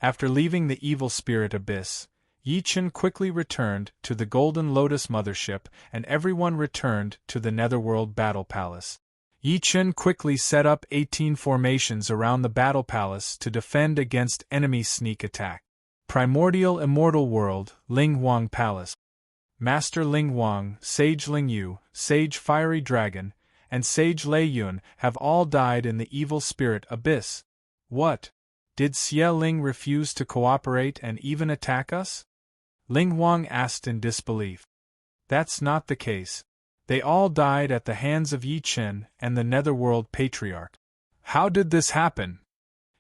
After leaving the evil spirit abyss, Yi Chen quickly returned to the Golden Lotus mothership and everyone returned to the Netherworld Battle Palace. Yi Chen quickly set up 18 formations around the Battle Palace to defend against enemy sneak attack. Primordial Immortal World, Ling Huang Palace. Master Ling Huang, Sage Ling Yu, Sage Fiery Dragon, and Sage Lei Yun have all died in the evil spirit abyss. What? Did Xie Ling refuse to cooperate and even attack us? Ling Huang asked in disbelief. That's not the case. They all died at the hands of Yi Chen and the Netherworld Patriarch. How did this happen?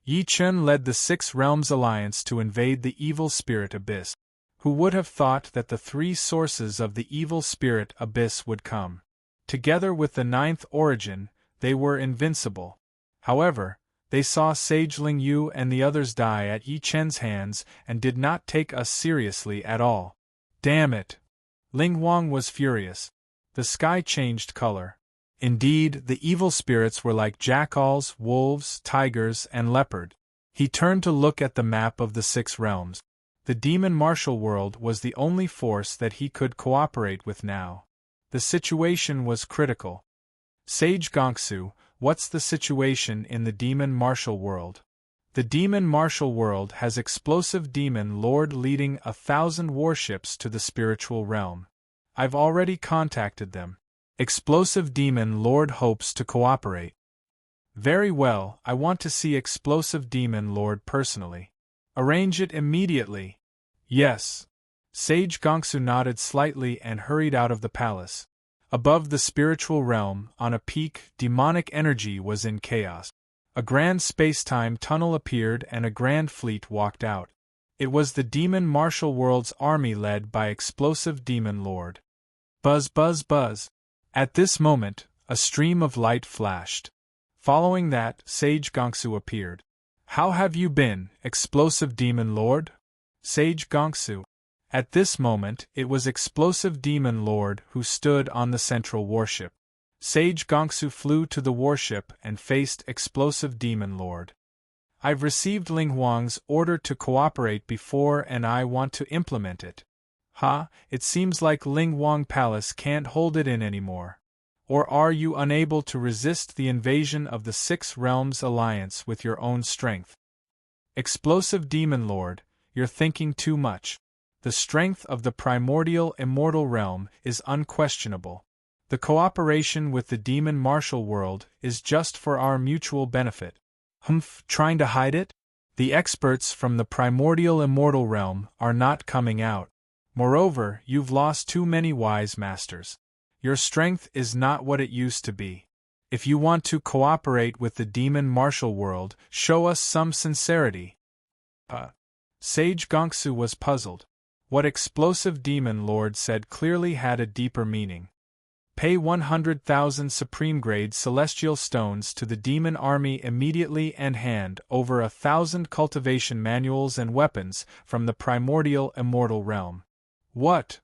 Yi Chen led the 6 Realms Alliance to invade the evil spirit abyss. Who would have thought that the 3 sources of the evil spirit abyss would come? Together with the 9th origin, they were invincible. However, They saw Sage Ling Yu and the others die at Yi Chen's hands and did not take us seriously at all. Damn it! Ling Wang was furious. The sky changed color. Indeed, the evil spirits were like jackals, wolves, tigers, and leopard. He turned to look at the map of the 6 realms. The demon martial world was the only force that he could cooperate with now. The situation was critical. Sage Gongsu, what's the situation in the demon martial world? The demon martial world has explosive demon lord leading 1,000 warships to the spiritual realm. I've already contacted them. Explosive demon lord hopes to cooperate. Very well, I want to see explosive demon lord personally. Arrange it immediately. Yes. Sage Gongsu nodded slightly and hurried out of the palace. Above the spiritual realm, on a peak, demonic energy was in chaos. A grand space-time tunnel appeared and a grand fleet walked out. It was the demon martial world's army led by explosive demon lord. Buzz buzz buzz. At this moment, a stream of light flashed. Following that, Sage Gongsu appeared. How have you been, explosive demon lord? Sage Gongsu. At this moment, it was explosive demon lord who stood on the central warship. Sage Gongsu flew to the warship and faced explosive demon lord. I've received Ling Huang's order to cooperate before and I want to implement it. It seems like Ling Huang Palace can't hold it in anymore. Or are you unable to resist the invasion of the 6 Realms Alliance with your own strength? Explosive Demon Lord, you're thinking too much. The strength of the primordial immortal realm is unquestionable. The cooperation with the demon martial world is just for our mutual benefit. Trying to hide it? The experts from the primordial immortal realm are not coming out. Moreover, you've lost too many wise masters. Your strength is not what it used to be. If you want to cooperate with the demon martial world, show us some sincerity. Sage Gongsu was puzzled. What explosive demon lord said clearly had a deeper meaning. Pay 100,000 supreme-grade celestial stones to the demon army immediately and hand over 1,000 cultivation manuals and weapons from the primordial immortal realm. What?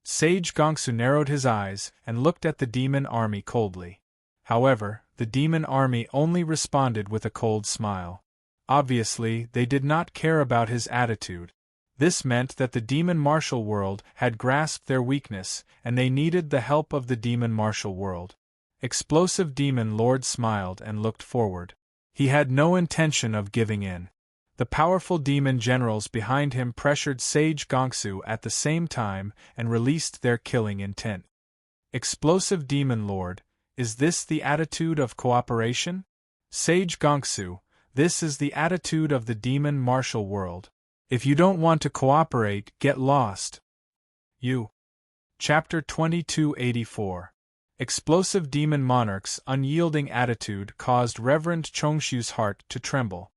Sage Gongsu narrowed his eyes and looked at the demon army coldly. However, the demon army only responded with a cold smile. Obviously, they did not care about his attitude. This meant that the demon martial world had grasped their weakness, and they needed the help of the demon martial world. Explosive Demon Lord smiled and looked forward. He had no intention of giving in. The powerful demon generals behind him pressured Sage Gongsu at the same time and released their killing intent. Explosive Demon Lord, is this the attitude of cooperation? Sage Gongsu, this is the attitude of the demon martial world. If you don't want to cooperate, get lost. You. Chapter 2284. Explosive Demon Monarch's unyielding attitude caused Reverend Chongshu's heart to tremble.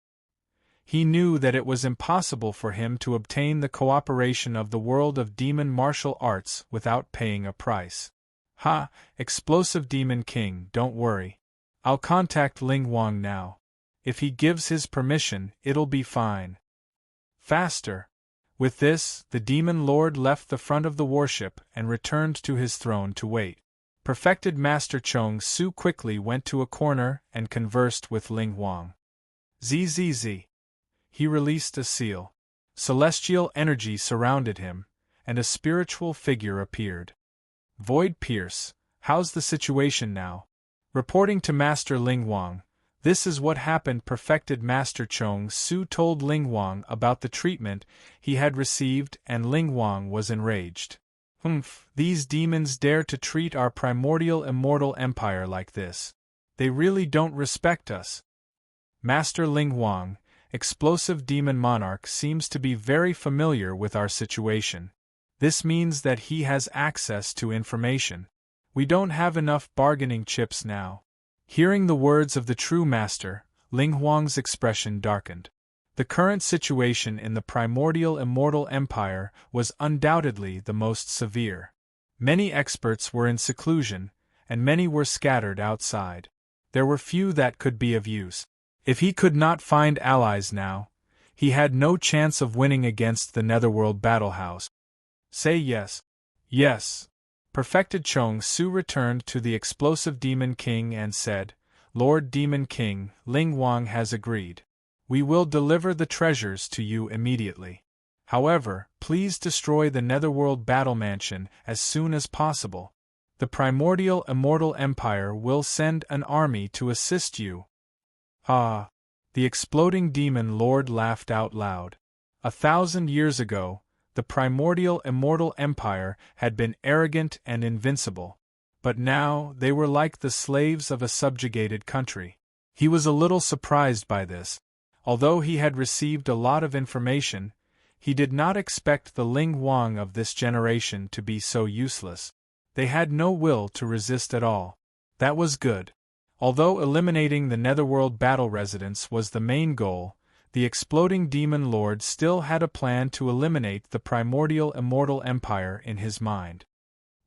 He knew that it was impossible for him to obtain the cooperation of the world of demon martial arts without paying a price. Explosive Demon King, don't worry. I'll contact Ling Huang now. If he gives his permission, it'll be fine. Faster. With this, the demon lord left the front of the warship and returned to his throne to wait. Perfected Master Chong Su quickly went to a corner and conversed with Ling Huang. Zzz. He released a seal. Celestial energy surrounded him, and a spiritual figure appeared. Void Pierce, how's the situation now? Reporting to Master Ling Huang, this is what happened. Perfected Master Chong Su told Ling Huang about the treatment he had received, and Ling Huang was enraged. These demons dare to treat our primordial immortal empire like this. They really don't respect us. Master Ling Huang, Explosive Demon Monarch seems to be very familiar with our situation. This means that he has access to information. We don't have enough bargaining chips now. Hearing the words of the true master, Ling Huang's expression darkened. The current situation in the primordial immortal empire was undoubtedly the most severe. Many experts were in seclusion, and many were scattered outside. There were few that could be of use. If he could not find allies now, he had no chance of winning against the Netherworld Battle House. Say yes. Yes. Perfected Chong Su returned to the explosive Demon King and said, Lord Demon King, Ling Wang has agreed. We will deliver the treasures to you immediately. However, please destroy the Netherworld Battle Mansion as soon as possible. The Primordial Immortal Empire will send an army to assist you. Ah! The exploding demon lord laughed out loud. 1,000 years ago, the Primordial Immortal Empire had been arrogant and invincible. But now they were like the slaves of a subjugated country. He was a little surprised by this. Although he had received a lot of information, he did not expect the Ling Wang of this generation to be so useless. They had no will to resist at all. That was good. Although eliminating the Netherworld battle residents was the main goal, the exploding demon lord still had a plan to eliminate the Primordial Immortal Empire in his mind.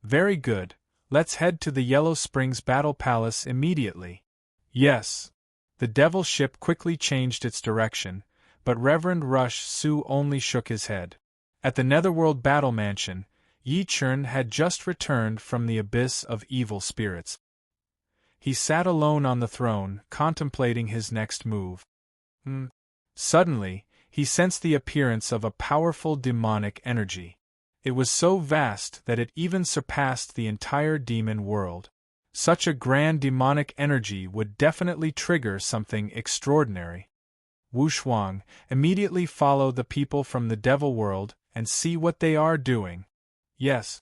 Very good, let's head to the Yellow Springs Battle Palace immediately. Yes. The devil ship quickly changed its direction, but Reverend Rush Su only shook his head. At the Netherworld Battle Mansion, Yi Chun had just returned from the abyss of evil spirits. He sat alone on the throne, contemplating his next move. Suddenly, he sensed the appearance of a powerful demonic energy. It was so vast that it even surpassed the entire demon world. Such a grand demonic energy would definitely trigger something extraordinary. Wu Shuang, immediately follow the people from the devil world and see what they are doing. Yes.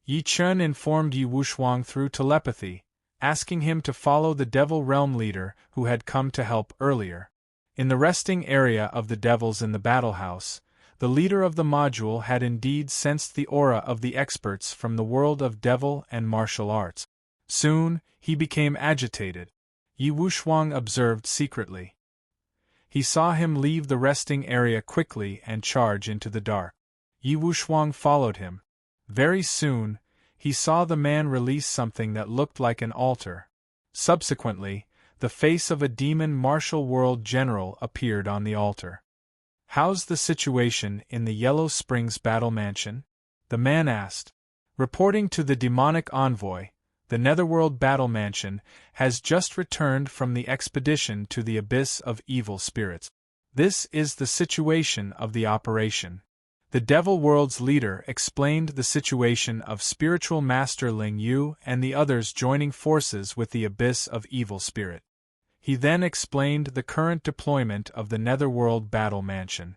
Yi Chun informed Yi Wuxuang through telepathy, asking him to follow the devil realm leader who had come to help earlier. In the resting area of the devils in the battle house, the leader of the module had indeed sensed the aura of the experts from the world of devil and martial arts. Soon, he became agitated. Yi Wuxuang observed secretly. He saw him leave the resting area quickly and charge into the dark. Yi Wuxuang followed him. Very soon, he saw the man release something that looked like an altar. Subsequently, the face of a demon martial world general appeared on the altar. How's the situation in the Yellow Springs Battle Mansion? The man asked. Reporting to the demonic envoy, the Netherworld Battle Mansion has just returned from the expedition to the Abyss of Evil Spirits. This is the situation of the operation. The Devil World's leader explained the situation of Spiritual Master Ling Yu and the others joining forces with the Abyss of Evil Spirit. He then explained the current deployment of the Netherworld Battle Mansion.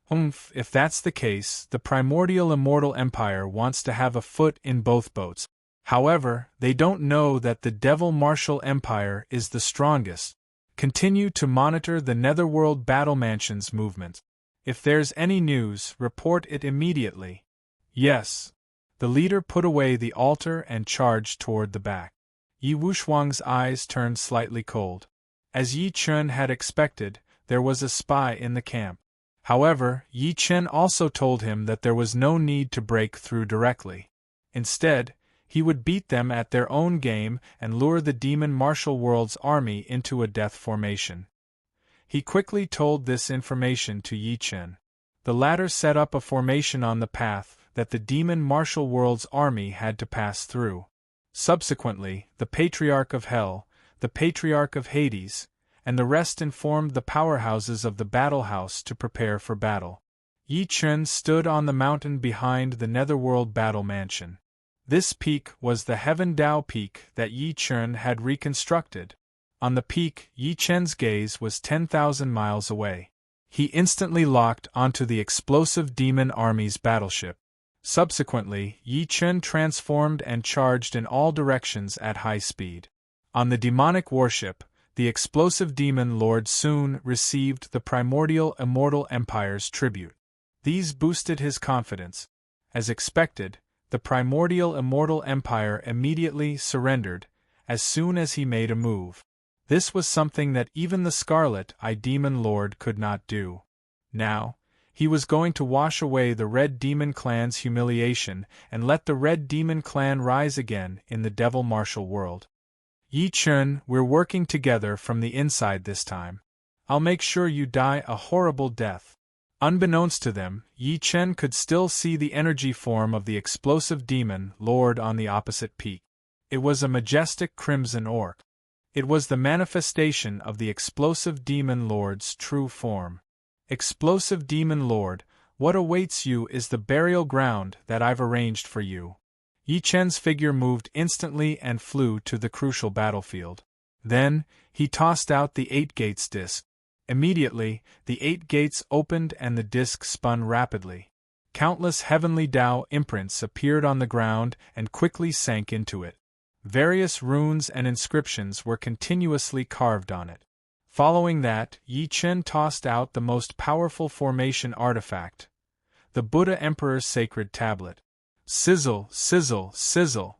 If that's the case, the Primordial Immortal Empire wants to have a foot in both boats. However, they don't know that the Devil Martial Empire is the strongest. Continue to monitor the Netherworld Battle Mansion's movement. If there's any news, report it immediately. Yes. The leader put away the altar and charged toward the back. Yi Wuxuang's eyes turned slightly cold. As Yi Chun had expected, there was a spy in the camp. However, Yi Chen also told him that there was no need to break through directly. Instead, he would beat them at their own game and lure the demon martial world's army into a death formation. He quickly told this information to Yi Chen. The latter set up a formation on the path that the demon martial world's army had to pass through. Subsequently, the Patriarch of Hell, the Patriarch of Hades, and the rest informed the powerhouses of the battle house to prepare for battle. Yi Chen stood on the mountain behind the Netherworld Battle Mansion. This peak was the Heaven Dao Peak that Yi Chen had reconstructed. On the peak, Yi Chen's gaze was 10,000 miles away. He instantly locked onto the explosive demon army's battleship. Subsequently, Yi Chen transformed and charged in all directions at high speed. On the demonic warship, the explosive demon lord soon received the Primordial Immortal Empire's tribute. These boosted his confidence. As expected, the Primordial Immortal Empire immediately surrendered as soon as he made a move. This was something that even the Scarlet Eye Demon Lord could not do. Now, he was going to wash away the Red Demon Clan's humiliation and let the Red Demon Clan rise again in the Devil Martial world. Yi Chun, we're working together from the inside this time. I'll make sure you die a horrible death." Unbeknownst to them, Yi Chen could still see the energy form of the explosive demon lord on the opposite peak. It was a majestic crimson orc. It was the manifestation of the explosive demon lord's true form. Explosive demon lord, what awaits you is the burial ground that I've arranged for you. Yi Chen's figure moved instantly and flew to the crucial battlefield. Then, he tossed out the 8 gates disc. Immediately, the 8 gates opened and the disc spun rapidly. Countless heavenly Tao imprints appeared on the ground and quickly sank into it. Various runes and inscriptions were continuously carved on it. Following that, Yi Chen tossed out the most powerful formation artifact, the Buddha Emperor's sacred tablet. Sizzle, sizzle, sizzle.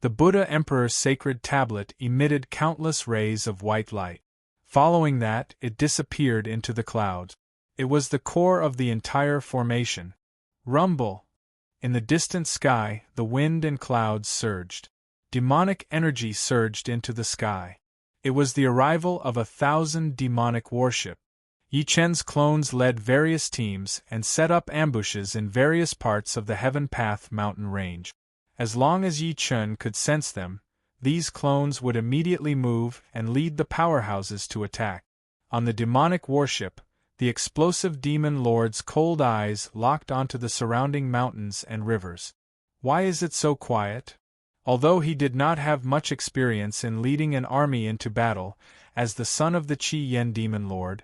The Buddha Emperor's sacred tablet emitted countless rays of white light. Following that, it disappeared into the clouds. It was the core of the entire formation. Rumble! In the distant sky, the wind and clouds surged. Demonic energy surged into the sky. It was the arrival of 1,000 demonic warship. Yi Chen's clones led various teams and set up ambushes in various parts of the Heaven Path mountain range. As long as Yi Chen could sense them, these clones would immediately move and lead the powerhouses to attack. On the demonic warship, the explosive demon lord's cold eyes locked onto the surrounding mountains and rivers. Why is it so quiet? Although he did not have much experience in leading an army into battle, as the son of the Qi Yen demon lord,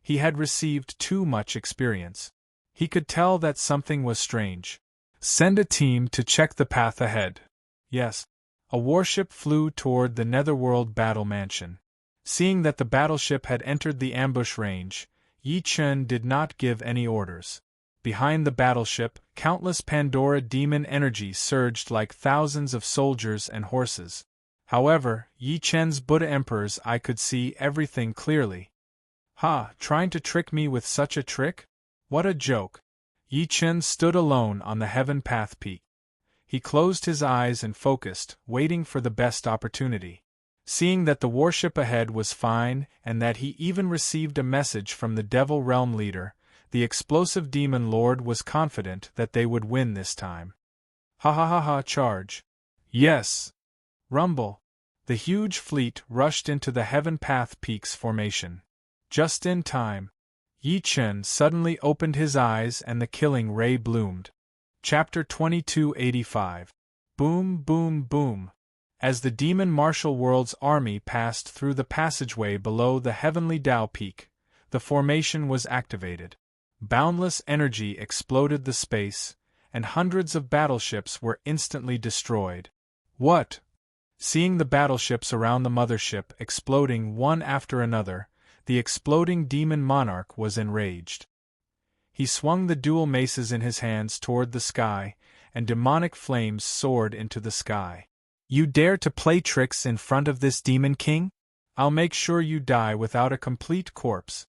he had received too much experience. He could tell that something was strange. Send a team to check the path ahead. Yes. A warship flew toward the Netherworld battle mansion. Seeing that the battleship had entered the ambush range, Yi Chen did not give any orders. Behind the battleship, countless Pandora demon energy surged like thousands of soldiers and horses. However, Yi Chen's Buddha Emperor's eye could see everything clearly. Ha, trying to trick me with such a trick? What a joke! Yi Chen stood alone on the Heaven Path peak. He closed his eyes and focused, waiting for the best opportunity. Seeing that the warship ahead was fine and that he even received a message from the Devil Realm leader, the explosive demon lord was confident that they would win this time. Ha ha ha ha, charge! Yes! Rumble! The huge fleet rushed into the Heaven Path Peaks formation. Just in time. Yi Chen suddenly opened his eyes and the killing ray bloomed. Chapter 2285. Boom, boom, boom. As the demon martial world's army passed through the passageway below the heavenly Tao peak, the formation was activated. Boundless energy exploded the space, and hundreds of battleships were instantly destroyed. What? Seeing the battleships around the mothership exploding one after another, the exploding demon monarch was enraged. He swung the dual maces in his hands toward the sky, and demonic flames soared into the sky. You dare to play tricks in front of this demon king? I'll make sure you die without a complete corpse.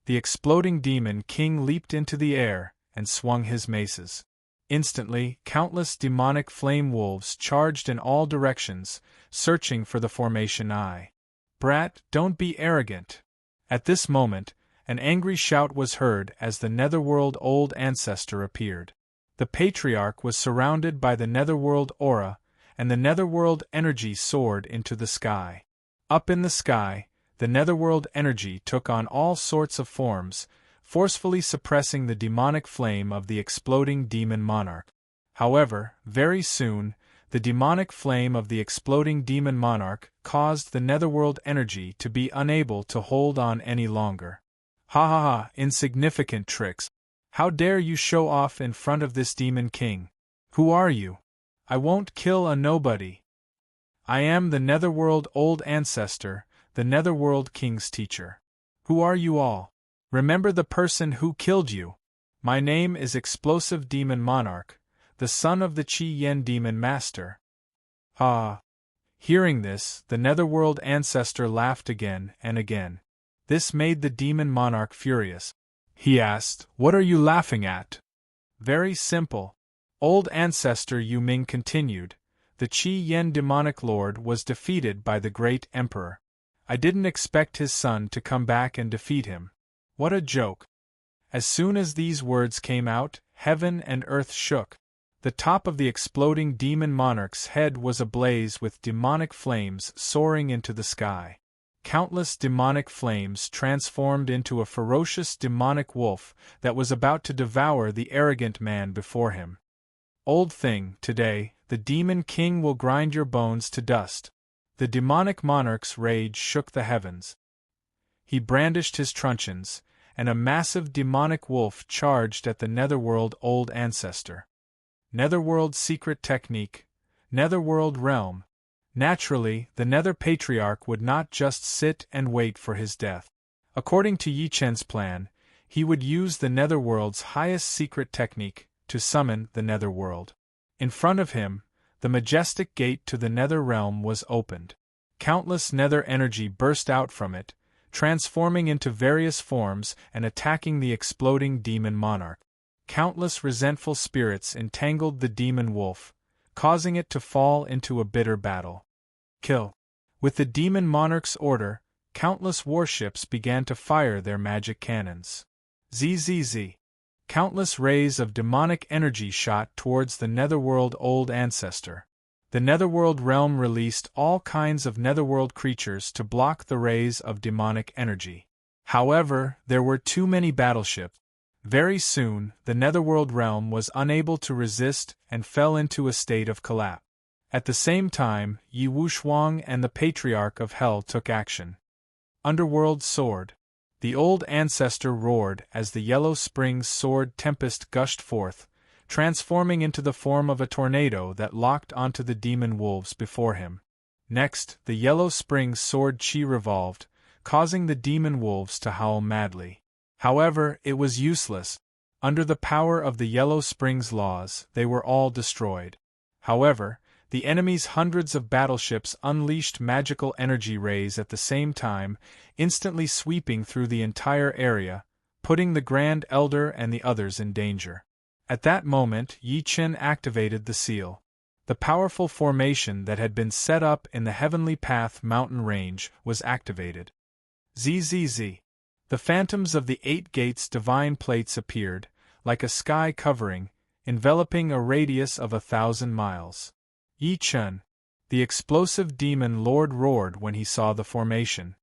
The exploding demon king leaped into the air and swung his maces. Instantly, countless demonic flame wolves charged in all directions, searching for the formation eye. Brat, don't be arrogant. At this moment, an angry shout was heard as the Netherworld Old Ancestor appeared. The Patriarch was surrounded by the Netherworld aura, and the Netherworld energy soared into the sky. Up in the sky, the Netherworld energy took on all sorts of forms, forcefully suppressing the demonic flame of the exploding demon monarch. However, very soon, the demonic flame of the exploding demon monarch caused the Netherworld energy to be unable to hold on any longer. Ha ha ha, insignificant tricks. How dare you show off in front of this demon king? Who are you? I won't kill a nobody. I am the Netherworld Old Ancestor, the Netherworld King's teacher. Who are you all? Remember the person who killed you. My name is Explosive Demon Monarch, the son of the Qi Yen Demon Master. Ha! Hearing this, the Netherworld Ancestor laughed again and again. This made the Demon Monarch furious. He asked, "What are you laughing at?" Very simple. Old Ancestor Yu Ming continued, the Qi Yen Demonic Lord was defeated by the Great Emperor. I didn't expect his son to come back and defeat him. What a joke. As soon as these words came out, heaven and earth shook. The top of the exploding demon monarch's head was ablaze with demonic flames soaring into the sky. Countless demonic flames transformed into a ferocious demonic wolf that was about to devour the arrogant man before him. Old thing, today, the demon king will grind your bones to dust. The demonic monarch's rage shook the heavens. He brandished his truncheons, and a massive demonic wolf charged at the Netherworld old ancestor. Netherworld secret technique, Netherworld realm. Naturally, the Nether Patriarch would not just sit and wait for his death. According to Yi Chen's plan, he would use the Netherworld's highest secret technique to summon the Netherworld. In front of him, the majestic gate to the Nether realm was opened. Countless Nether energy burst out from it, transforming into various forms and attacking the exploding demon monarch. Countless resentful spirits entangled the demon wolf, causing it to fall into a bitter battle. Kill. With the demon monarch's order, countless warships began to fire their magic cannons. Zzz. Countless rays of demonic energy shot towards the Netherworld old ancestor. The Netherworld realm released all kinds of Netherworld creatures to block the rays of demonic energy. However, there were too many battleships. Very soon, the Netherworld realm was unable to resist and fell into a state of collapse. At the same time, Yi Wushuang and the Patriarch of Hell took action. Underworld sword. The old ancestor roared as the Yellow Springs sword tempest gushed forth, transforming into the form of a tornado that locked onto the demon wolves before him. Next, the Yellow Springs sword chi revolved, causing the demon wolves to howl madly. However, it was useless. Under the power of the Yellow Springs laws, they were all destroyed. However, the enemy's hundreds of battleships unleashed magical energy rays at the same time, instantly sweeping through the entire area, putting the Grand Elder and the others in danger. At that moment, Yi Chen activated the seal. The powerful formation that had been set up in the Heavenly Path mountain range was activated. Zzz. The phantoms of the 8 gates divine plates appeared, like a sky covering, enveloping a radius of 1,000 miles. Yi Chen, the explosive demon lord, roared when he saw the formation.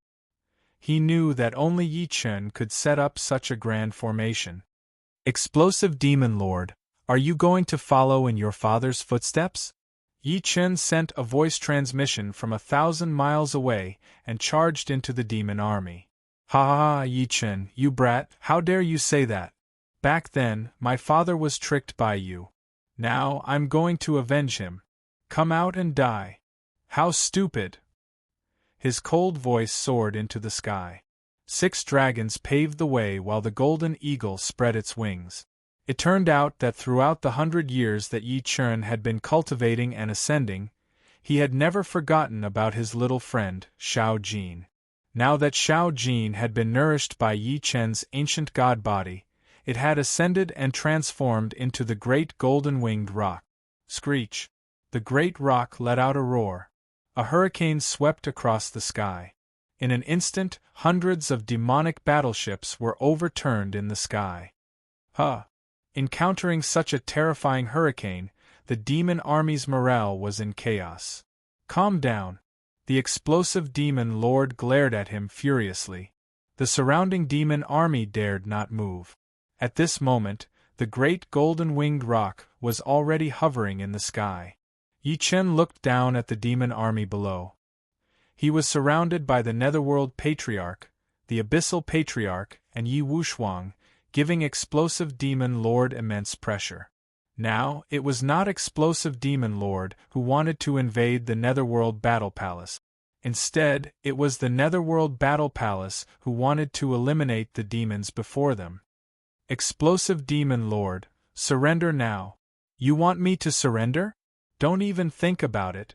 He knew that only Yi Chen could set up such a grand formation. Explosive demon lord, are you going to follow in your father's footsteps? Yi Chen sent a voice transmission from 1,000 miles away and charged into the demon army. Ha ha ha, Yi Chen, you brat, how dare you say that? Back then, my father was tricked by you. Now, I'm going to avenge him. Come out and die. How stupid! His cold voice soared into the sky. 6 dragons paved the way while the golden eagle spread its wings. It turned out that throughout the 100 years that Yi Chen had been cultivating and ascending, he had never forgotten about his little friend, Shao Jin. Now that Shao Jin had been nourished by Yi Chen's ancient god body, it had ascended and transformed into the great golden-winged rock. Screech! The great rock let out a roar. A hurricane swept across the sky. In an instant, hundreds of demonic battleships were overturned in the sky. Encountering such a terrifying hurricane, the demon army's morale was in chaos. Calm down. The explosive demon lord glared at him furiously. The surrounding demon army dared not move. At this moment, the great golden-winged rock was already hovering in the sky. Yi Chen looked down at the demon army below. He was surrounded by the Netherworld Patriarch, the Abyssal Patriarch, and Yi Wushuang, giving explosive demon lord immense pressure. Now, it was not explosive demon lord who wanted to invade the Netherworld Battle Palace. Instead, it was the Netherworld Battle Palace who wanted to eliminate the demons before them. Explosive demon lord, surrender now. You want me to surrender? Don't even think about it.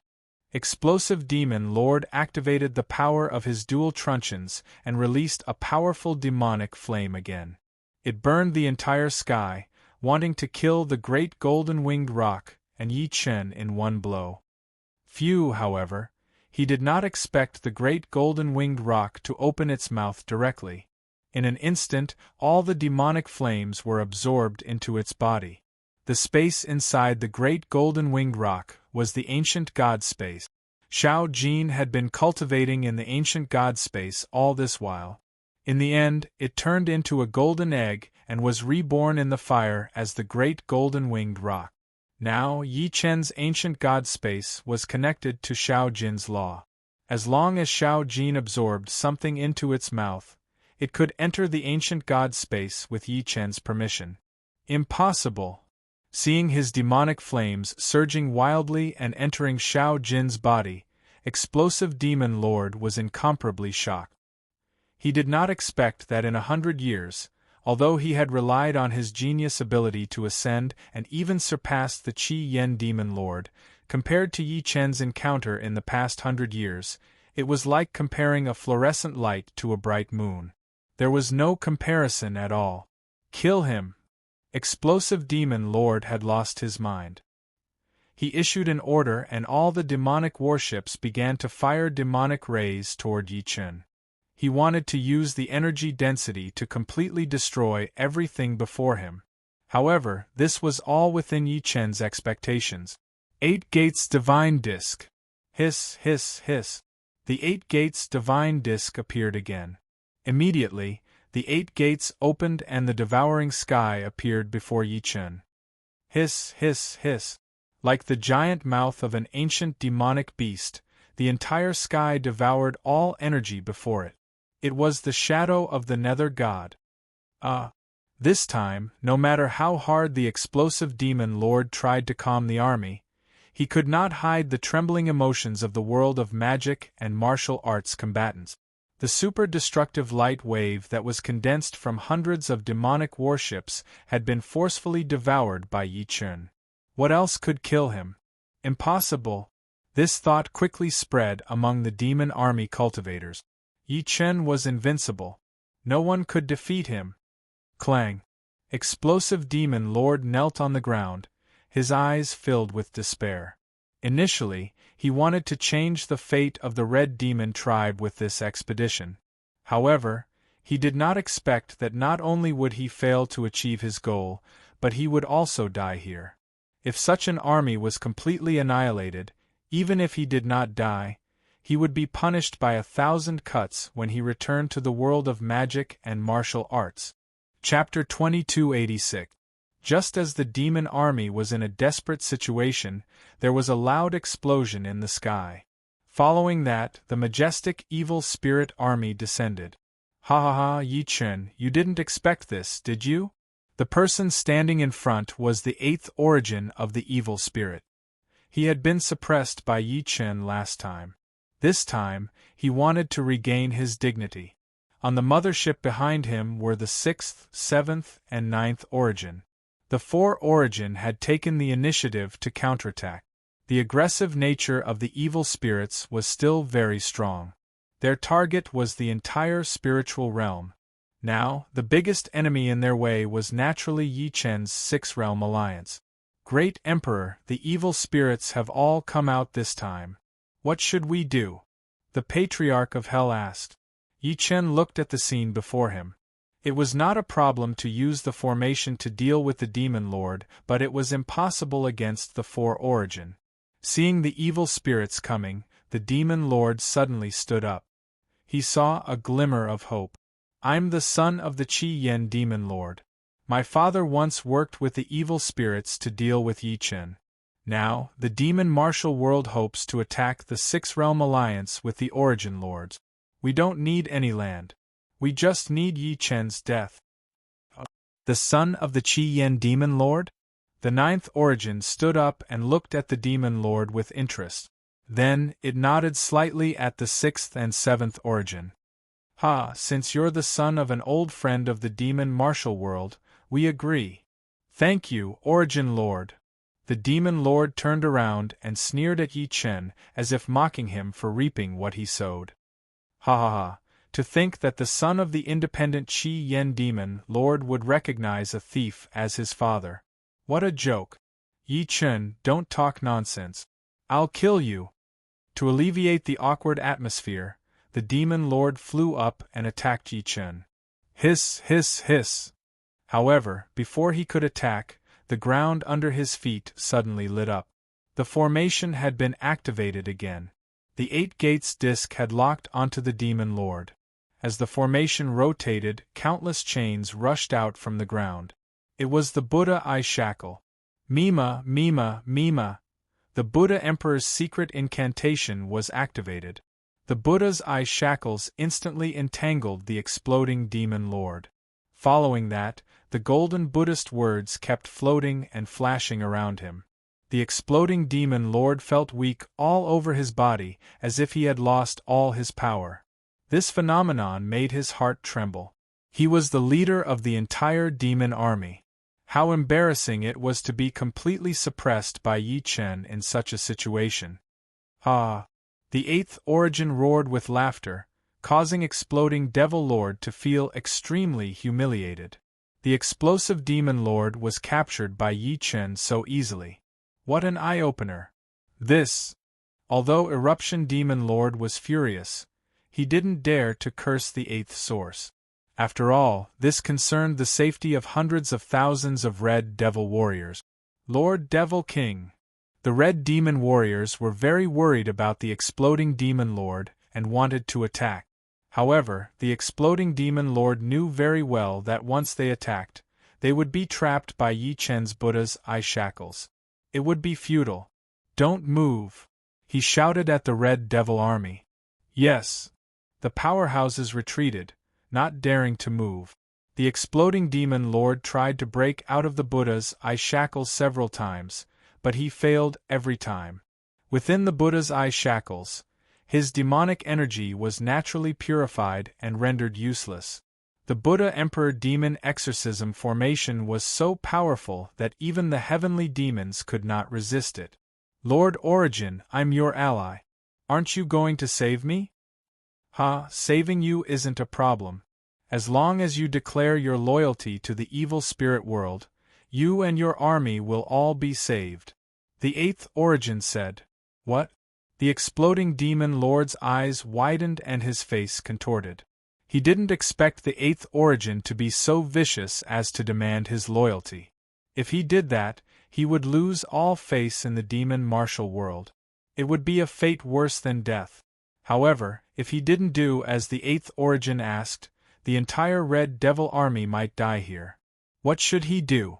Explosive demon lord activated the power of his dual truncheons and released a powerful demonic flame again. It burned the entire sky, wanting to kill the great golden-winged rock and Yi Chen in one blow. Few, however, he did not expect the great golden-winged rock to open its mouth directly. In an instant, all the demonic flames were absorbed into its body. The space inside the great golden-winged rock was the ancient god space. Xiao Jin had been cultivating in the ancient god space all this while. In the end, it turned into a golden egg and was reborn in the fire as the great golden-winged rock. Now Yi Chen's ancient god space was connected to Xiao Jin's law. As long as Xiao Jin absorbed something into its mouth, it could enter the ancient god space with Yi Chen's permission. Impossible! Seeing his demonic flames surging wildly and entering Xiao Jin's body, Explosive Demon Lord was incomparably shocked. He did not expect that in 100 years, although he had relied on his genius ability to ascend and even surpass the Qi Yen Demon Lord, compared to Yi Chen's encounter in the past 100 years, it was like comparing a fluorescent light to a bright moon. There was no comparison at all. Kill him! Explosive Demon Lord had lost his mind. He issued an order and all the demonic warships began to fire demonic rays toward Yi Chen. He wanted to use the energy density to completely destroy everything before him. However, this was all within Yi Chen's expectations. 8 Gates Divine Disc. Hiss, hiss, hiss. The 8 Gates Divine Disc appeared again. Immediately, the 8 gates opened and the devouring sky appeared before Yi Chen. Hiss, hiss, hiss. Like the giant mouth of an ancient demonic beast, the entire sky devoured all energy before it. It was the shadow of the Nether God. This time, no matter how hard the explosive demon lord tried to calm the army, he could not hide the trembling emotions of the world of magic and martial arts combatants. The super-destructive light wave that was condensed from hundreds of demonic warships had been forcefully devoured by Yi Chen. What else could kill him? Impossible! This thought quickly spread among the demon army cultivators. Yi Chen was invincible. No one could defeat him. Clang! Explosive Demon Lord knelt on the ground, his eyes filled with despair. Initially, he wanted to change the fate of the Red Demon tribe with this expedition. However, he did not expect that not only would he fail to achieve his goal, but he would also die here. If such an army was completely annihilated, even if he did not die, he would be punished by 1,000 cuts when he returned to the world of magic and martial arts. Chapter 2286. Just as the demon army was in a desperate situation, there was a loud explosion in the sky. Following that, the majestic evil spirit army descended. Ha ha ha, Yi Chen, you didn't expect this, did you? The person standing in front was the 8th origin of the evil spirit. He had been suppressed by Yi Chen last time. This time, he wanted to regain his dignity. On the mothership behind him were the 6th, 7th, and 9th origin. The 4 origin had taken the initiative to counterattack. The aggressive nature of the evil spirits was still very strong. Their target was the entire spiritual realm. Now, the biggest enemy in their way was naturally Yi Chen's 6-realm alliance. Great Emperor, the evil spirits have all come out this time. What should we do? The Patriarch of Hell asked. Yi Chen looked at the scene before him. It was not a problem to use the formation to deal with the Demon Lord, but it was impossible against the 4 origin. Seeing the evil spirits coming, the Demon Lord suddenly stood up. He saw a glimmer of hope. I'm the son of the Qi Yen Demon Lord. My father once worked with the evil spirits to deal with Yi Chen. Now, the demon martial world hopes to attack the 6-realm alliance with the origin lords. We don't need any land. We just need Yi Chen's death. The son of the Qi Yen Demon Lord? The 9th origin stood up and looked at the Demon Lord with interest. Then, it nodded slightly at the 6th and 7th origin. Since you're the son of an old friend of the demon martial world, we agree. Thank you, Origin Lord. The Demon Lord turned around and sneered at Yi Chen as if mocking him for reaping what he sowed. Ha ha ha. To think that the son of the independent Qi Yen Demon Lord would recognize a thief as his father. What a joke. Yi Chen, don't talk nonsense. I'll kill you. To alleviate the awkward atmosphere, the demon lord flew up and attacked Yi Chen. Hiss, hiss, hiss. However, before he could attack, the ground under his feet suddenly lit up. The formation had been activated again. The 8 gates disc had locked onto the demon lord. As the formation rotated, countless chains rushed out from the ground. It was the Buddha eye shackle. Mima, Mima, Mima. The Buddha Emperor's secret incantation was activated. The Buddha's eye shackles instantly entangled the exploding demon lord. Following that, the golden Buddhist words kept floating and flashing around him. The exploding demon lord felt weak all over his body, as if he had lost all his power. This phenomenon made his heart tremble. He was the leader of the entire demon army. How embarrassing it was to be completely suppressed by Yi Chen in such a situation. Ah! The 8th origin roared with laughter, causing exploding devil lord to feel extremely humiliated. The explosive demon lord was captured by Yi Chen so easily. What an eye-opener! This! Although Eruption Demon Lord was furious, he didn't dare to curse the 8th source. After all, this concerned the safety of hundreds of thousands of Red Devil warriors. Lord Devil King. The Red Demon warriors were very worried about the exploding Demon Lord and wanted to attack. However, the exploding Demon Lord knew very well that once they attacked, they would be trapped by Yi Chen's Buddha's eye shackles. It would be futile. Don't move, he shouted at the Red Devil army. Yes. The powerhouses retreated, not daring to move. The exploding demon lord tried to break out of the Buddha's eye shackles several times, but he failed every time. Within the Buddha's eye shackles, his demonic energy was naturally purified and rendered useless. The Buddha Emperor Demon Exorcism formation was so powerful that even the heavenly demons could not resist it. Lord Origin, I'm your ally. Aren't you going to save me? Saving you isn't a problem. As long as you declare your loyalty to the evil spirit world, you and your army will all be saved. The 8th Origin said. What? The exploding demon lord's eyes widened and his face contorted. He didn't expect the 8th Origin to be so vicious as to demand his loyalty. If he did that, he would lose all faith in the demon martial world. It would be a fate worse than death. However, if he didn't do as the 8th Origin asked, the entire Red Devil army might die here. What should he do?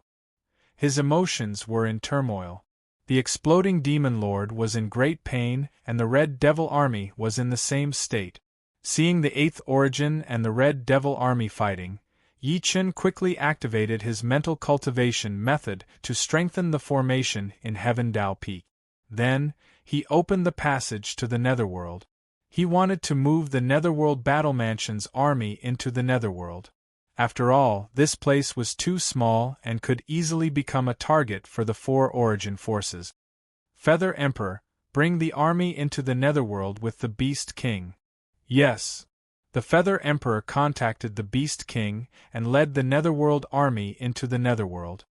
His emotions were in turmoil. The exploding demon lord was in great pain and the Red Devil army was in the same state. Seeing the 8th Origin and the Red Devil army fighting, Yi Chen quickly activated his mental cultivation method to strengthen the formation in Heaven Dao Peak. Then, he opened the passage to the Netherworld. He wanted to move the Netherworld Battle Mansion's army into the Netherworld. After all, this place was too small and could easily become a target for the 4 Origin forces. Feather Emperor, bring the army into the Netherworld with the Beast King. Yes. The Feather Emperor contacted the Beast King and led the Netherworld army into the Netherworld.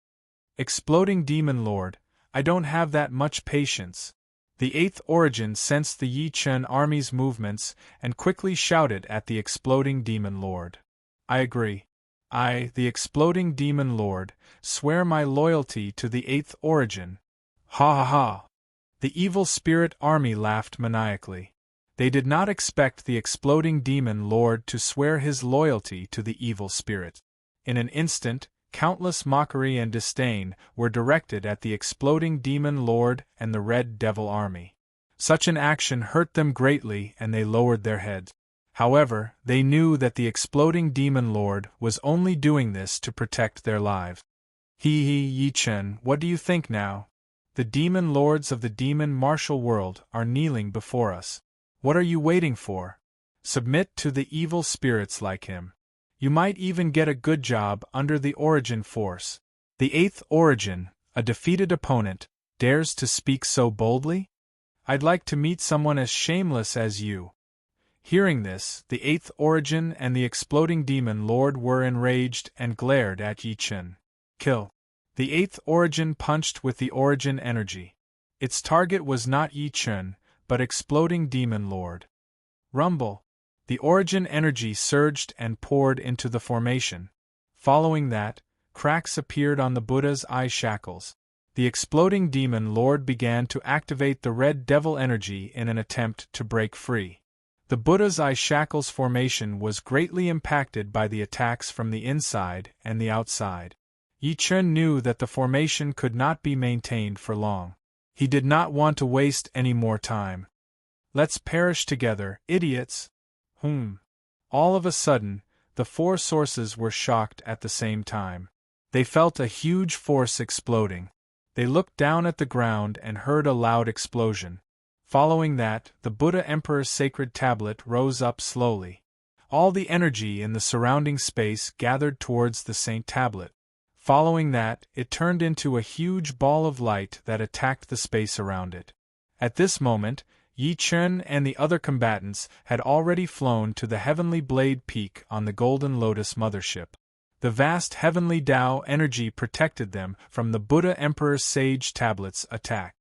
Exploding Demon Lord, I don't have that much patience. The 8th Origin sensed the Yi Chen army's movements and quickly shouted at the exploding Demon Lord. I agree. I, the exploding Demon Lord, swear my loyalty to the 8th Origin. Ha ha ha! The evil spirit army laughed maniacally. They did not expect the exploding Demon Lord to swear his loyalty to the evil spirit. In an instant, countless mockery and disdain were directed at the exploding Demon Lord and the Red Devil army. Such an action hurt them greatly and they lowered their heads. However, they knew that the exploding Demon Lord was only doing this to protect their lives. Yi Chen, what do you think now? The demon lords of the demon martial world are kneeling before us. What are you waiting for? Submit to the evil spirits like him. You might even get a good job under the Origin force. The 8th Origin, a defeated opponent, dares to speak so boldly? I'd like to meet someone as shameless as you. Hearing this, the 8th Origin and the exploding demon lord were enraged and glared at Yi Chen. Kill. The 8th Origin punched with the Origin energy. Its target was not Yi Chen, but exploding demon lord. Rumble. The origin energy surged and poured into the formation. Following that, cracks appeared on the Buddha's eye shackles. The exploding demon lord began to activate the red devil energy in an attempt to break free. The Buddha's eye shackles formation was greatly impacted by the attacks from the inside and the outside. Yi Chen knew that the formation could not be maintained for long. He did not want to waste any more time. Let's perish together, idiots! All of a sudden, the four sources were shocked at the same time. They felt a huge force exploding. They looked down at the ground and heard a loud explosion. Following that, the Buddha Emperor's sacred tablet rose up slowly. All the energy in the surrounding space gathered towards the saint tablet. Following that, it turned into a huge ball of light that attacked the space around it. At this moment, Yi Chen and the other combatants had already flown to the Heavenly Blade Peak on the Golden Lotus Mothership. The vast Heavenly Tao energy protected them from the Buddha Emperor's Sage Tablet's attack.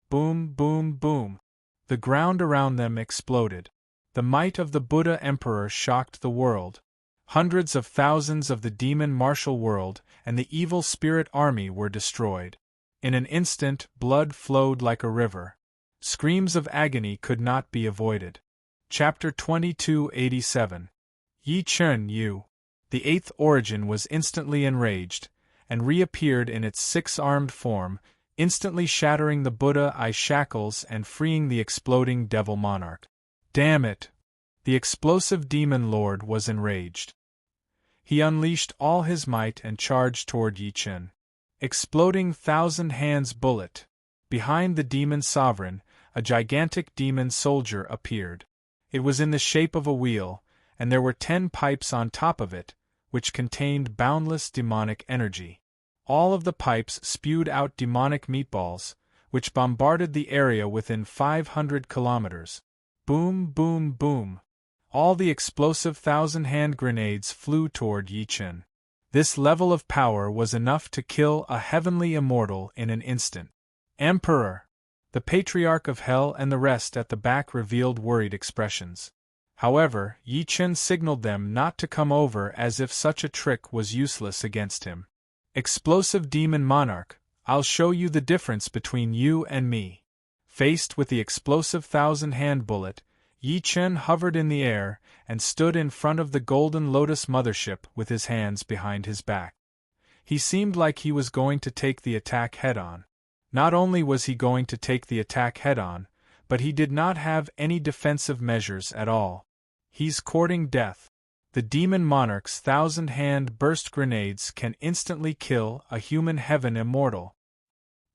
Boom, boom, boom. The ground around them exploded. The might of the Buddha Emperor shocked the world. Hundreds of thousands of the demon martial world and the evil spirit army were destroyed. In an instant, blood flowed like a river. Screams of agony could not be avoided. Chapter 2287. Yi Chen Yu. The eighth origin was instantly enraged, and reappeared in its six-armed form, instantly shattering the Buddha eye shackles and freeing the exploding devil monarch. Damn it! The explosive demon lord was enraged. He unleashed all his might and charged toward Yi Chen. Exploding thousand hands bullet. Behind the demon sovereign, a gigantic demon soldier appeared. It was in the shape of a wheel, and there were 10 pipes on top of it, which contained boundless demonic energy. All of the pipes spewed out demonic meatballs, which bombarded the area within 500 kilometers. Boom, boom, boom. All the explosive thousand-hand grenades flew toward Yi Chen. This level of power was enough to kill a heavenly immortal in an instant. Emperor! The Patriarch of Hell and the rest at the back revealed worried expressions. However, Yi Chen signaled them not to come over as if such a trick was useless against him. Explosive demon monarch, I'll show you the difference between you and me. Faced with the explosive thousand-hand bullet, Yi Chen hovered in the air and stood in front of the Golden Lotus Mothership with his hands behind his back. He seemed like he was going to take the attack head-on. Not only was he going to take the attack head-on, but he did not have any defensive measures at all. He's courting death. The demon monarch's thousand-hand burst grenades can instantly kill a human heaven immortal.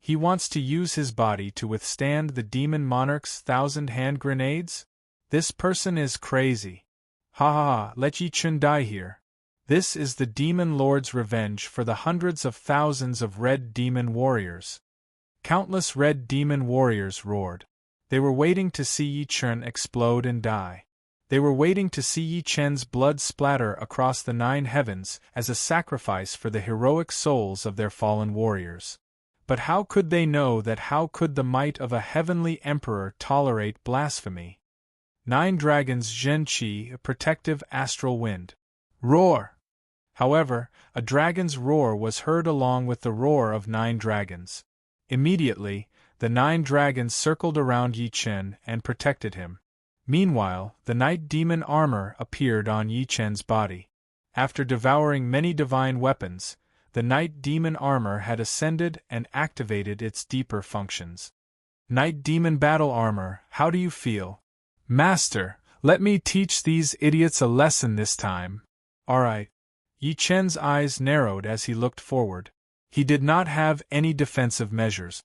He wants to use his body to withstand the demon monarch's thousand-hand grenades? This person is crazy. Ha ha ha, let Yi Chen die here. This is the demon lord's revenge for the hundreds of thousands of red demon warriors. Countless red demon warriors roared. They were waiting to see Yi Chen explode and die. They were waiting to see Yi Chen's blood splatter across the 9 heavens as a sacrifice for the heroic souls of their fallen warriors. But how could they know that? How could the might of a heavenly emperor tolerate blasphemy? 9 dragons Zhen-Qi, a protective astral wind. Roar! However, a dragon's roar was heard along with the roar of 9 dragons. Immediately, the 9 dragons circled around Yi Chen and protected him. Meanwhile, the night demon armor appeared on Yi Chen's body. After devouring many divine weapons, the night demon armor had ascended and activated its deeper functions. Night demon battle armor, how do you feel? Master, let me teach these idiots a lesson this time. Alright. Yi Chen's eyes narrowed as he looked forward. He did not have any defensive measures.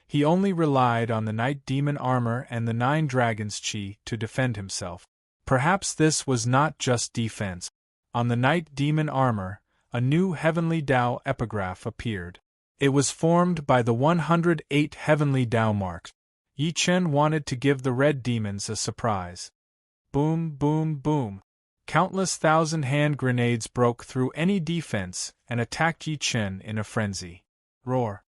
He only relied on the night demon armor and the 9 dragons' chi to defend himself. Perhaps this was not just defense. On the night demon armor, a new heavenly Tao epigraph appeared. It was formed by the 108 heavenly Tao marks. Yi Chen wanted to give the red demons a surprise. Boom, boom, boom. Countless thousand-hand grenades broke through any defense and attacked Yi Chen in a frenzy. Roar.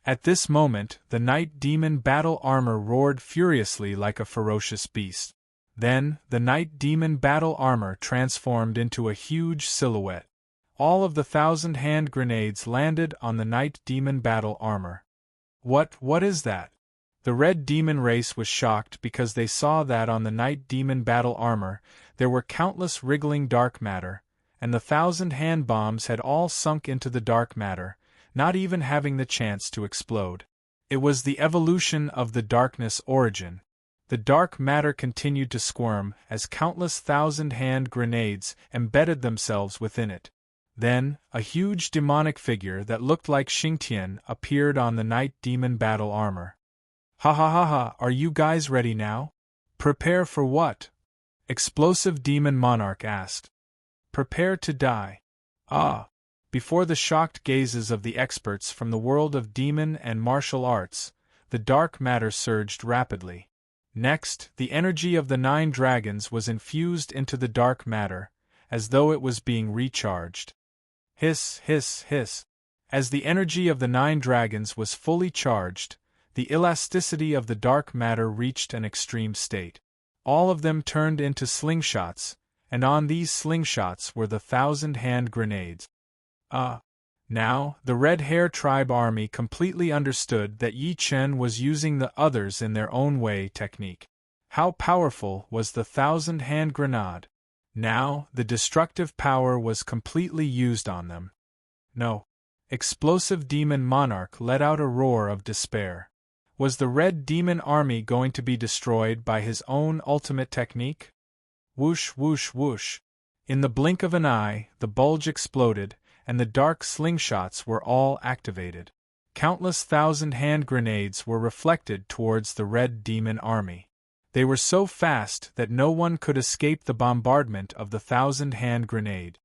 At this moment, the night demon battle armor roared furiously like a ferocious beast. Then, the night demon battle armor transformed into a huge silhouette. All of the 1,000 hand grenades landed on the night demon battle armor. What is that? The red demon race was shocked because they saw that on the night demon battle armor, there were countless wriggling dark matter, and the 1,000 hand bombs had all sunk into the dark matter, not even having the chance to explode. It was the evolution of the darkness origin. The dark matter continued to squirm as countless 1,000 hand grenades embedded themselves within it. Then, a huge demonic figure that looked like Xingtian appeared on the night demon battle armor. Ha ha ha ha, are you guys ready now? Prepare for what? Explosive Demon Monarch asked. Prepare to die. Ah! Before the shocked gazes of the experts from the world of demon and martial arts, the dark matter surged rapidly. Next, the energy of the 9 dragons was infused into the dark matter, as though it was being recharged. Hiss, hiss, hiss. As the energy of the 9 dragons was fully charged, the elasticity of the dark matter reached an extreme state. All of them turned into slingshots, and on these slingshots were the 1,000 hand grenades. Now, the Red Hair Tribe army completely understood that Yi Chen was using the others in their own way technique. How powerful was the 1,000 hand grenade? Now, the destructive power was completely used on them. No. Explosive Demon Monarch let out a roar of despair. Was the Red Demon Army going to be destroyed by his own ultimate technique? Whoosh whoosh whoosh. In the blink of an eye, the bulge exploded, and the dark slingshots were all activated. Countless 1,000 hand grenades were reflected towards the Red Demon Army. They were so fast that no one could escape the bombardment of the 1,000 hand grenade.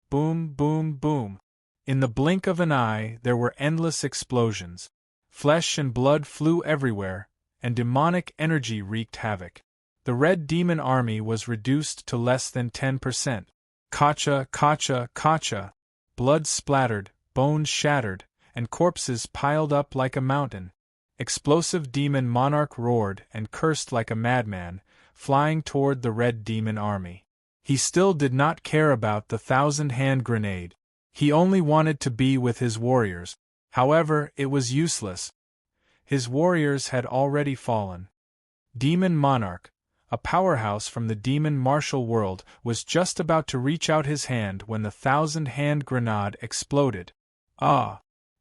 Boom, boom, boom. In the blink of an eye, there were endless explosions. Flesh and blood flew everywhere, and demonic energy wreaked havoc. The Red Demon Army was reduced to less than 10%. Kacha, kacha, kacha. Blood splattered, bones shattered, and corpses piled up like a mountain. Explosive Demon Monarch roared and cursed like a madman, flying toward the Red Demon Army. He still did not care about the 1,000 hand grenade. He only wanted to be with his warriors. However, it was useless. His warriors had already fallen. Demon Monarch, a powerhouse from the demon martial world, was just about to reach out his hand when the 1,000 hand grenade exploded.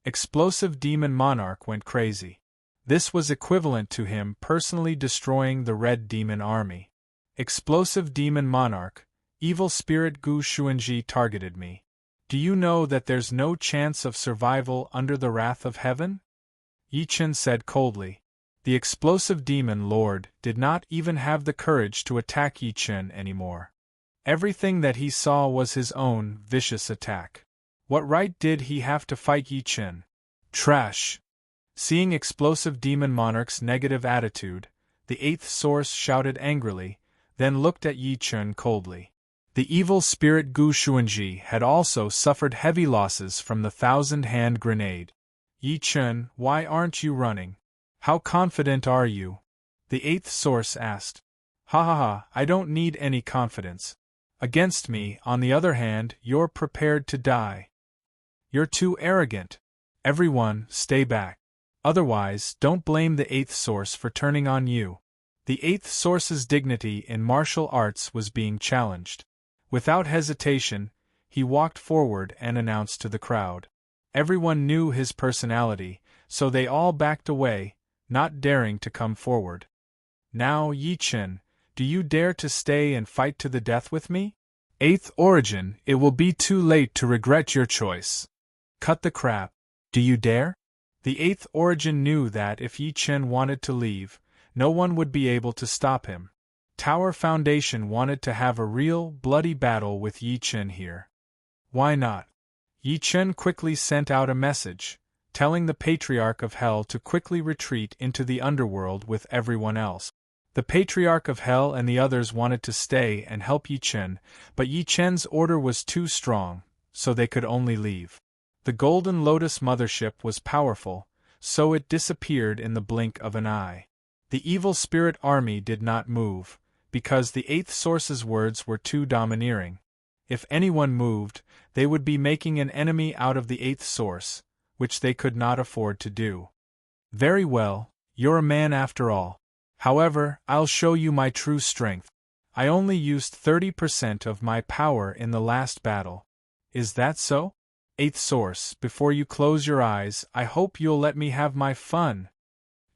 Explosive Demon Monarch went crazy. This was equivalent to him personally destroying the Red Demon Army. Explosive Demon Monarch, evil spirit Gu Xuanji targeted me. Do you know that there's no chance of survival under the wrath of heaven? Yi Chen said coldly. The explosive demon lord did not even have the courage to attack Yi Chen anymore. Everything that he saw was his own vicious attack. What right did he have to fight Yi Chen? Trash! Seeing Explosive Demon Monarch's negative attitude, the 8th source shouted angrily, then looked at Yi Chen coldly. The evil spirit Gu Xuanji had also suffered heavy losses from the 1,000 hand grenade. Yi Chen, why aren't you running? How confident are you? The 8th source asked. Ha ha ha, I don't need any confidence. Against me, on the other hand, you're prepared to die. You're too arrogant. Everyone, stay back. Otherwise, don't blame the 8th source for turning on you. The 8th source's dignity in martial arts was being challenged. Without hesitation, he walked forward and announced to the crowd. Everyone knew his personality, so they all backed away, not daring to come forward. Now, Yi Chen, do you dare to stay and fight to the death with me? 8th Origin, it will be too late to regret your choice. Cut the crap. Do you dare? The 8th Origin knew that if Yi Chen wanted to leave, no one would be able to stop him. Tower Foundation wanted to have a real, bloody battle with Yi Chen here. Why not? Yi Chen quickly sent out a message, telling the Patriarch of Hell to quickly retreat into the underworld with everyone else. The Patriarch of Hell and the others wanted to stay and help Yi Chen, but Yi Chen's order was too strong, so they could only leave. The Golden Lotus Mothership was powerful, so it disappeared in the blink of an eye. The evil spirit army did not move, because the eighth source's words were too domineering. If anyone moved, they would be making an enemy out of the eighth source, which they could not afford to do. Very well, you're a man after all. However, I'll show you my true strength. I only used 30% of my power in the last battle. Is that so? Eighth source, before you close your eyes, I hope you'll let me have my fun.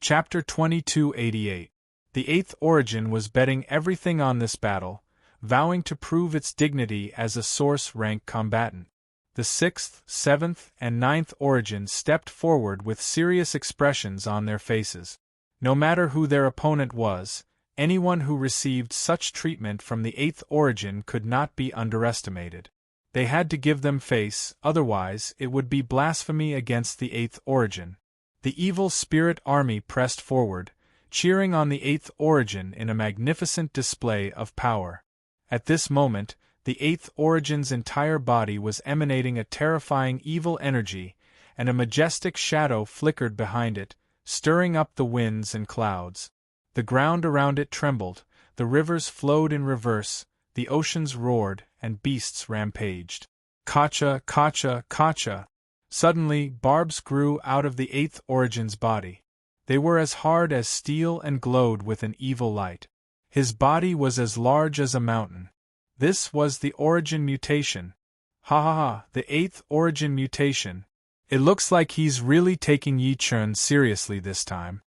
Chapter 2288. The eighth origin was betting everything on this battle, vowing to prove its dignity as a source-rank combatant. The sixth, seventh, and ninth origins stepped forward with serious expressions on their faces. No matter who their opponent was, anyone who received such treatment from the eighth origin could not be underestimated. They had to give them face, otherwise it would be blasphemy against the eighth origin. The evil spirit army pressed forward, cheering on the eighth origin in a magnificent display of power. At this moment, the eighth origin's entire body was emanating a terrifying evil energy, and a majestic shadow flickered behind it, stirring up the winds and clouds. The ground around it trembled, the rivers flowed in reverse, the oceans roared, and beasts rampaged. Kacha, kacha, kacha! Suddenly, barbs grew out of the eighth origin's body. They were as hard as steel and glowed with an evil light. His body was as large as a mountain. This was the origin mutation. Ha ha ha, the eighth origin mutation. It looks like he's really taking Yi Chun seriously this time.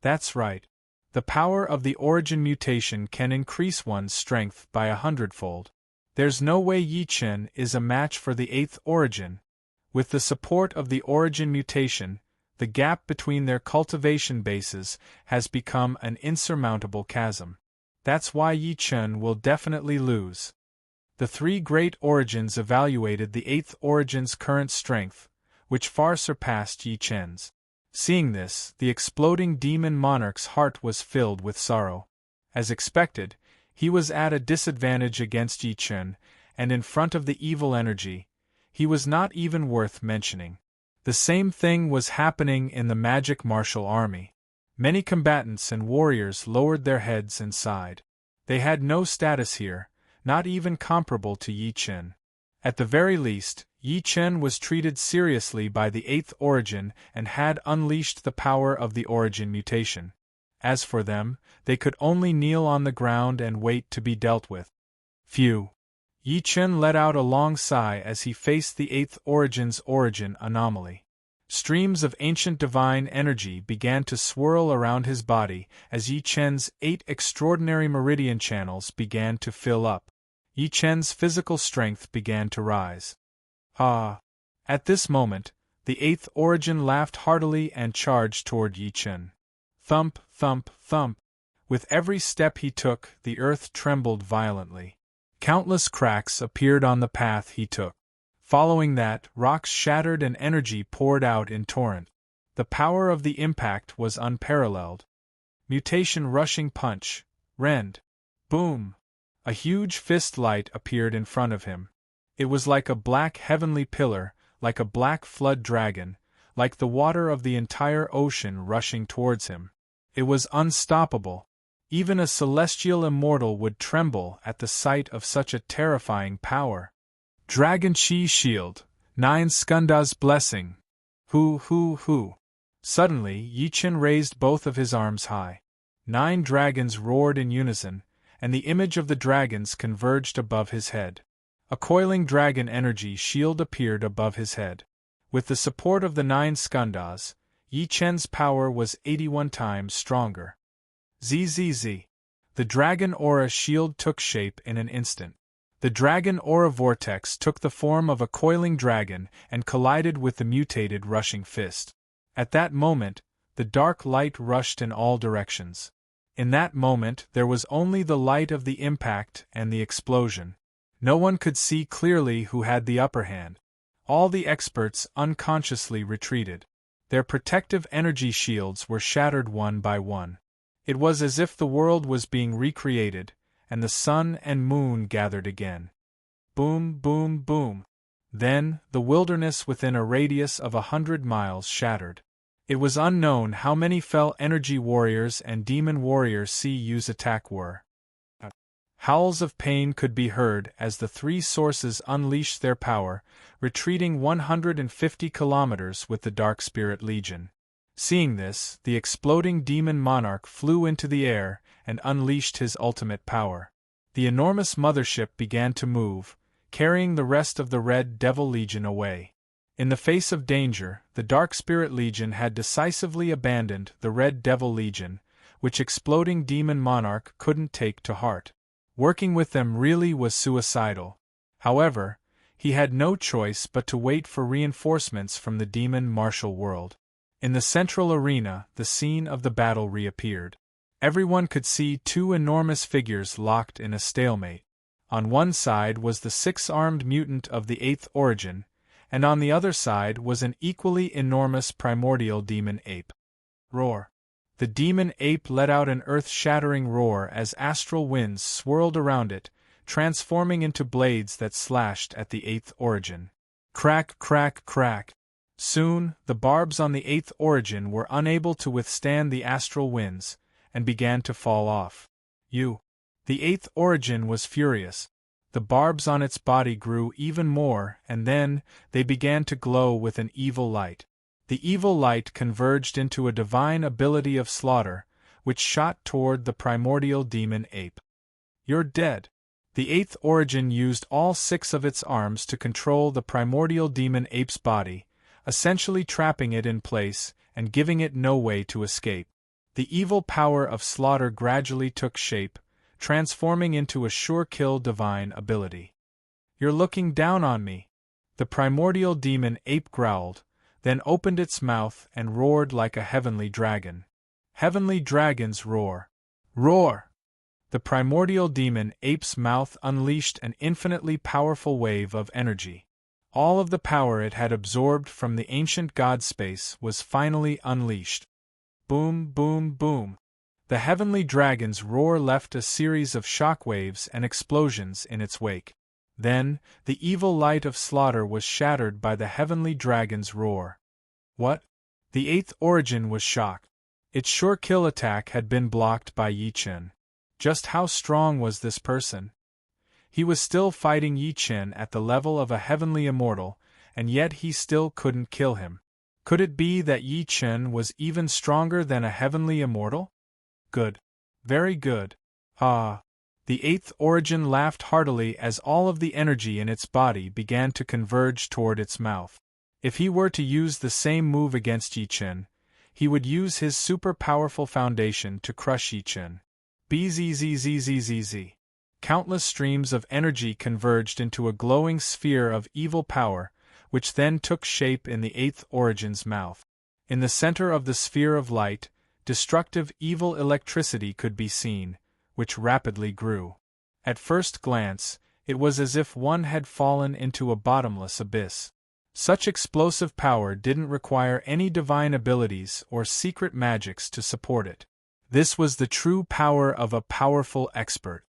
That's right. The power of the origin mutation can increase one's strength by 100-fold. There's no way Yi Chun is a match for the eighth origin. With the support of the origin mutation, the gap between their cultivation bases has become an insurmountable chasm. That's why Yi Chun will definitely lose. The three great origins evaluated the eighth origin's current strength, which far surpassed Yi Chun's. Seeing this, the exploding demon monarch's heart was filled with sorrow. As expected, he was at a disadvantage against Yi Chun, and in front of the evil energy, he was not even worth mentioning. The same thing was happening in the magic martial army. Many combatants and warriors lowered their heads and sighed. They had no status here, not even comparable to Yi Chun. At the very least, Yi Chun was treated seriously by the eighth origin and had unleashed the power of the origin mutation. As for them, they could only kneel on the ground and wait to be dealt with. Phew! Yi Chun let out a long sigh as he faced the eighth origin's origin anomaly. Streams of ancient divine energy began to swirl around his body as Yi Chun's 8 extraordinary meridian channels began to fill up. Yi Chun's physical strength began to rise. Ah! At this moment, the eighth origin laughed heartily and charged toward Yi Chun. Thump, thump, thump! With every step he took, the earth trembled violently. Countless cracks appeared on the path he took. Following that, rocks shattered and energy poured out in torrent. The power of the impact was unparalleled. Mutation rushing punch, rend, boom! A huge fist light appeared in front of him. It was like a black heavenly pillar, like a black flood dragon, like the water of the entire ocean rushing towards him. It was unstoppable. Even a celestial immortal would tremble at the sight of such a terrifying power. Dragon Chi Shield, 9 Skandha's Blessing. Hoo hoo hoo. Suddenly, Yi Chun raised both of his arms high. 9 dragons roared in unison, and the image of the dragons converged above his head. A coiling dragon energy shield appeared above his head. With the support of the 9 Skandhas, Yi Chun's power was 81 times stronger. Zzz. The dragon aura shield took shape in an instant. The dragon aura vortex took the form of a coiling dragon and collided with the mutated rushing fist. At that moment, the dark light rushed in all directions. In that moment there was only the light of the impact and the explosion. No one could see clearly who had the upper hand. All the experts unconsciously retreated. Their protective energy shields were shattered one by one. It was as if the world was being recreated, and the sun and moon gathered again. Boom, boom, boom. Then, the wilderness within a radius of 100 miles shattered. It was unknown how many fell energy warriors and demon warriors CU's attack were. Howls of pain could be heard as the three sources unleashed their power, retreating 150 kilometers with the Dark Spirit Legion. Seeing this, the exploding demon monarch flew into the air and unleashed his ultimate power. The enormous mothership began to move, carrying the rest of the Red Devil Legion away. In the face of danger, the Dark Spirit Legion had decisively abandoned the Red Devil Legion, which exploding demon monarch couldn't take to heart. Working with them really was suicidal. However, he had no choice but to wait for reinforcements from the demon martial world. In the central arena, the scene of the battle reappeared. Everyone could see two enormous figures locked in a stalemate. On one side was the six-armed mutant of the eighth origin, and on the other side was an equally enormous primordial demon ape. Roar! The demon ape let out an earth-shattering roar as astral winds swirled around it, transforming into blades that slashed at the eighth origin. Crack, crack, crack! Soon, the barbs on the eighth origin were unable to withstand the astral winds, and began to fall off. The eighth origin was furious. The barbs on its body grew even more, and then, they began to glow with an evil light. The evil light converged into a divine ability of slaughter, which shot toward the primordial demon ape. You're dead. The eighth origin used all six of its arms to control the primordial demon ape's body, essentially trapping it in place and giving it no way to escape. The evil power of slaughter gradually took shape, transforming into a sure-kill divine ability. You're looking down on me. The primordial demon ape growled, then opened its mouth and roared like a heavenly dragon. Heavenly dragons roar. Roar! The primordial demon ape's mouth unleashed an infinitely powerful wave of energy. All of the power it had absorbed from the ancient god space was finally unleashed. Boom, boom, boom. The heavenly dragon's roar left a series of shockwaves and explosions in its wake. Then, the evil light of slaughter was shattered by the heavenly dragon's roar. What? The eighth origin was shocked. Its sure-kill attack had been blocked by Yi Chen. Just how strong was this person? He was still fighting Yi Chen at the level of a heavenly immortal, and yet he still couldn't kill him. Could it be that Yi Chen was even stronger than a heavenly immortal? Good. Very good. Ah. The eighth origin laughed heartily as all of the energy in its body began to converge toward its mouth. If he were to use the same move against Yi Chen, he would use his super-powerful foundation to crush Yi Chen. Bzzzzzzz. Countless streams of energy converged into a glowing sphere of evil power, which then took shape in the eighth origin's mouth. In the center of the sphere of light, destructive evil electricity could be seen, which rapidly grew. At first glance, it was as if one had fallen into a bottomless abyss. Such explosive power didn't require any divine abilities or secret magics to support it. This was the true power of a powerful expert.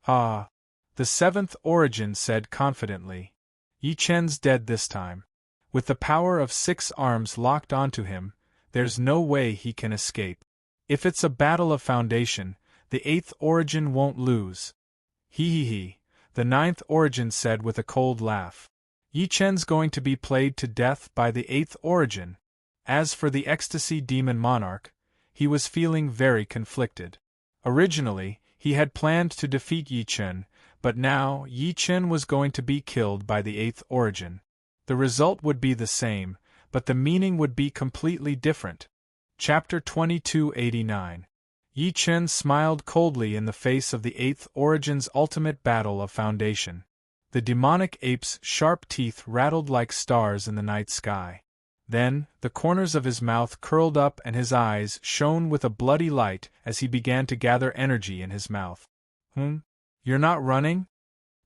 Ah. The seventh origin said confidently. Yi Chen's dead this time. With the power of six arms locked onto him, there's no way he can escape. If it's a battle of foundation, the eighth origin won't lose. He, the ninth origin said with a cold laugh. Yi Chen's going to be played to death by the eighth origin. As for the ecstasy demon monarch, he was feeling very conflicted. Originally, he had planned to defeat Yi Chen, but now Yi Chen was going to be killed by the eighth origin. The result would be the same, but the meaning would be completely different. Chapter 2289. Yi Chen smiled coldly in the face of the eighth origin's ultimate battle of foundation. The demonic ape's sharp teeth rattled like stars in the night sky. Then, the corners of his mouth curled up and his eyes shone with a bloody light as he began to gather energy in his mouth. You're not running?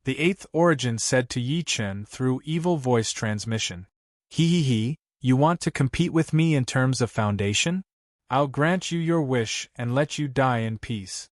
The eighth origin said to Yi Chen through evil voice transmission. You want to compete with me in terms of foundation? I'll grant you your wish and let you die in peace.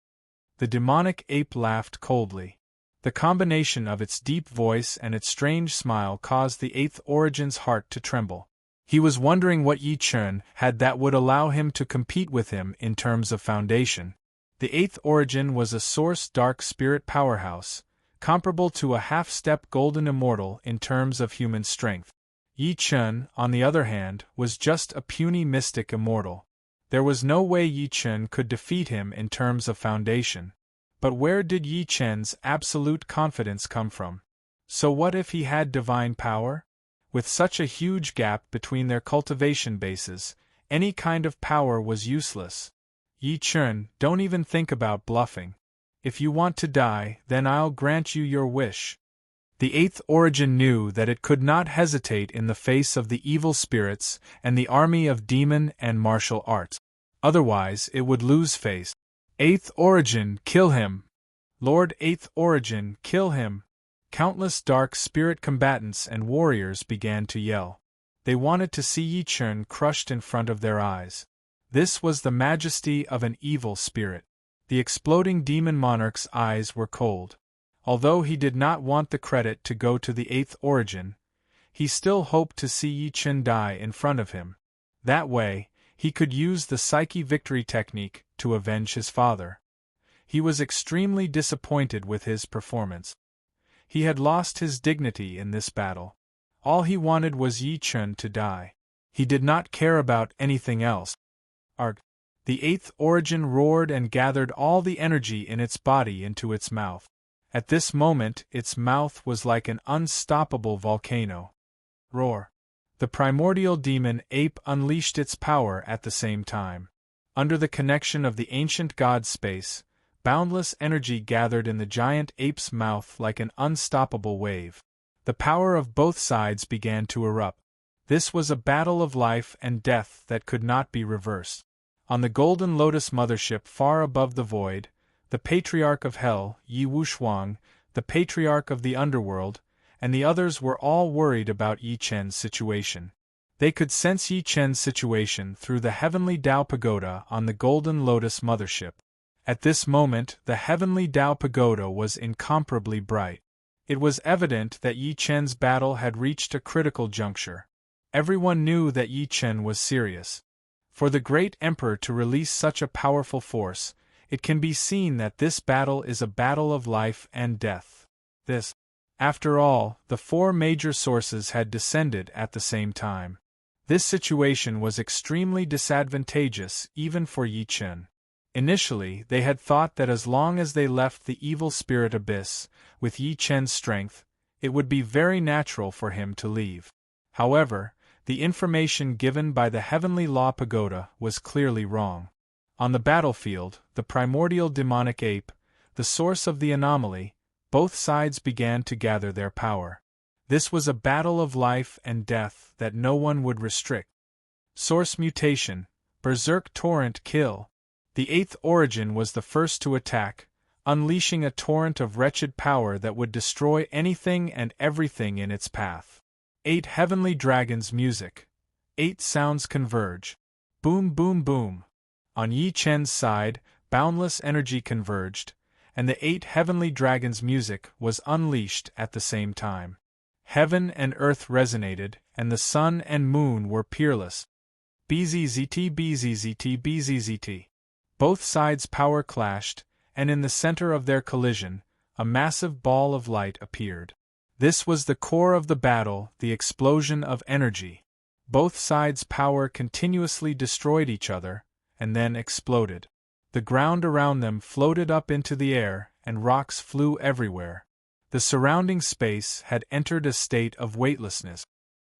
The demonic ape laughed coldly. The combination of its deep voice and its strange smile caused the eighth origin's heart to tremble. He was wondering what Yi Chen had that would allow him to compete with him in terms of foundation. The eighth origin was a source dark spirit powerhouse, comparable to a half-step golden immortal in terms of human strength. Yi Chen, on the other hand, was just a puny mystic immortal. There was no way Yi Chen could defeat him in terms of foundation. But where did Yi Chen's absolute confidence come from? So what if he had divine power? With such a huge gap between their cultivation bases, any kind of power was useless. Yi Chen, don't even think about bluffing. If you want to die, then I'll grant you your wish. The eighth origin knew that it could not hesitate in the face of the evil spirits and the army of demon and martial arts. Otherwise, it would lose face. Eighth origin, kill him! Lord Eighth Origin, kill him! Countless dark spirit combatants and warriors began to yell. They wanted to see Yi Chen crushed in front of their eyes. This was the majesty of an evil spirit. The exploding demon monarch's eyes were cold. Although he did not want the credit to go to the eighth origin, he still hoped to see Yi Chen die in front of him. That way, he could use the Psyche victory technique to avenge his father. He was extremely disappointed with his performance. He had lost his dignity in this battle. All he wanted was Yi Chen to die. He did not care about anything else. Arg! The eighth origin roared and gathered all the energy in its body into its mouth. At this moment, its mouth was like an unstoppable volcano. Roar! The primordial demon ape unleashed its power at the same time. Under the connection of the ancient god space, boundless energy gathered in the giant ape's mouth like an unstoppable wave. The power of both sides began to erupt. This was a battle of life and death that could not be reversed. On the Golden Lotus mothership far above the void, the Patriarch of Hell, Yi Wushuang, the Patriarch of the Underworld, and the others were all worried about Yi Chen's situation. They could sense Yi Chen's situation through the heavenly Tao Pagoda on the Golden Lotus mothership. At this moment, the heavenly Tao Pagoda was incomparably bright. It was evident that Yi Chen's battle had reached a critical juncture. Everyone knew that Yi Chen was serious. For the great emperor to release such a powerful force, it can be seen that this battle is a battle of life and death. After all, the four major sources had descended at the same time. This situation was extremely disadvantageous even for Yi Chen. Initially, they had thought that as long as they left the evil spirit abyss, with Yi Chen's strength, it would be very natural for him to leave. However, the information given by the Heavenly Law Pagoda was clearly wrong. On the battlefield, the primordial demonic ape, the source of the anomaly, both sides began to gather their power. This was a battle of life and death that no one would restrict. Source mutation, berserk torrent kill. The eighth origin was the first to attack, unleashing a torrent of wretched power that would destroy anything and everything in its path. 8 heavenly dragons music. 8 sounds converge. Boom boom boom. On Yi Chen's side, boundless energy converged, and the 8 heavenly dragons' music was unleashed at the same time. Heaven and earth resonated, and the sun and moon were peerless. BZZT BZZT BZZT. Both sides' power clashed, and in the center of their collision, a massive ball of light appeared. This was the core of the battle, the explosion of energy. Both sides' power continuously destroyed each other, and then exploded. The ground around them floated up into the air, and rocks flew everywhere. The surrounding space had entered a state of weightlessness.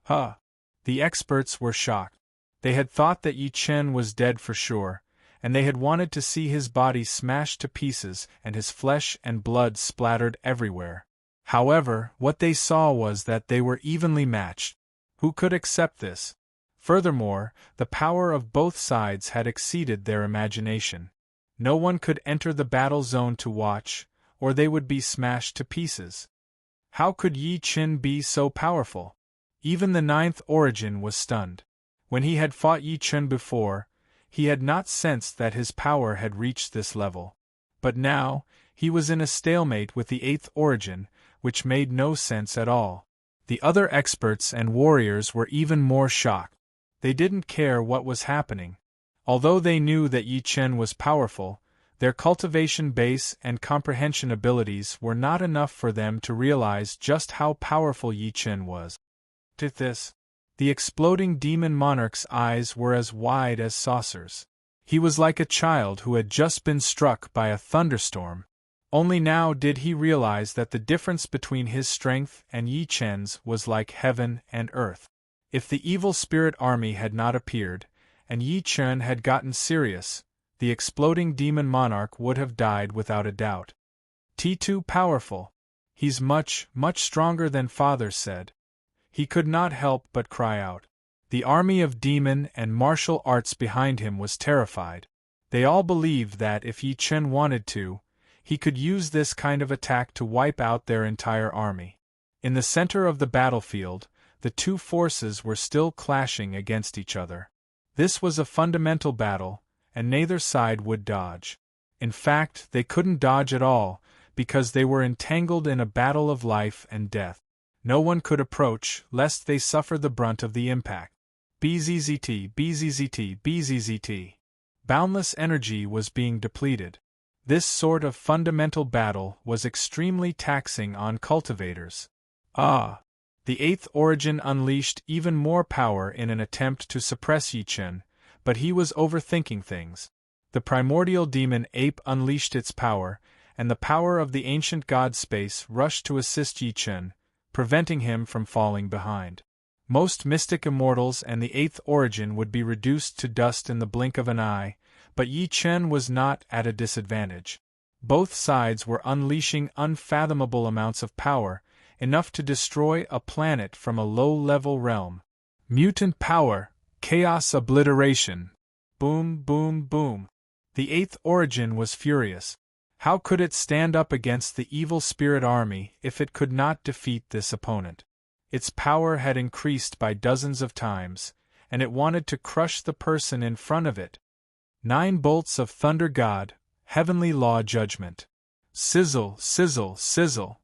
Huh! The experts were shocked. They had thought that Yi Chen was dead for sure, and they had wanted to see his body smashed to pieces and his flesh and blood splattered everywhere. However, what they saw was that they were evenly matched. Who could accept this? Furthermore, the power of both sides had exceeded their imagination. No one could enter the battle zone to watch, or they would be smashed to pieces. How could Yi Chen be so powerful? Even the 9th origin was stunned. When he had fought Yi Chen before, he had not sensed that his power had reached this level. But now, he was in a stalemate with the 8th origin, which made no sense at all. The other experts and warriors were even more shocked. They didn't care what was happening. Although they knew that Yi Chen was powerful, their cultivation base and comprehension abilities were not enough for them to realize just how powerful Yi Chen was. To this, the exploding demon monarch's eyes were as wide as saucers. He was like a child who had just been struck by a thunderstorm. Only now did he realize that the difference between his strength and Yi Chen's was like heaven and earth. If the evil spirit army had not appeared, and Yi Chen had gotten serious, the exploding demon monarch would have died without a doubt. Too powerful. He's much, much stronger than father said. He could not help but cry out. The army of demon and martial arts behind him was terrified. They all believed that if Yi Chen wanted to, he could use this kind of attack to wipe out their entire army. In the center of the battlefield, the two forces were still clashing against each other. This was a fundamental battle, and neither side would dodge. In fact, they couldn't dodge at all, because they were entangled in a battle of life and death. No one could approach, lest they suffer the brunt of the impact. BZZT, BZZT, BZZT. Boundless energy was being depleted. This sort of fundamental battle was extremely taxing on cultivators. The eighth origin unleashed even more power in an attempt to suppress Yi Chen, but he was overthinking things. The primordial demon ape unleashed its power, and the power of the ancient god space rushed to assist Yi Chen, preventing him from falling behind. Most mystic immortals and the eighth origin would be reduced to dust in the blink of an eye, but Yi Chen was not at a disadvantage. Both sides were unleashing unfathomable amounts of power, enough to destroy a planet from a low-level realm. Mutant power, chaos obliteration. Boom, boom, boom. The eighth origin was furious. How could it stand up against the evil spirit army if it could not defeat this opponent? Its power had increased by dozens of times, and it wanted to crush the person in front of it. 9 bolts of thunder god, heavenly law judgment. Sizzle, sizzle, sizzle.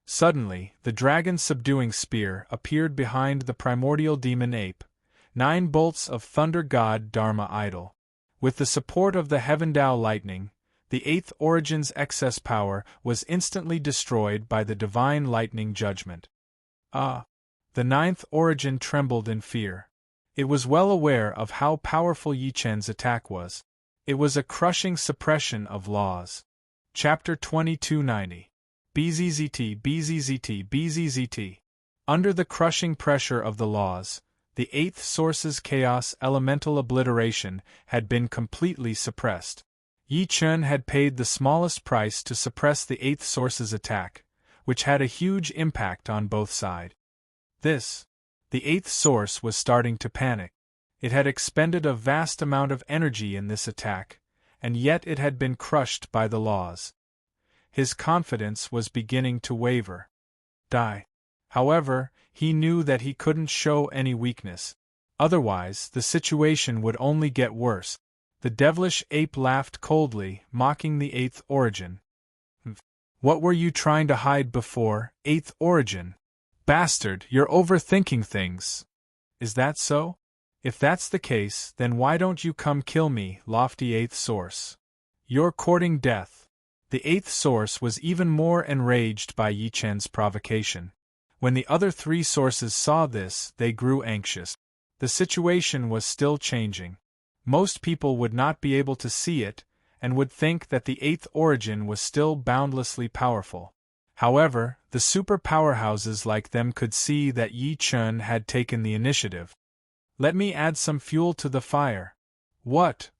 Suddenly, the dragon-subduing spear appeared behind the primordial demon ape. 9 bolts of thunder god Dharma idol. With the support of the Heavendao lightning, the eighth origin's excess power was instantly destroyed by the divine lightning judgment. The ninth origin trembled in fear. It was well aware of how powerful Yi Chen's attack was. It was a crushing suppression of laws. Chapter 2290. BZZT, BZZT, BZZT. Under the crushing pressure of the laws, the eighth source's chaos elemental obliteration had been completely suppressed. Yi Chen had paid the smallest price to suppress the eighth source's attack, which had a huge impact on both sides. The eighth source was starting to panic. It had expended a vast amount of energy in this attack, and yet it had been crushed by the laws. His confidence was beginning to waver. However, he knew that he couldn't show any weakness. Otherwise, the situation would only get worse. The devilish ape laughed coldly, mocking the eighth origin. What were you trying to hide before, eighth origin? Bastard, you're overthinking things. Is that so? If that's the case, then why don't you come kill me, lofty eighth source? You're courting death. The eighth source was even more enraged by Yi Chen's provocation. When the other 3 sources saw this, they grew anxious. The situation was still changing. Most people would not be able to see it, and would think that the eighth origin was still boundlessly powerful. However, the super powerhouses like them could see that Yi Chen had taken the initiative. Let me add some fuel to the fire. What?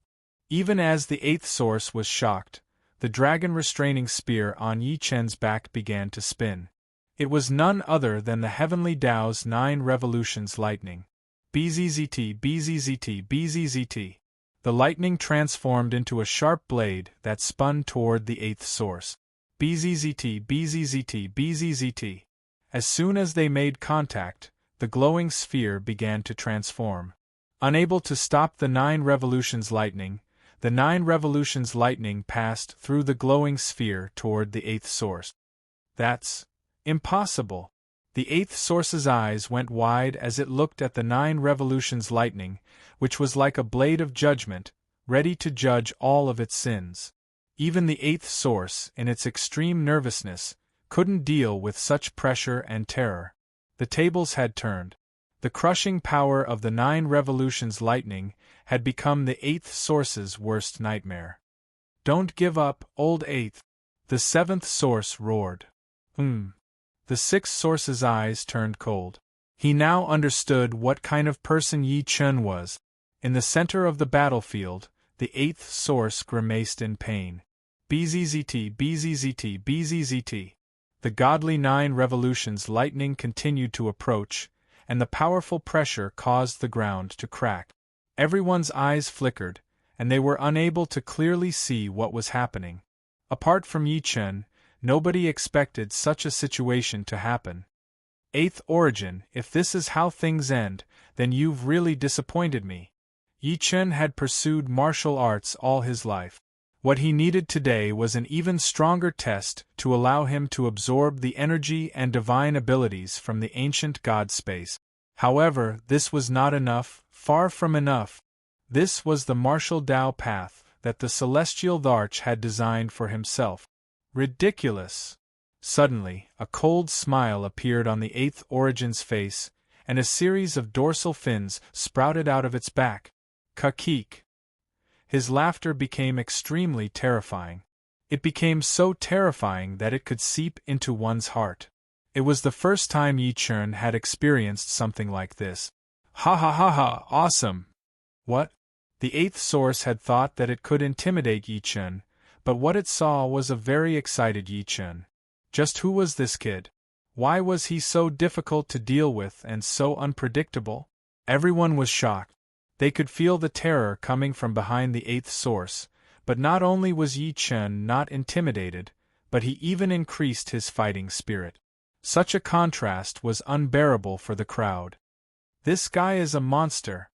Even as the eighth source was shocked, the dragon restraining spear on Yi Chen's back began to spin. It was none other than the heavenly Tao's 9 revolutions lightning. BZZT, BZZT, BZZT. The lightning transformed into a sharp blade that spun toward the eighth source. BZZT, BZZT, BZZT. As soon as they made contact, the glowing sphere began to transform. Unable to stop the 9 revolutions lightning, the 9 revolutions lightning passed through the glowing sphere toward the eighth source. That's impossible. The eighth source's eyes went wide as it looked at the 9 revolutions lightning, which was like a blade of judgment, ready to judge all of its sins. Even the eighth source, in its extreme nervousness, couldn't deal with such pressure and terror. The tables had turned. The crushing power of the 9 revolutions lightning had become the eighth source's worst nightmare. "Don't give up, old eighth," the seventh source roared. The sixth source's eyes turned cold. He now understood what kind of person Yi Chen was. In the center of the battlefield, the eighth source grimaced in pain. "Bzzzt, bzzzt, bzzzt." The godly 9 revolutions lightning continued to approach, and the powerful pressure caused the ground to crack. Everyone's eyes flickered, and they were unable to clearly see what was happening. Apart from Yi Chen, nobody expected such a situation to happen. "Eighth Origin, if this is how things end, then you've really disappointed me." Yi Chen had pursued martial arts all his life. What he needed today was an even stronger test to allow him to absorb the energy and divine abilities from the ancient god space. However, this was not enough, far from enough. This was the martial Tao path that the celestial Dharch had designed for himself. Ridiculous! Suddenly, a cold smile appeared on the eighth Origin's face, and a series of dorsal fins sprouted out of its back. Kakik! His laughter became extremely terrifying. It became so terrifying that it could seep into one's heart. It was the first time Yi Chen had experienced something like this. "Ha ha ha ha, awesome!" What? The eighth source had thought that it could intimidate Yi Chen, but what it saw was a very excited Yi Chen. Just who was this kid? Why was he so difficult to deal with and so unpredictable? Everyone was shocked. They could feel the terror coming from behind the eighth source, but not only was Yi Chen not intimidated, but he even increased his fighting spirit. Such a contrast was unbearable for the crowd. "This guy is a monster.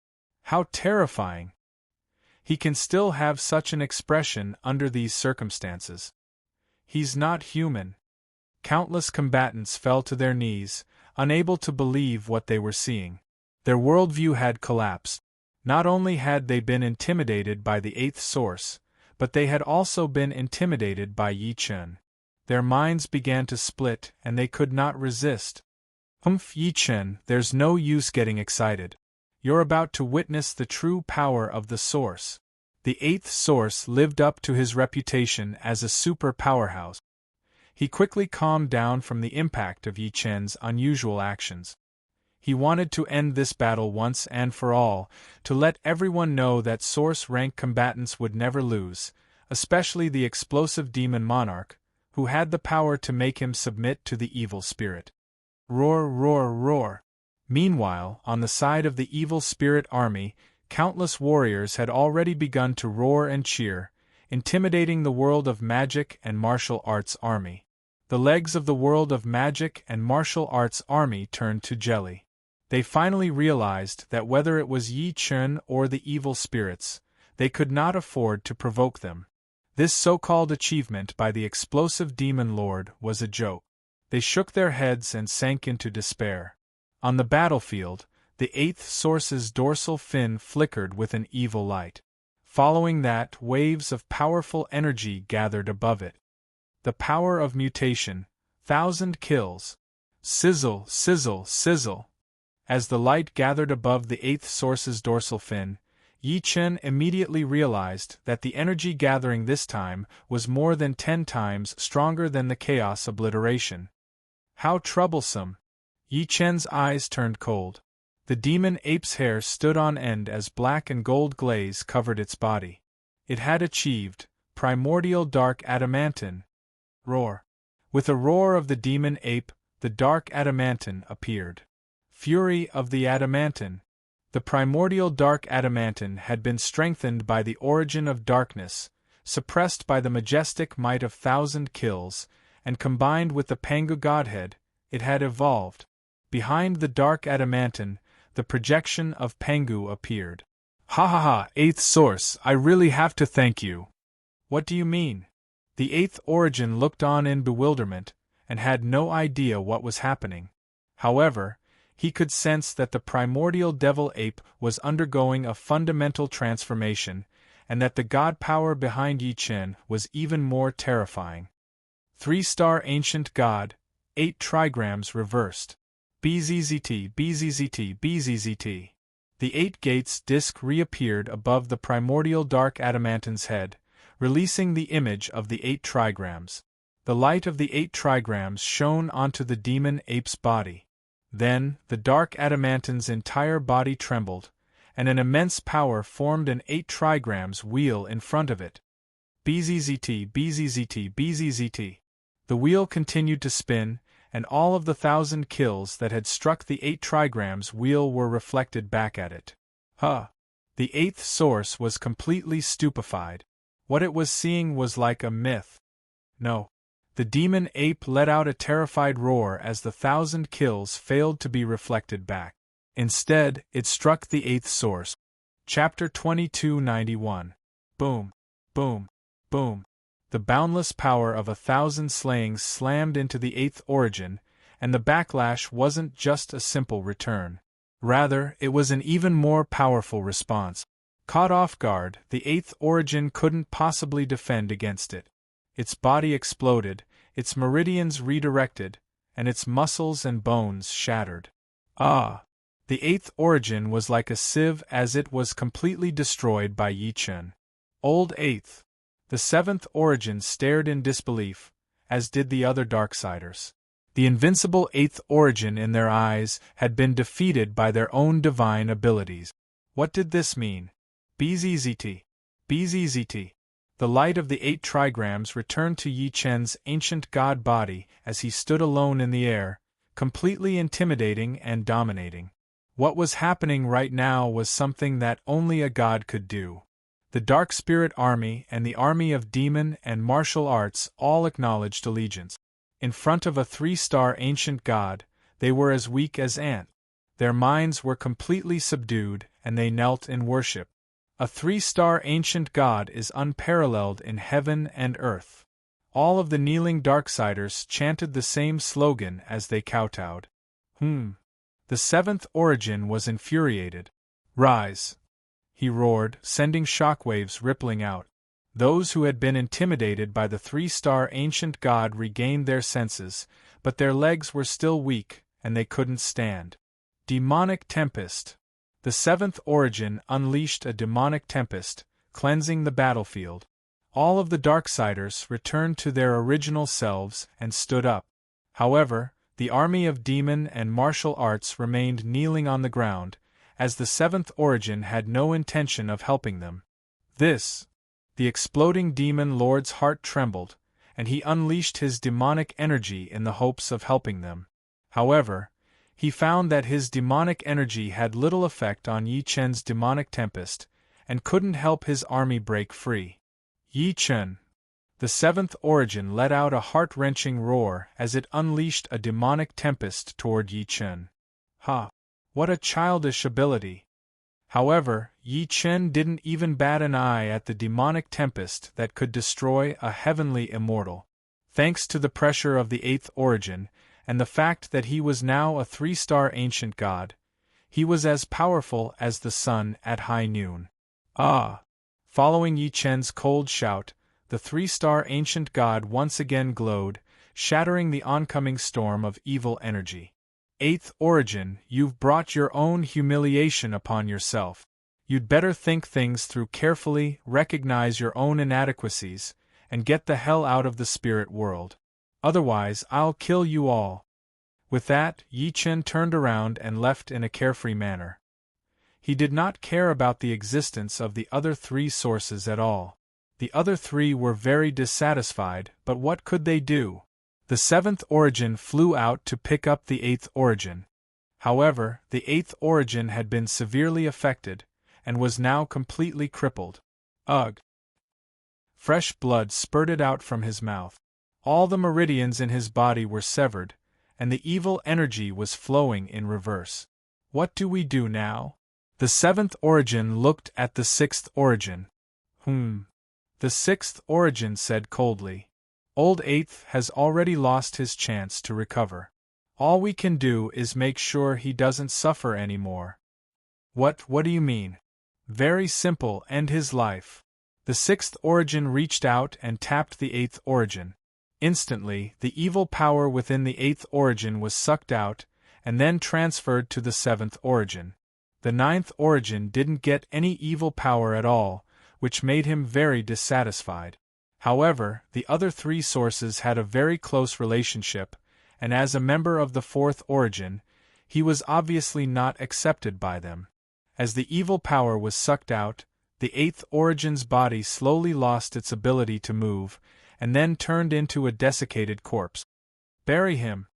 How terrifying! He can still have such an expression under these circumstances. He's not human." Countless combatants fell to their knees, unable to believe what they were seeing. Their worldview had collapsed. Not only had they been intimidated by the eighth source, but they had also been intimidated by Yi Chen. Their minds began to split and they could not resist. Yi Chen, there's no use getting excited. You're about to witness the true power of the source. The eighth source lived up to his reputation as a super powerhouse. He quickly calmed down from the impact of Yi Chen's unusual actions. He wanted to end this battle once and for all, to let everyone know that source-rank combatants would never lose, especially the explosive demon monarch, who had the power to make him submit to the evil spirit. Roar, roar, roar! Meanwhile, on the side of the evil spirit army, countless warriors had already begun to roar and cheer, intimidating the world of magic and martial arts army. The legs of the world of magic and martial arts army turned to jelly. They finally realized that whether it was Yi Chen or the evil spirits, they could not afford to provoke them. This so-called achievement by the explosive demon lord was a joke. They shook their heads and sank into despair. On the battlefield, the eighth source's dorsal fin flickered with an evil light. Following that, waves of powerful energy gathered above it. The power of mutation, 1,000 kills. Sizzle, sizzle, sizzle. As the light gathered above the eighth source's dorsal fin, Yi Chen immediately realized that the energy gathering this time was more than 10 times stronger than the chaos obliteration. How troublesome! Yi Chen's eyes turned cold. The demon ape's hair stood on end as black and gold glaze covered its body. It had achieved primordial dark adamantine. Roar! With a roar of the demon ape, the dark adamantine appeared. Fury of the adamantine. The primordial dark adamantine had been strengthened by the origin of darkness, suppressed by the majestic might of 1,000 kills, and combined with the Pangu godhead, it had evolved. Behind the dark adamantine, the projection of Pangu appeared. Ha ha ha, eighth source, I really have to thank you. What do you mean? The eighth origin looked on in bewilderment, and had no idea what was happening. However, he could sense that the primordial devil ape was undergoing a fundamental transformation, and that the god power behind Yi Chen was even more terrifying. 3-star ancient god, 8 trigrams reversed. BZZT, BZZT, BZZT. The 8 gates disc reappeared above the primordial dark adamantine's head, releasing the image of the 8 trigrams. The light of the 8 trigrams shone onto the demon ape's body. Then, the dark adamantine's entire body trembled, and an immense power formed an 8 trigrams wheel in front of it. BZZT, BZZT, BZZT. The wheel continued to spin, and all of the 1,000 kills that had struck the 8 trigrams wheel were reflected back at it. The 8th source was completely stupefied. What it was seeing was like a myth. No. The demon ape let out a terrified roar as the 1,000 kills failed to be reflected back. Instead, it struck the 8th source. Chapter 2291. Boom. Boom. Boom. The boundless power of 1,000 slayings slammed into the 8th origin, and the backlash wasn't just a simple return. Rather, it was an even more powerful response. Caught off guard, the 8th origin couldn't possibly defend against it. Its body exploded, its meridians redirected, and its muscles and bones shattered. The 8th origin was like a sieve as it was completely destroyed by Yi Chen. Old 8th. The 7th origin stared in disbelief, as did the other Darksiders. The invincible 8th origin in their eyes had been defeated by their own divine abilities. What did this mean? BZZT. BZZT. The light of the 8 trigrams returned to Yi Chen's ancient god body as he stood alone in the air, completely intimidating and dominating. What was happening right now was something that only a god could do. The Dark Spirit Army and the Army of Demon and Martial Arts all acknowledged allegiance. In front of a 3-star ancient god, they were as weak as ants. Their minds were completely subdued, and they knelt in worship. A 3-star ancient god is unparalleled in heaven and earth. All of the kneeling Darksiders chanted the same slogan as they kowtowed. The 7th origin was infuriated. Rise! He roared, sending shockwaves rippling out. Those who had been intimidated by the 3-star ancient god regained their senses, but their legs were still weak, and they couldn't stand. Demonic Tempest. The 7th origin unleashed a demonic tempest, cleansing the battlefield. All of the Darksiders returned to their original selves and stood up. However, the army of demon and martial arts remained kneeling on the ground, as the 7th origin had no intention of helping them. The exploding demon lord's heart trembled, and he unleashed his demonic energy in the hopes of helping them. However, he found that his demonic energy had little effect on Yi Chen's demonic tempest, and couldn't help his army break free. Yi Chen. The 7th origin let out a heart-wrenching roar as it unleashed a demonic tempest toward Yi Chen. What a childish ability! However, Yi Chen didn't even bat an eye at the demonic tempest that could destroy a heavenly immortal. Thanks to the pressure of the 8th origin, and the fact that he was now a 3-star ancient god, he was as powerful as the sun at high noon. Following Yi Chen's cold shout, the 3-star ancient god once again glowed, shattering the oncoming storm of evil energy. 8th origin, you've brought your own humiliation upon yourself. You'd better think things through carefully, recognize your own inadequacies, and get the hell out of the spirit world. Otherwise, I'll kill you all. With that, Yi Chen turned around and left in a carefree manner. He did not care about the existence of the other 3 sources at all. The other 3 were very dissatisfied, but what could they do? The 7th origin flew out to pick up the 8th origin. However, the 8th origin had been severely affected, and was now completely crippled. Ugh! Fresh blood spurted out from his mouth. All the meridians in his body were severed, and the evil energy was flowing in reverse. What do we do now? The 7th origin looked at the 6th origin. The 6th origin said coldly. Old 8th has already lost his chance to recover. All we can do is make sure he doesn't suffer anymore. What do you mean? Very simple, end his life. The sixth origin reached out and tapped the eighth origin. Instantly, the evil power within the eighth origin was sucked out, and then transferred to the seventh origin. The ninth origin didn't get any evil power at all, which made him very dissatisfied. However, the other three sources had a very close relationship, and as a member of the fourth origin, he was obviously not accepted by them. As the evil power was sucked out, the eighth origin's body slowly lost its ability to move, and then turned into a desiccated corpse. Bury him.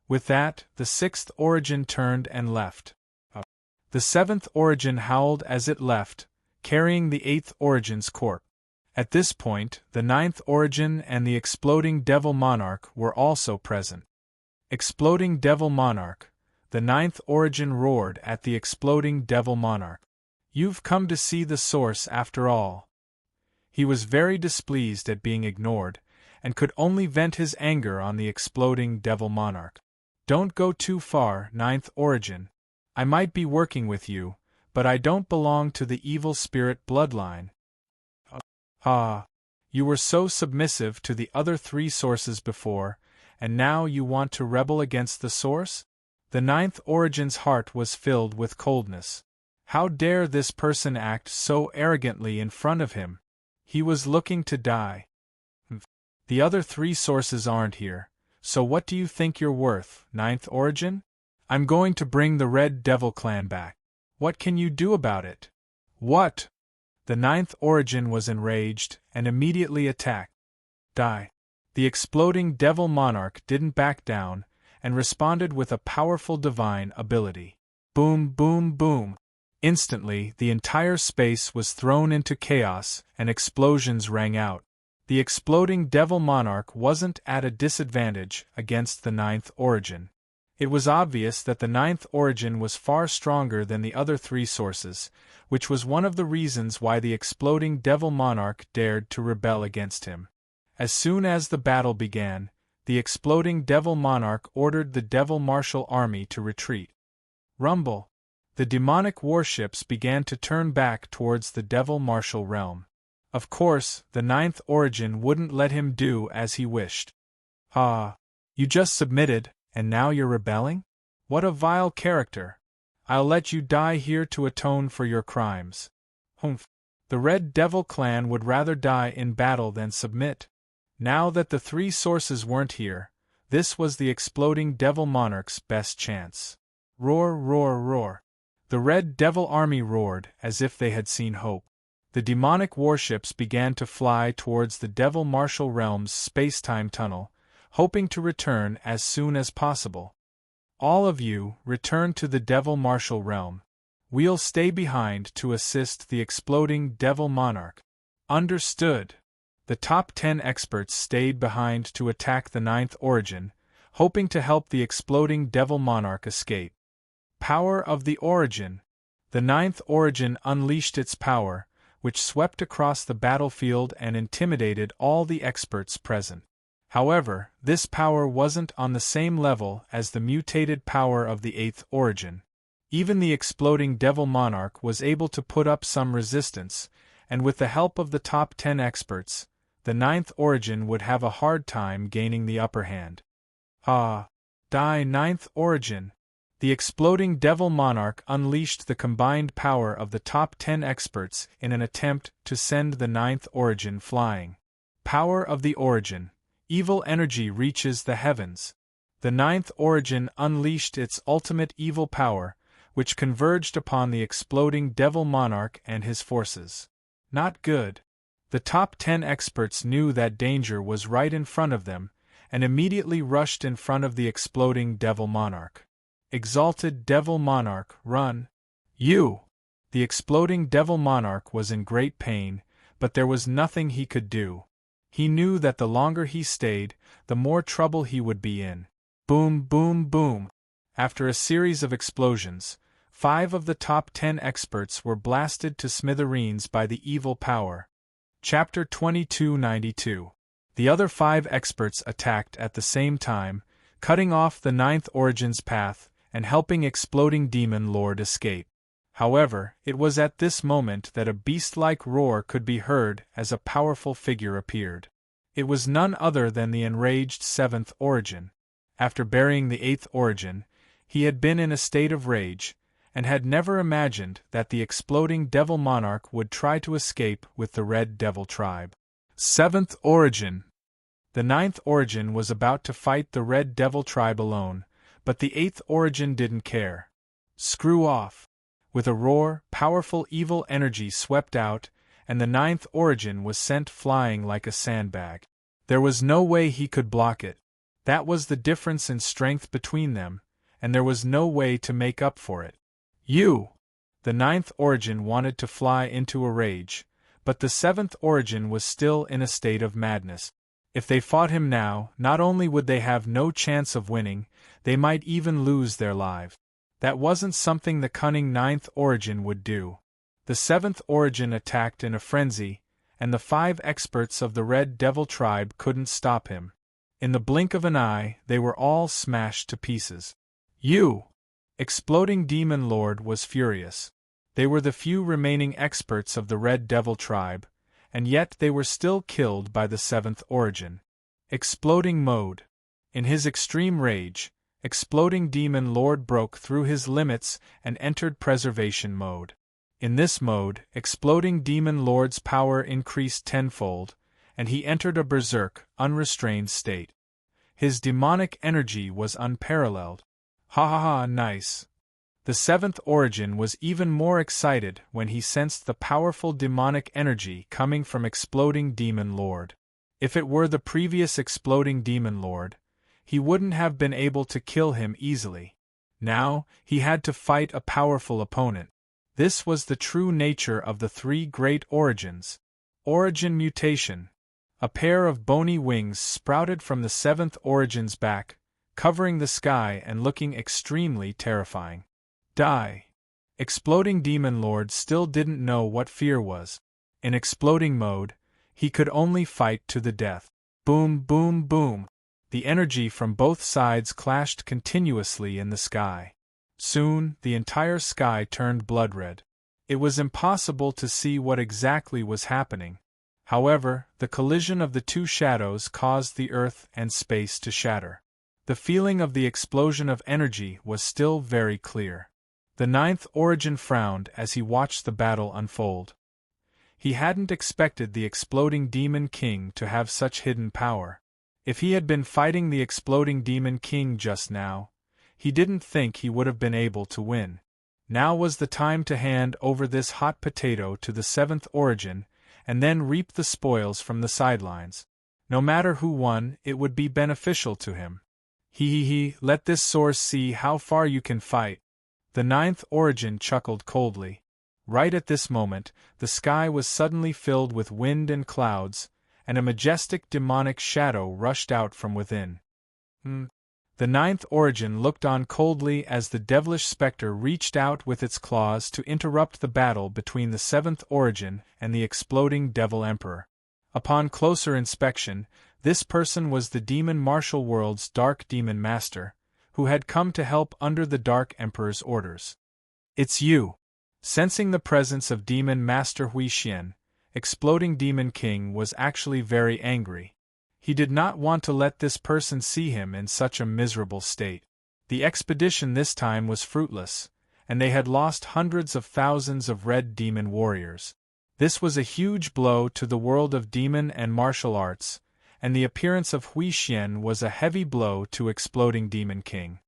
With that, the sixth origin turned and left. The seventh origin howled as it left, carrying the eighth origin's corpse. At this point, the ninth origin and the exploding devil monarch were also present. Exploding devil monarch. The ninth origin roared at the exploding devil monarch. You've come to see the source after all. He was very displeased at being ignored, and could only vent his anger on the exploding devil monarch. Don't go too far, ninth origin. I might be working with you, but I don't belong to the evil spirit bloodline. You were so submissive to the other three sources before, and now you want to rebel against the source? The ninth origin's heart was filled with coldness. How dare this person act so arrogantly in front of him? He was looking to die. The other three sources aren't here, so what do you think you're worth, ninth origin? I'm going to bring the Red Devil clan back. What can you do about it? What? The ninth origin was enraged and immediately attacked. Die. The exploding devil monarch didn't back down and responded with a powerful divine ability. Boom, boom, boom. Instantly, the entire space was thrown into chaos and explosions rang out. The exploding devil monarch wasn't at a disadvantage against the ninth origin. It was obvious that the ninth origin was far stronger than the other three sources, which was one of the reasons why the exploding devil monarch dared to rebel against him. As soon as the battle began, the exploding devil monarch ordered the devil martial army to retreat. Rumble. The demonic warships began to turn back towards the devil martial realm. Of course, the ninth origin wouldn't let him do as he wished. You just submitted, and now you're rebelling? What a vile character! I'll let you die here to atone for your crimes. Humph. The Red Devil clan would rather die in battle than submit. Now that the three sources weren't here, this was the exploding devil monarch's best chance. Roar, roar, roar. The Red Devil army roared as if they had seen hope. The demonic warships began to fly towards the devil martial realm's space-time tunnel, hoping to return as soon as possible. All of you, return to the devil martial realm. We'll stay behind to assist the exploding devil monarch. Understood. The top 10 experts stayed behind to attack the ninth origin, hoping to help the exploding devil monarch escape. Power of the origin. The ninth origin unleashed its power, which swept across the battlefield and intimidated all the experts present. However, this power wasn't on the same level as the mutated power of the eighth origin. Even the exploding devil monarch was able to put up some resistance, and with the help of the top 10 experts, the ninth origin would have a hard time gaining the upper hand. Die, ninth origin. The exploding devil monarch unleashed the combined power of the top 10 experts in an attempt to send the ninth origin flying. Power of the origin. Evil energy reaches the heavens. The ninth origin unleashed its ultimate evil power, which converged upon the exploding devil monarch and his forces. Not good. The top 10 experts knew that danger was right in front of them, and immediately rushed in front of the exploding devil monarch. Exalted devil monarch, run! You! The exploding devil monarch was in great pain, but there was nothing he could do. He knew that the longer he stayed, the more trouble he would be in. Boom, boom, boom! After a series of explosions, 5 of the top 10 experts were blasted to smithereens by the evil power. Chapter 2292. The other 5 experts attacked at the same time, cutting off the ninth Origin's path and helping Exploding Demon Lord escape. However, it was at this moment that a beast-like roar could be heard as a powerful figure appeared. It was none other than the enraged seventh Origin. After burying the eighth Origin, he had been in a state of rage, and had never imagined that the exploding Devil Monarch would try to escape with the Red Devil tribe. Seventh Origin. The ninth Origin was about to fight the Red Devil tribe alone, but the eighth Origin didn't care. Screw off! With a roar, powerful evil energy swept out, and the ninth Origin was sent flying like a sandbag. There was no way he could block it. That was the difference in strength between them, and there was no way to make up for it. You! The ninth Origin wanted to fly into a rage, but the seventh Origin was still in a state of madness. If they fought him now, not only would they have no chance of winning, they might even lose their lives. That wasn't something the cunning ninth Origin would do. The seventh Origin attacked in a frenzy, and the 5 experts of the Red Devil tribe couldn't stop him. In the blink of an eye, they were all smashed to pieces. You! Exploding Demon Lord was furious. They were the few remaining experts of the Red Devil tribe, and yet they were still killed by the seventh Origin. Exploding Mode. In his extreme rage, Exploding Demon Lord broke through his limits and entered Preservation Mode. In this mode, Exploding Demon Lord's power increased tenfold, and he entered a berserk, unrestrained state. His demonic energy was unparalleled. Ha ha ha, nice. The seventh Origin was even more excited when he sensed the powerful demonic energy coming from Exploding Demon Lord. If it were the previous Exploding Demon Lord, he wouldn't have been able to kill him easily. Now, he had to fight a powerful opponent. This was the true nature of the 3 great Origins. Origin Mutation. A pair of bony wings sprouted from the seventh Origin's back, covering the sky and looking extremely terrifying. Die! Exploding Demon Lord still didn't know what fear was. In exploding mode, he could only fight to the death. Boom, boom, boom! The energy from both sides clashed continuously in the sky. Soon, the entire sky turned blood-red. It was impossible to see what exactly was happening. However, the collision of the 2 shadows caused the earth and space to shatter. The feeling of the explosion of energy was still very clear. The ninth Origin frowned as he watched the battle unfold. He hadn't expected the Exploding Demon King to have such hidden power. If he had been fighting the Exploding Demon King just now, he didn't think he would have been able to win. Now was the time to hand over this hot potato to the seventh Origin, and then reap the spoils from the sidelines. No matter who won, it would be beneficial to him. Let this source see how far you can fight. The ninth Origin chuckled coldly. Right at this moment, the sky was suddenly filled with wind and clouds, and a majestic demonic shadow rushed out from within. The ninth Origin looked on coldly as the devilish spectre reached out with its claws to interrupt the battle between the seventh Origin and the Exploding Devil Emperor. Upon closer inspection, this person was the Demon Martial World's Dark Demon Master, who had come to help under the Dark Emperor's orders. It's you! Sensing the presence of Demon Master Hui Xian, Exploding Demon King was actually very angry. He did not want to let this person see him in such a miserable state. The expedition this time was fruitless, and they had lost hundreds of thousands of red demon warriors. This was a huge blow to the world of demon and martial arts, and the appearance of Hui Xian was a heavy blow to Exploding Demon King.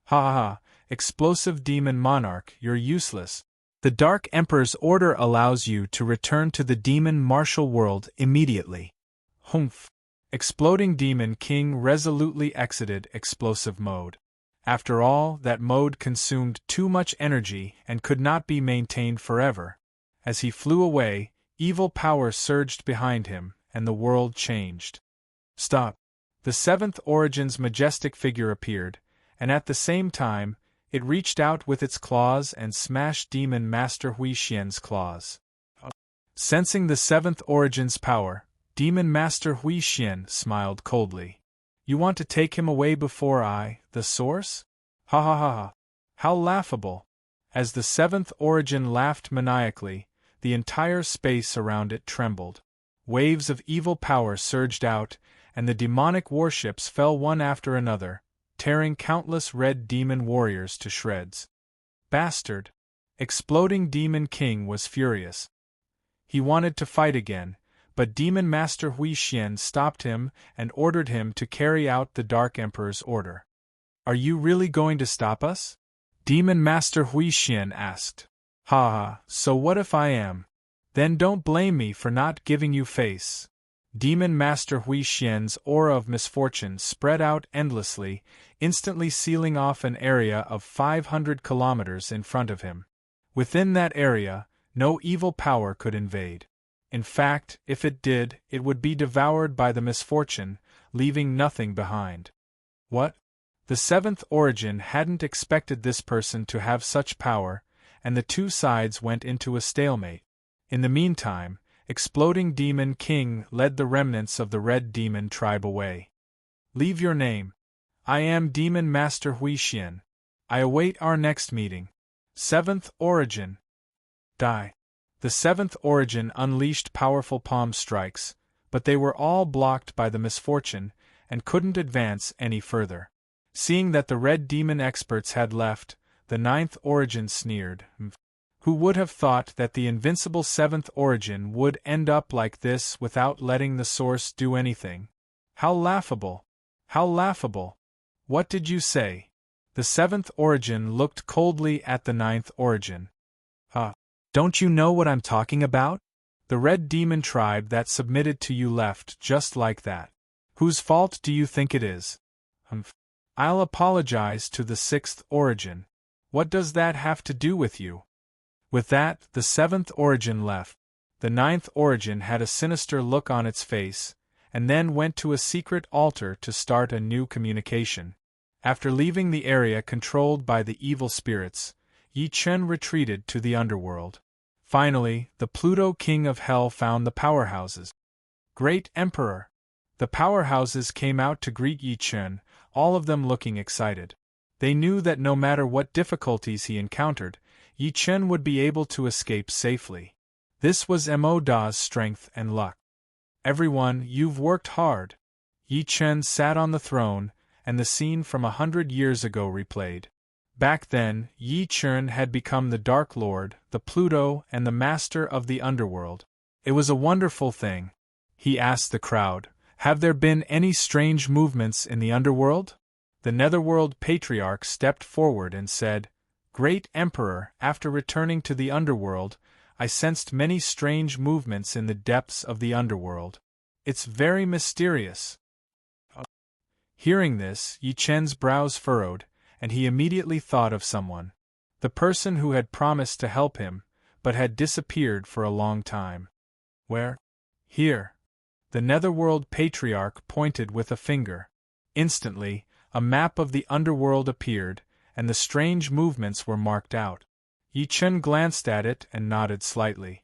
Ha ha ha, Explosive Demon Monarch, you're useless. The Dark Emperor's order allows you to return to the demon martial world immediately. Humph! Exploding Demon King resolutely exited explosive mode. After all, that mode consumed too much energy and could not be maintained forever. As he flew away, evil power surged behind him, and the world changed. Stop! The seventh Origin's majestic figure appeared, and at the same time, it reached out with its claws and smashed Demon Master Hui Xian's claws. Sensing the seventh Origin's power, Demon Master Hui Xian smiled coldly. You want to take him away before I, the source? Ha ha ha ha. How laughable! As the seventh origin laughed maniacally, the entire space around it trembled. Waves of evil power surged out, and the demonic warships fell one after another, tearing countless red demon warriors to shreds. Bastard! Exploding Demon King was furious. He wanted to fight again, but Demon Master Hui Xian stopped him and ordered him to carry out the Dark Emperor's order. Are you really going to stop us? Demon Master Hui Xian asked. Ha ha, so what if I am? Then don't blame me for not giving you face. Demon Master Hui Xian's aura of misfortune spread out endlessly, instantly sealing off an area of 500 kilometers in front of him. Within that area, no evil power could invade. In fact, if it did, it would be devoured by the misfortune, leaving nothing behind. What? The seventh origin hadn't expected this person to have such power, and the two sides went into a stalemate. In the meantime, Exploding Demon King led the remnants of the Red Demon tribe away. Leave your name. I am Demon Master Hui Xian. I await our next meeting. Seventh Origin. Die. The seventh origin unleashed powerful palm strikes, but they were all blocked by the misfortune, and couldn't advance any further. Seeing that the red demon experts had left, the ninth origin sneered. Who would have thought that the invincible seventh origin would end up like this without letting the source do anything? How laughable! How laughable! What did you say? The seventh origin looked coldly at the ninth origin. Don't you know what I'm talking about? The red demon tribe that submitted to you left just like that. Whose fault do you think it is? I'll apologize to the sixth origin. What does that have to do with you? With that, the seventh origin left. The ninth origin had a sinister look on its face, and then went to a secret altar to start a new communication. After leaving the area controlled by the evil spirits, Yi Chen retreated to the underworld. Finally, the Pluto King of Hell found the powerhouses. Great Emperor! The powerhouses came out to greet Yi Chen, all of them looking excited. They knew that no matter what difficulties he encountered, Yi Chen would be able to escape safely. This was Mo Da's strength and luck. Everyone, you've worked hard. Yi Chen sat on the throne, and the scene from 100 years ago replayed. Back then, Yi Chen had become the Dark Lord, the Pluto, and the Master of the Underworld. It was a wonderful thing. He asked the crowd, "Have there been any strange movements in the underworld?" The Netherworld Patriarch stepped forward and said, "Great Emperor, after returning to the underworld, I sensed many strange movements in the depths of the underworld. It's very mysterious." Hearing this, Yi Chen's brows furrowed, and he immediately thought of someone. The person who had promised to help him, but had disappeared for a long time. Where? Here. The Netherworld Patriarch pointed with a finger. Instantly, a map of the underworld appeared, and the strange movements were marked out. Yi Chen glanced at it and nodded slightly.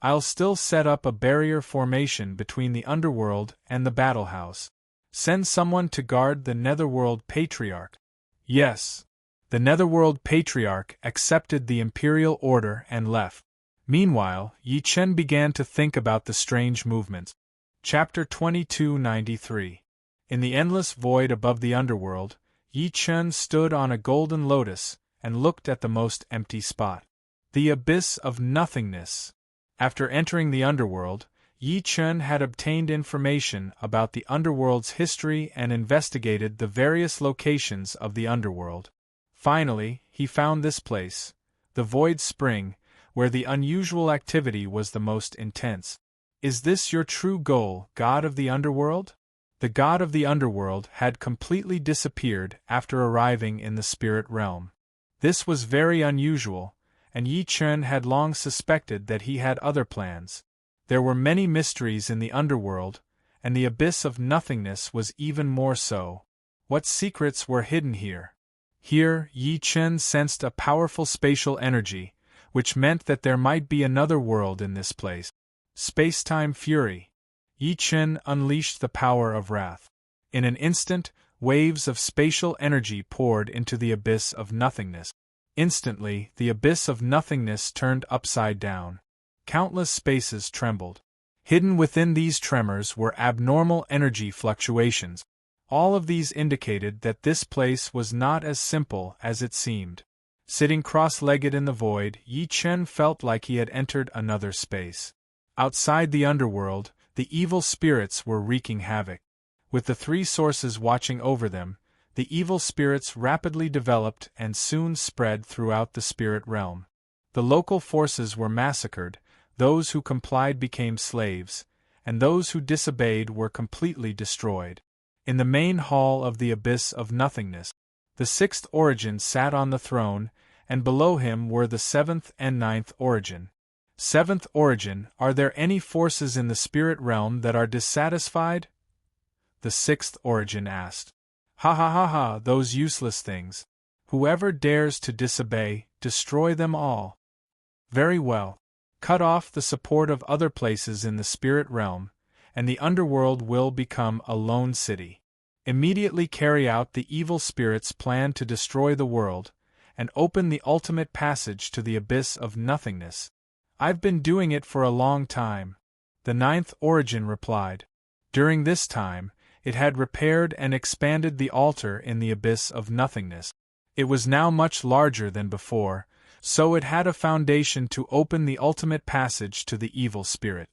I'll still set up a barrier formation between the underworld and the battle house. Send someone to guard the Netherworld Patriarch. Yes. The Netherworld Patriarch accepted the imperial order and left. Meanwhile, Yi Chen began to think about the strange movements. Chapter 2293. In the endless void above the underworld, Yi Chen stood on a golden lotus and looked at the most empty spot. The abyss of nothingness. After entering the underworld, Yi Chen had obtained information about the underworld's history and investigated the various locations of the underworld. Finally, he found this place, the Void Spring, where the unusual activity was the most intense. Is this your true goal, God of the Underworld? The God of the Underworld had completely disappeared after arriving in the spirit realm. This was very unusual, and Yi Chen had long suspected that he had other plans. There were many mysteries in the underworld, and the abyss of nothingness was even more so. What secrets were hidden here? Here, Yi Chen sensed a powerful spatial energy, which meant that there might be another world in this place. Space-time fury. Yi Chen unleashed the power of wrath. In an instant, waves of spatial energy poured into the abyss of nothingness. Instantly, the abyss of nothingness turned upside down. Countless spaces trembled. Hidden within these tremors were abnormal energy fluctuations. All of these indicated that this place was not as simple as it seemed. Sitting cross-legged in the void, Yi Chen felt like he had entered another space. Outside the underworld, the evil spirits were wreaking havoc. With the three sources watching over them, the evil spirits rapidly developed and soon spread throughout the spirit realm. The local forces were massacred, those who complied became slaves, and those who disobeyed were completely destroyed. In the main hall of the abyss of nothingness, the sixth origin sat on the throne, and below him were the seventh and ninth origin. Seventh origin, are there any forces in the spirit realm that are dissatisfied? The sixth origin asked. Ha ha ha ha, those useless things. Whoever dares to disobey, destroy them all. Very well. Cut off the support of other places in the spirit realm, and the underworld will become a lone city. Immediately carry out the evil spirit's plan to destroy the world, and open the ultimate passage to the abyss of nothingness. I've been doing it for a long time, the ninth origin replied. During this time, it had repaired and expanded the altar in the abyss of nothingness. It was now much larger than before, so it had a foundation to open the ultimate passage to the evil spirit.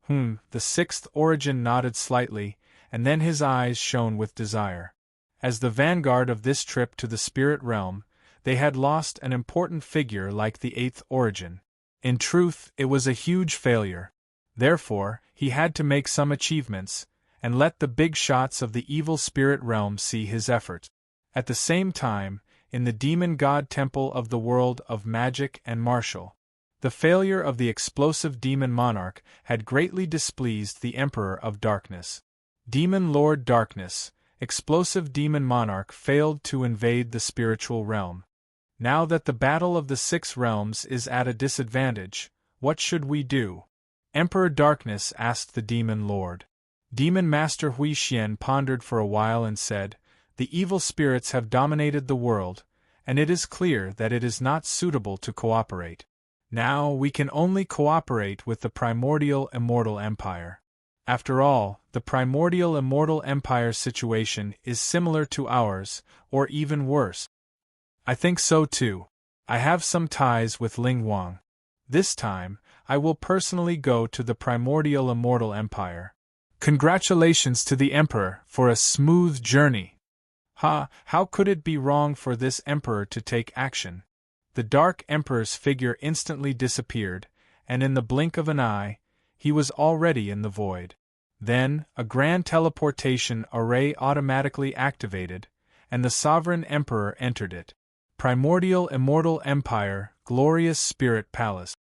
The sixth origin nodded slightly, and then his eyes shone with desire. As the vanguard of this trip to the spirit realm, they had lost an important figure like the eighth origin. In truth, it was a huge failure. Therefore, he had to make some achievements, and let the big shots of the evil spirit realm see his effort. At the same time, in the demon god temple of the world of magic and martial, the failure of the explosive demon monarch had greatly displeased the Emperor of Darkness. Demon Lord Darkness, explosive demon monarch failed to invade the spiritual realm. Now that the battle of the six realms is at a disadvantage, what should we do? Emperor Darkness asked the demon lord. Demon Master Hui Xian pondered for a while and said, "The evil spirits have dominated the world, and it is clear that it is not suitable to cooperate. Now we can only cooperate with the primordial immortal empire. After all, the primordial immortal empire's situation is similar to ours, or even worse." I think so too. I have some ties with Ling Wang. This time, I will personally go to the primordial immortal empire. Congratulations to the Emperor for a smooth journey. How could it be wrong for this Emperor to take action? The Dark Emperor's figure instantly disappeared, and in the blink of an eye, he was already in the void. Then, a grand teleportation array automatically activated, and the Sovereign Emperor entered it. Primordial Immortal Empire, Glorious Spirit Palace.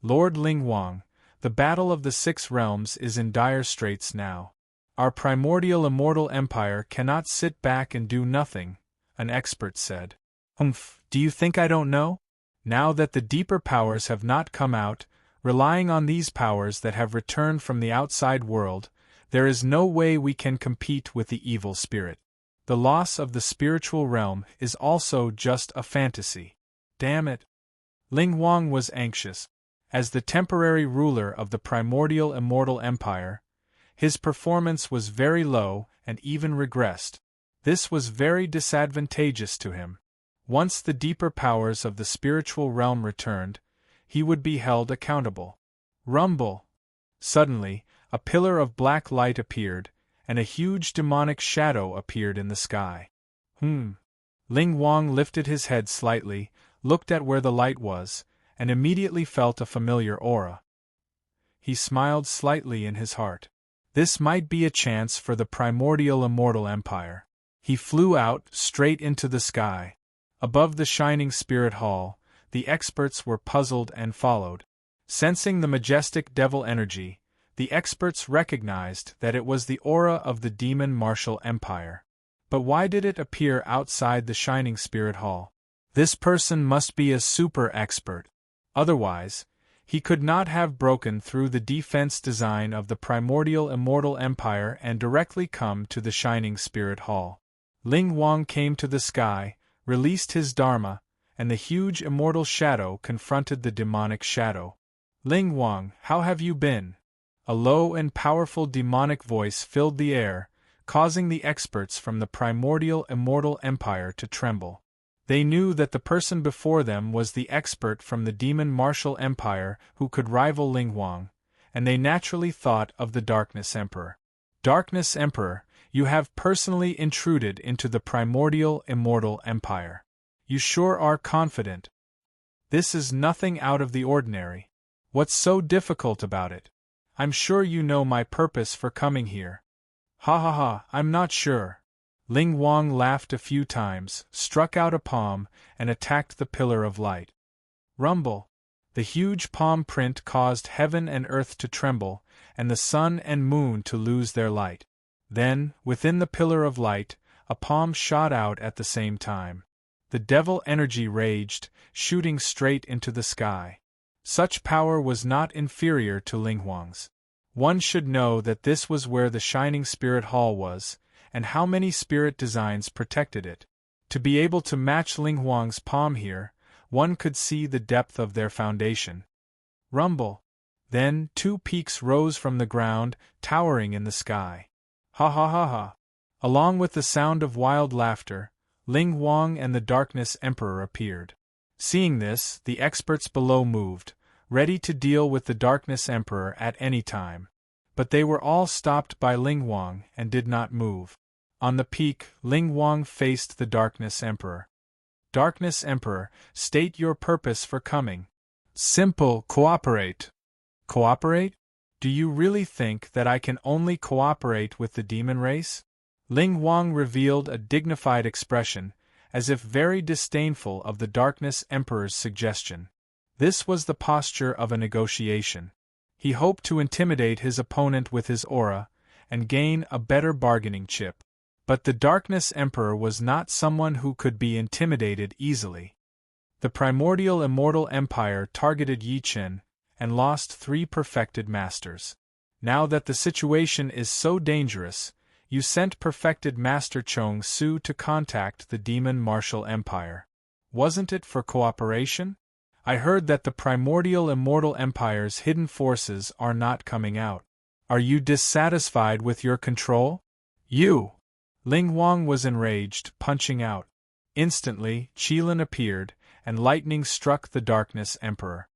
Lord Ling Wang, the battle of the six realms is in dire straits now. Our primordial immortal empire cannot sit back and do nothing, an expert said. Do you think I don't know? Now that the deeper powers have not come out, relying on these powers that have returned from the outside world, there is no way we can compete with the evil spirit. The loss of the spiritual realm is also just a fantasy. Damn it. Ling Wang was anxious. As the temporary ruler of the primordial immortal empire, his performance was very low and even regressed. This was very disadvantageous to him. Once the deeper powers of the spiritual realm returned, he would be held accountable. Rumble! Suddenly, a pillar of black light appeared, and a huge demonic shadow appeared in the sky. Ling Wang lifted his head slightly, looked at where the light was, and immediately felt a familiar aura. He smiled slightly in his heart. This might be a chance for the primordial immortal empire. He flew out, straight into the sky. Above the shining spirit hall, the experts were puzzled and followed. Sensing the majestic devil energy, the experts recognized that it was the aura of the demon martial empire. But why did it appear outside the shining spirit hall? This person must be a super expert. Otherwise, He could not have broken through the defense design of the primordial immortal empire and directly come to the Shining Spirit Hall. Ling Wang came to the sky, released his Dharma, and the huge immortal shadow confronted the demonic shadow. Ling Wang, how have you been? A low and powerful demonic voice filled the air, causing the experts from the primordial immortal empire to tremble. They knew that the person before them was the expert from the demon martial empire who could rival Ling Wang, and they naturally thought of the Darkness Emperor. Darkness Emperor, you have personally intruded into the primordial immortal empire. You sure are confident. This is nothing out of the ordinary. What's so difficult about it? I'm sure you know my purpose for coming here. Ha ha ha, I'm not sure. Ling Wang laughed a few times, struck out a palm, and attacked the pillar of light. Rumble! The huge palm print caused heaven and earth to tremble, and the sun and moon to lose their light. Then, within the pillar of light, a palm shot out at the same time. The devil energy raged, shooting straight into the sky. Such power was not inferior to Ling Wang's. One should know that this was where the Shining Spirit Hall was, and how many spirit designs protected it. To be able to match Ling Wang's palm here, one could see the depth of their foundation. Rumble! Then 2 peaks rose from the ground, towering in the sky. Ha ha ha ha! Along with the sound of wild laughter, Ling Wang and the Darkness Emperor appeared. Seeing this, the experts below moved, ready to deal with the Darkness Emperor at any time. But they were all stopped by Ling Wang and did not move. On the peak, Ling Wang faced the Darkness Emperor. Darkness Emperor, state your purpose for coming. Simple, cooperate. Cooperate? Do you really think that I can only cooperate with the demon race? Ling Wang revealed a dignified expression, as if very disdainful of the Darkness Emperor's suggestion. This was the posture of a negotiation. He hoped to intimidate his opponent with his aura, and gain a better bargaining chip. But the Darkness Emperor was not someone who could be intimidated easily. The primordial immortal empire targeted Yi Chen, and lost 3 perfected masters. Now that the situation is so dangerous, you sent perfected Master Chong Su to contact the demon martial empire. Wasn't it for cooperation? I heard that the primordial immortal empire's hidden forces are not coming out. Are you dissatisfied with your control? You! Ling Wang was enraged, punching out. Instantly, Qilin appeared, and lightning struck the Darkness Emperor.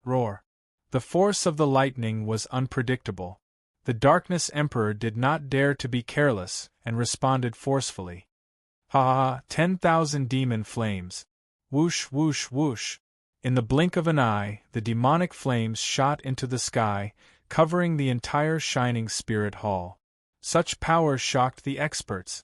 Roar! The force of the lightning was unpredictable. The Darkness Emperor did not dare to be careless, and responded forcefully. Ha ha ha! 10,000 demon flames! Whoosh whoosh whoosh! In the blink of an eye, the demonic flames shot into the sky, covering the entire Shining Spirit Hall. Such power shocked the experts.